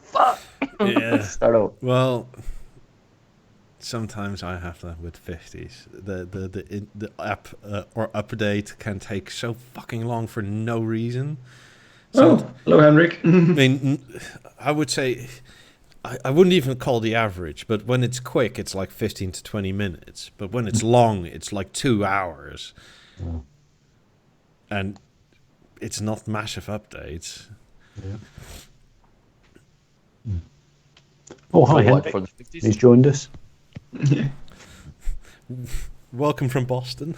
[SPEAKER 3] Fuck.
[SPEAKER 1] Yeah.
[SPEAKER 3] Start over.
[SPEAKER 1] Well, sometimes I have that with 50s. The app or update can take so fucking long for no reason.
[SPEAKER 2] Hello, Henrik.
[SPEAKER 1] I mean, I would say I wouldn't even call the average, but when it's quick, it's like 15 to 20 minutes. But when it's long, it's like 2 hours. And it's not massive updates.
[SPEAKER 4] Yeah. Oh, hi, Henrik. He's joined us.
[SPEAKER 2] Yeah.
[SPEAKER 1] Welcome from Boston.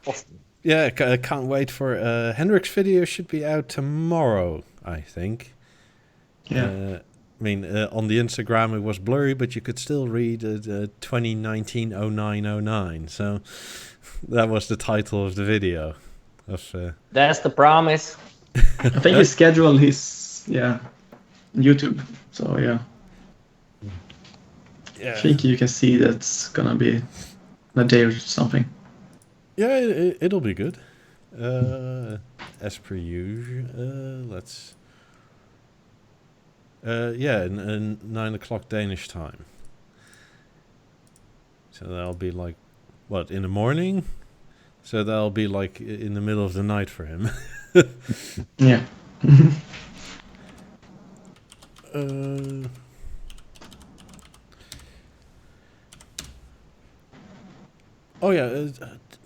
[SPEAKER 3] Boston.
[SPEAKER 1] Yeah, I can't wait for Henrik's video should be out tomorrow, I think.
[SPEAKER 2] Yeah.
[SPEAKER 1] I mean, on the Instagram it was blurry, but you could still read 2019-09-09. So that was the title of the video.
[SPEAKER 3] That's the promise.
[SPEAKER 2] I think he scheduled his YouTube. So yeah. I think you can see that's gonna be a day or something.
[SPEAKER 1] Yeah, it'll be good. As per usual. Let's. In 9 o'clock Danish time. So that'll be like, what, in the morning? So that'll be like in the middle of the night for him.
[SPEAKER 2] Yeah.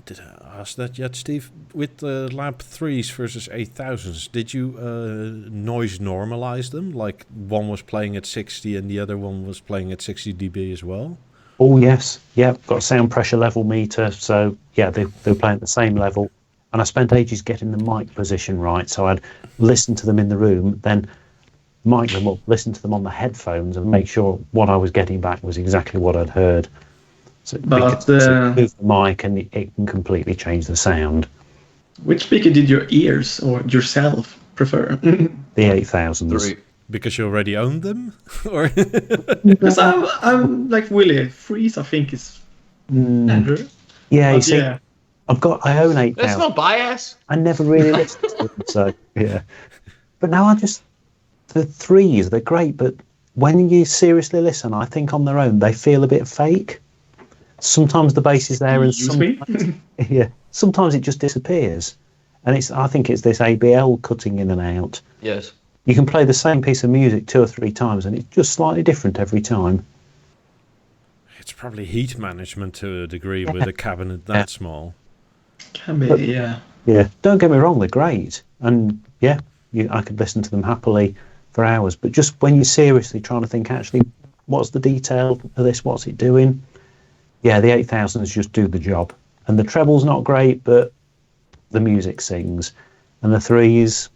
[SPEAKER 1] did I ask that yet, Steve? With the Lab 3s versus 8000s, did you noise normalize them? Like one was playing at 60 and the other one was playing at 60 dB as well?
[SPEAKER 4] Oh, yes. Yeah, got a sound pressure level meter. So, yeah, they were playing at the same level. And I spent ages getting the mic position right. So I'd listen to them in the room, then mic them up, listen to them on the headphones, and make sure what I was getting back was exactly what I'd heard. So move the mic and it can completely change the sound.
[SPEAKER 2] Which speaker did your ears or yourself prefer?
[SPEAKER 4] The 8000s.
[SPEAKER 1] Because you already owned them, or
[SPEAKER 2] because I'm like Willie. 3s I think is better.
[SPEAKER 4] Yeah, you see, I own 8000.
[SPEAKER 3] There's no bias.
[SPEAKER 4] I never really listened to them, so yeah. But now the 3s, they're great, but when you seriously listen, I think on their own they feel a bit fake. Sometimes the bass is there, and sometimes it just disappears. And I think it's this ABL cutting in and out.
[SPEAKER 3] Yes.
[SPEAKER 4] You can play the same piece of music 2 or 3 times, and it's just slightly different every time.
[SPEAKER 1] It's probably heat management to a degree with a cabinet that small.
[SPEAKER 2] Can be, yeah.
[SPEAKER 4] Yeah, don't get me wrong, they're great. And yeah, I could listen to them happily for hours. But just when you're seriously trying to think, actually, what's the detail of this? What's it doing? Yeah, the 8000s just do the job. And the treble's not great, but the music sings. And the 3s,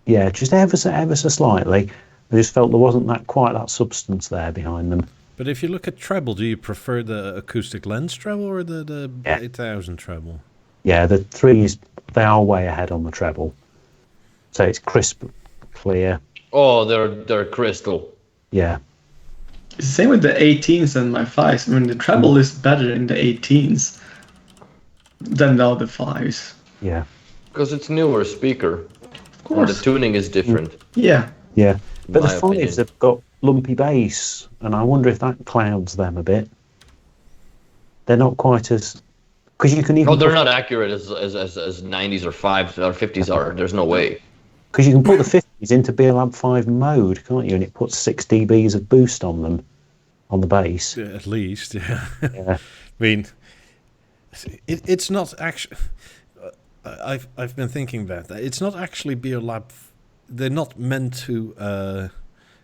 [SPEAKER 4] yeah, just ever so slightly. I just felt there wasn't quite that substance there behind them.
[SPEAKER 1] But if you look at treble, do you prefer the acoustic lens treble or the 8000 treble?
[SPEAKER 4] Yeah, the 3s, they are way ahead on the treble. So it's crisp, clear.
[SPEAKER 3] Oh, they're crystal.
[SPEAKER 4] Yeah.
[SPEAKER 2] It's the same with the 18s and my 5s. I mean, the treble is better in the 18s than the other 5s.
[SPEAKER 4] Yeah.
[SPEAKER 3] Because it's newer speaker. Of course. And the tuning is different.
[SPEAKER 2] Yeah.
[SPEAKER 4] Yeah. But the 5s have got lumpy bass, and I wonder if that clouds them a bit. They're not quite as... Because you can even...
[SPEAKER 3] Oh, they're not accurate as 90s or 5s or 50s are. There's no way.
[SPEAKER 4] Because you can put the 50s into Beolab 5 mode, can't you? And it puts 6 dBs of boost on them, on the bass.
[SPEAKER 1] Yeah, at least, yeah. I mean, it's not actually... I've been thinking about that. It's not actually Beolab. They're not meant to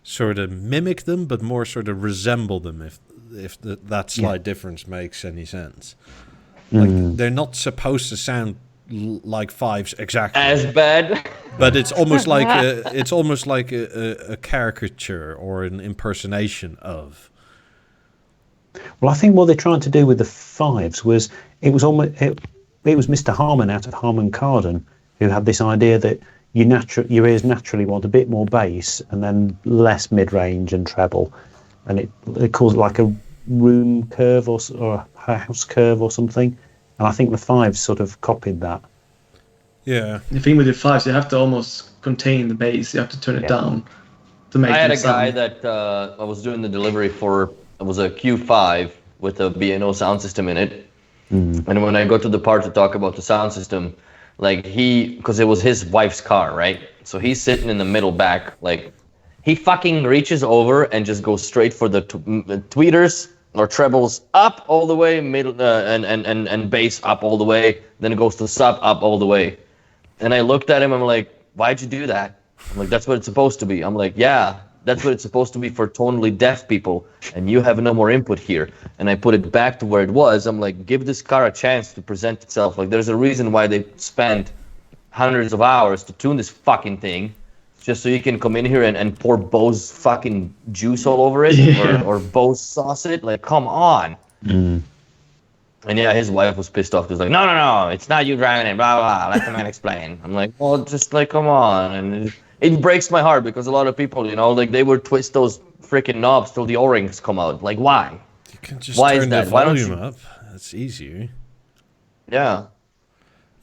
[SPEAKER 1] sort of mimic them, but more sort of resemble them. If that slight difference makes any sense. Like they're not supposed to sound like 5s exactly
[SPEAKER 3] as bad,
[SPEAKER 1] but it's almost like a caricature or an impersonation of.
[SPEAKER 4] Well, I think what they're trying to do with the 5s was it was Mr. Harmon out of Harman Kardon who had this idea that your ears naturally want a bit more bass and then less mid-range and treble, and it calls it like a room curve or a house curve or something. And I think the 5s sort of copied that.
[SPEAKER 2] Yeah. The thing with the 5s, you have to almost contain the bass. You have to turn it down to make it sound.
[SPEAKER 3] I had a guy that I was doing the delivery for. It was a Q5 with a B&O sound system in it. And when I go to the part to talk about the sound system, like because it was his wife's car, right? So he's sitting in the middle back, like he fucking reaches over and just goes straight for the tweeters or trebles up all the way, middle and bass up all the way. Then it goes to sub up all the way. And I looked at him. I'm like, why'd you do that? I'm like, that's what it's supposed to be. I'm like, yeah, that's what it's supposed to be for tonally deaf people. And you have no more input here. And I put it back to where it was. I'm like, give this car a chance to present itself. Like, there's a reason why they spent hundreds of hours to tune this fucking thing, just so you can come in here and pour Bose fucking juice all over it, or Bose sauce it. Like, come on. And yeah, his wife was pissed off. She was like, no, it's not you driving it, blah, blah, let the man explain. I'm like, well, just like, come on. And it breaks my heart because a lot of people, like they would twist those freaking knobs till the O-rings come out. Like, why?
[SPEAKER 1] You can just turn the volume up. That's easier.
[SPEAKER 3] Yeah.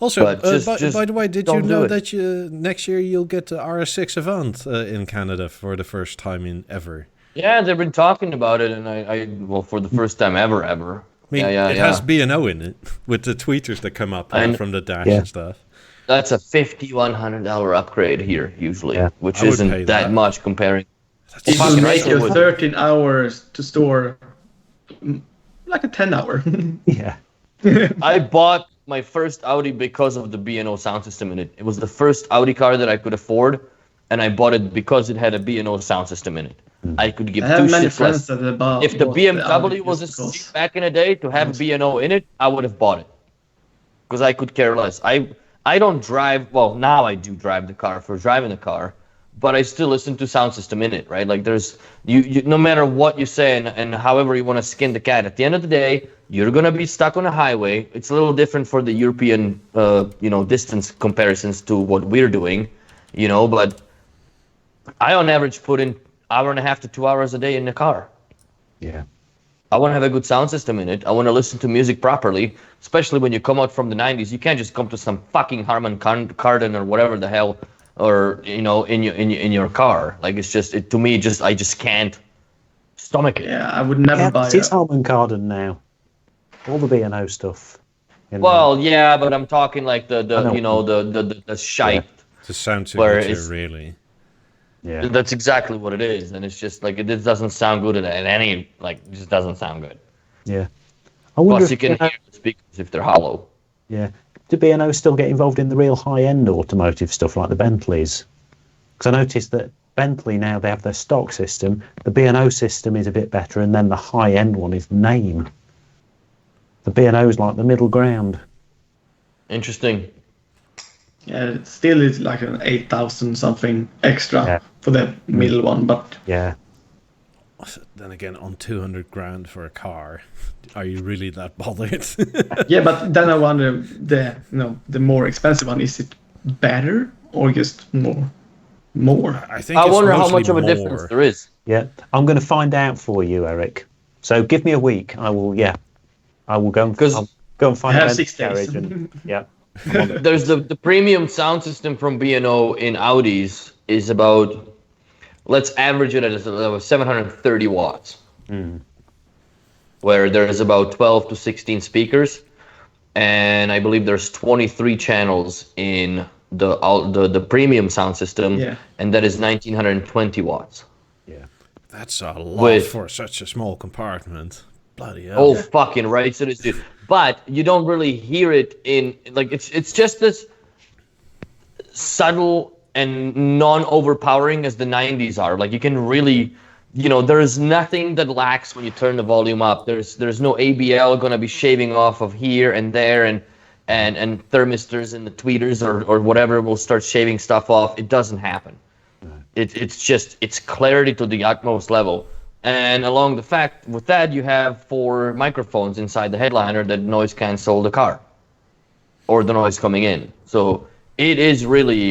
[SPEAKER 1] Also, by the way, did you know that next year you'll get the RS6 Avant in Canada for the first time ever?
[SPEAKER 3] Yeah, they've been talking about it, and I for the first time ever.
[SPEAKER 1] I mean, it has B&O in it with the tweeters that come up from the dash and stuff.
[SPEAKER 3] That's a $5,100 upgrade here usually, which isn't that much comparing.
[SPEAKER 2] It will make you 13 hours to store like a 10 hour.
[SPEAKER 4] Yeah.
[SPEAKER 3] I bought my first Audi because of the B&O sound system in it. It was the first Audi car that I could afford, and I bought it because it had a B&O sound system in it. I could give two shits less. If the BMW was a street back in the day to have B&O in it, I would have bought it. Because I could care less. I don't drive, well, now I do drive the car for driving the car, but I still listen to sound system in it, right? Like there's, you no matter what you say and however you want to skin the cat, at the end of the day, you're going to be stuck on a highway. It's a little different for the European, distance comparisons to what we're doing, but I on average put in 1.5 to 2 hours a day in the car.
[SPEAKER 4] Yeah.
[SPEAKER 3] I want to have a good sound system in it. I want to listen to music properly, especially when you come out from the 90s. You can't just come to some fucking Harman Kardon or whatever the hell, or in your car. Like it's just to me, I just can't stomach it.
[SPEAKER 2] Yeah, I would never buy it.
[SPEAKER 4] It's Harman Kardon now. All the B&O stuff.
[SPEAKER 3] Well, yeah, but I'm talking like the shite.
[SPEAKER 1] Yeah. The sound signature, really.
[SPEAKER 3] Yeah, that's exactly what it is, and it's just like it doesn't sound good at any it just doesn't sound good.
[SPEAKER 4] Yeah,
[SPEAKER 3] plus you can hear the speakers if they're hollow.
[SPEAKER 4] Yeah, do B&O still get involved in the real high-end automotive stuff like the Bentleys? Because I noticed that Bentley now they have their stock system. The B&O system is a bit better, and then the high-end one is Name. The B&O is like the middle ground.
[SPEAKER 3] Interesting.
[SPEAKER 2] Yeah, it still is like an 8,000 something extra for the middle one, but
[SPEAKER 4] yeah.
[SPEAKER 1] Then again, on 200 grand for a car, are you really that bothered?
[SPEAKER 2] Yeah, but then I wonder the more expensive one, is it better or just more?
[SPEAKER 3] I wonder how much of a difference there is.
[SPEAKER 4] Yeah, I'm going to find out for you, Eric. So give me a week. I will go and find out.
[SPEAKER 2] 6 days.
[SPEAKER 4] Yeah.
[SPEAKER 3] There's the premium sound system from B&O in Audis is about, let's average it at 730 watts, where there's about 12 to 16 speakers, and I believe there's 23 channels in the premium sound system, and that is 1920 watts.
[SPEAKER 4] Yeah,
[SPEAKER 1] that's a lot for such a small compartment. Bloody hell.
[SPEAKER 3] Oh, fucking right, so it is, dude. But you don't really hear it in it's just this subtle and non-overpowering as the 90s are. Like you can really, there is nothing that lacks when you turn the volume up. There's no ABL gonna be shaving off of here and there, and thermistors and the tweeters or whatever will start shaving stuff off. It doesn't happen. It's clarity to the utmost level. And along with that, you have 4 microphones inside the headliner that noise cancel the car or the noise coming in. So it is really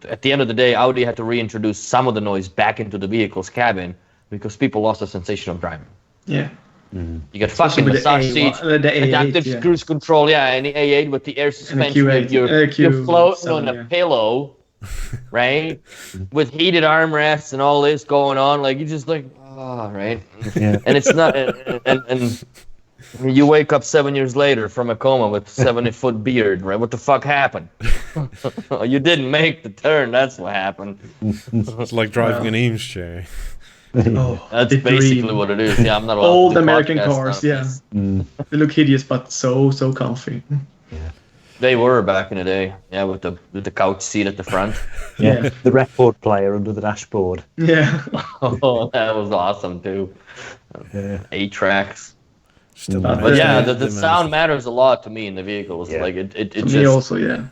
[SPEAKER 3] at the end of the day, Audi had to reintroduce some of the noise back into the vehicle's cabin because people lost the sensation of driving.
[SPEAKER 2] Yeah.
[SPEAKER 3] Mm-hmm. You got fucking massage seats, adaptive cruise control, and the A8 with the air suspension. You're floating on a pillow, right? With heated armrests and all this going on. Like you just right? Yeah. And it's not, and you wake up 7 years later from a coma with 70-foot beard, right? What the fuck happened? You didn't make the turn. That's what happened.
[SPEAKER 1] It's like driving an Eames chair.
[SPEAKER 3] That's basically what it is. Yeah, I'm not allowed
[SPEAKER 2] old American cars. Yeah, they look hideous, but so comfy.
[SPEAKER 4] Yeah.
[SPEAKER 3] They were back in the day, with the couch seat at the front.
[SPEAKER 4] Yeah, the record player under the dashboard.
[SPEAKER 2] Yeah.
[SPEAKER 3] Oh, that was awesome too.
[SPEAKER 4] Yeah.
[SPEAKER 3] 8 tracks.
[SPEAKER 1] Still
[SPEAKER 3] but yeah, the sound matters a lot to me in the vehicles. Yeah. Like it just
[SPEAKER 2] me also, yeah.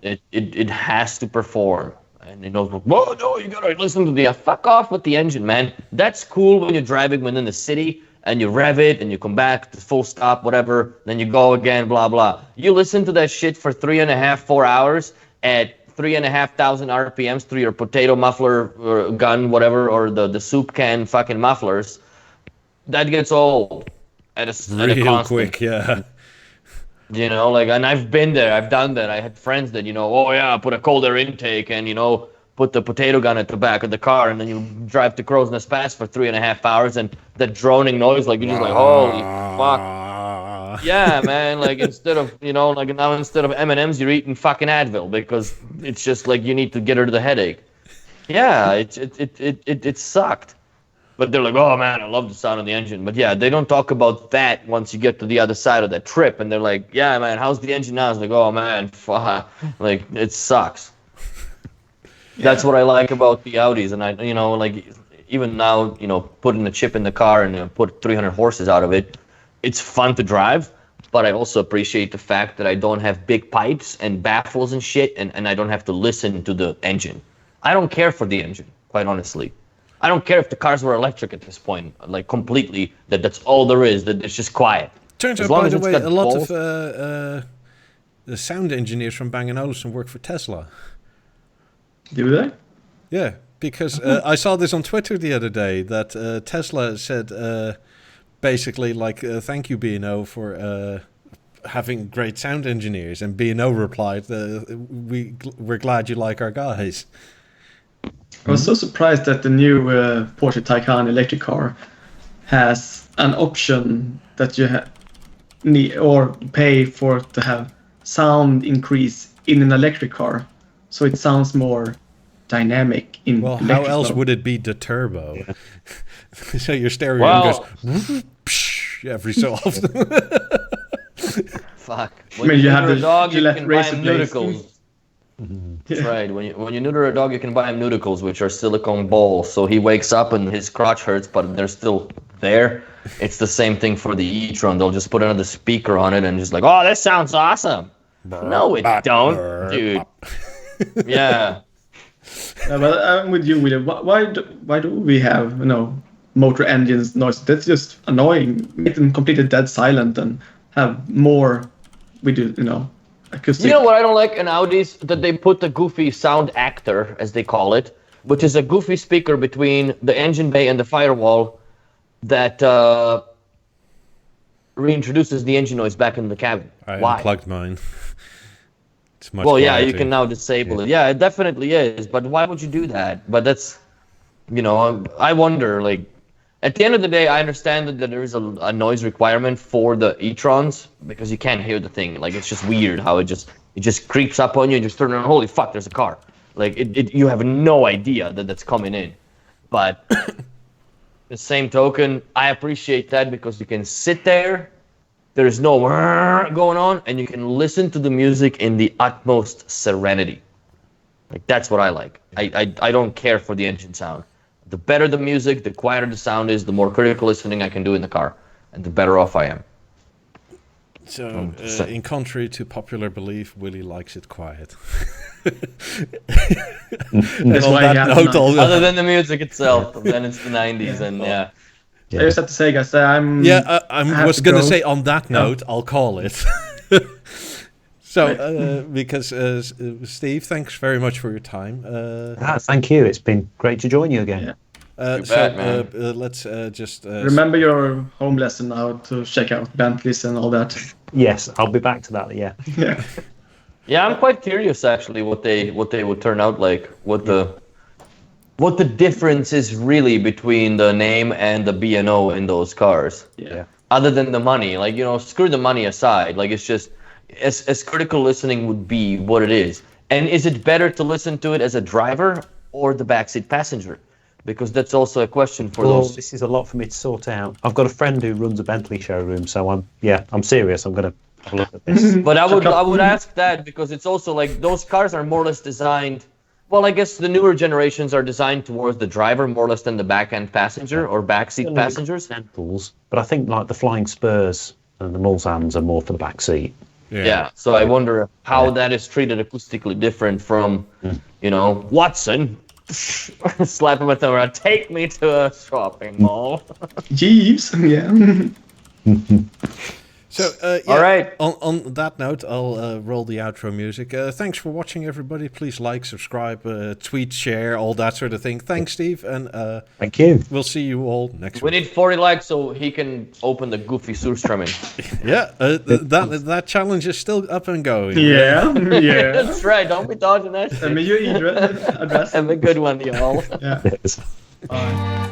[SPEAKER 3] It has to perform. And whoa, no, you gotta listen to the fuck off with the engine, man. That's cool when you're driving within the city and you rev it and you come back to full stop, whatever, then you go again, blah, blah. You listen to that shit for 3.5, 4 hours at 3,500 RPMs through your potato muffler or gun, whatever, or the soup can fucking mufflers. That gets old at a constant.
[SPEAKER 1] Quick, yeah.
[SPEAKER 3] And I've been there, I've done that. I had friends that, put a cold air intake and, put the potato gun at the back of the car, and then you drive to Crowsnest Pass for 3.5 hours, and that droning noise, you're just holy fuck. Yeah, man, instead of, now instead of M&Ms, you're eating fucking Advil, because it's just you need to get rid of the headache. Yeah, it sucked. But they're like, oh man, I love the sound of the engine. But yeah, they don't talk about that once you get to the other side of that trip. And they're like, yeah, man, how's the engine now? It's like, oh man, fuck. Like, it sucks. That's what I like about the Audis. And I, like, even now, putting a chip in the car and put 300 horses out of it, it's fun to drive. But I also appreciate the fact that I don't have big pipes and baffles and shit, and I don't have to listen to the engine. I don't care for the engine, quite honestly. I don't care if the cars were electric at this point, like completely, that's all there is, that it's just quiet.
[SPEAKER 1] Turns out, by the way, a lot of the sound engineers from Bang and Olufsen work for Tesla.
[SPEAKER 2] Do they?
[SPEAKER 1] Yeah, because I saw this on Twitter the other day, that Tesla said basically like, thank you B&O for having great sound engineers, and B&O replied, we're glad you like our guys.
[SPEAKER 2] I was so surprised that the new Porsche Taycan electric car has an option that you need or pay for to have sound increase in an electric car, so it sounds more dynamic in.
[SPEAKER 1] Well, how else would it be the turbo? Yeah. So your stereo goes every so often.
[SPEAKER 3] Fuck. When you have a dog, you can buy him nudicles. That's right. When you neuter a dog, you can buy him nudicles, which are silicone balls. So he wakes up and his crotch hurts, but they're still there. It's the same thing for the e-tron. They'll just put another speaker on it and just like, oh, this sounds awesome. No, it don't, dude. Yeah.
[SPEAKER 2] But I'm with you, William. Why do we have motor engines noise? That's just annoying. Make them completely dead silent and have more. We do acoustic.
[SPEAKER 3] You know what I don't like in Audis? That they put the goofy sound actor, as they call it, which is a goofy speaker between the engine bay and the firewall that reintroduces the engine noise back in the cabin.
[SPEAKER 1] I
[SPEAKER 3] Why?
[SPEAKER 1] Unplugged mine. It's much
[SPEAKER 3] well,
[SPEAKER 1] quieter.
[SPEAKER 3] Yeah, you can now disable it. Yeah, it definitely is. But why would you do that? But that's, I wonder, like, at the end of the day, I understand that there is a noise requirement for the e-trons because you can't hear the thing. Like, it's just weird how it just creeps up on you and just turn around. Holy fuck, there's a car. Like, you have no idea that that's coming in. But the same token, I appreciate that because you can sit there, there's no going on, and you can listen to the music in the utmost serenity. Like, that's what I like. I don't care for the engine sound. The better the music, the quieter the sound is, the more critical listening I can do in the car, and the better off I am.
[SPEAKER 1] So, in contrary to popular belief, Willie likes it quiet.
[SPEAKER 2] That's why
[SPEAKER 3] other than the music itself, then it's the 90s, and yeah.
[SPEAKER 2] I just have to say, guys, I
[SPEAKER 1] was going to say on that note, I'll call it. So, because Steve, thanks very much for your time.
[SPEAKER 4] Thank you. It's been great to join you again.
[SPEAKER 2] Yeah.
[SPEAKER 1] Let's just
[SPEAKER 2] remember your home lesson now to check out Bentleys and all that.
[SPEAKER 4] Yes, I'll be back to that. Yeah.
[SPEAKER 3] Yeah, I'm quite curious actually what they would turn out like. What the difference is really between the name and the B&O in those cars.
[SPEAKER 2] Yeah.
[SPEAKER 3] Other than the money, like screw the money aside. Like it's just as critical listening would be what it is. And is it better to listen to it as a driver or the backseat passenger? Because that's also a question for those.
[SPEAKER 4] This is a lot for me to sort out. I've got a friend who runs a Bentley showroom, so I'm serious. I'm going to have a look at this.
[SPEAKER 3] But I would ask that because it's also like those cars are more or less designed. Well, I guess the newer generations are designed towards the driver more or less than the back-end passenger or backseat passengers.
[SPEAKER 4] But I think like the Flying Spurs and the Mulsannes are more for the backseat.
[SPEAKER 3] Yeah. So I wonder how that is treated acoustically different from, Watson. Slap him with the around. Take me to a shopping mall.
[SPEAKER 2] Jeeves, yeah.
[SPEAKER 1] So,
[SPEAKER 3] all right.
[SPEAKER 1] On that note, I'll roll the outro music. Thanks for watching, everybody. Please like, subscribe, tweet, share, all that sort of thing. Thanks, Steve, and
[SPEAKER 4] thank you.
[SPEAKER 1] We'll see you all next
[SPEAKER 3] week.
[SPEAKER 1] We
[SPEAKER 3] need 40 likes so he can open the goofy Surströmming.
[SPEAKER 1] Yeah, that challenge is still up and going.
[SPEAKER 2] Yeah.
[SPEAKER 3] That's right. Don't be dodging that shit.
[SPEAKER 2] Send me your address.
[SPEAKER 3] Have a good one, y'all.
[SPEAKER 2] Yeah.
[SPEAKER 4] Yes.
[SPEAKER 2] Bye.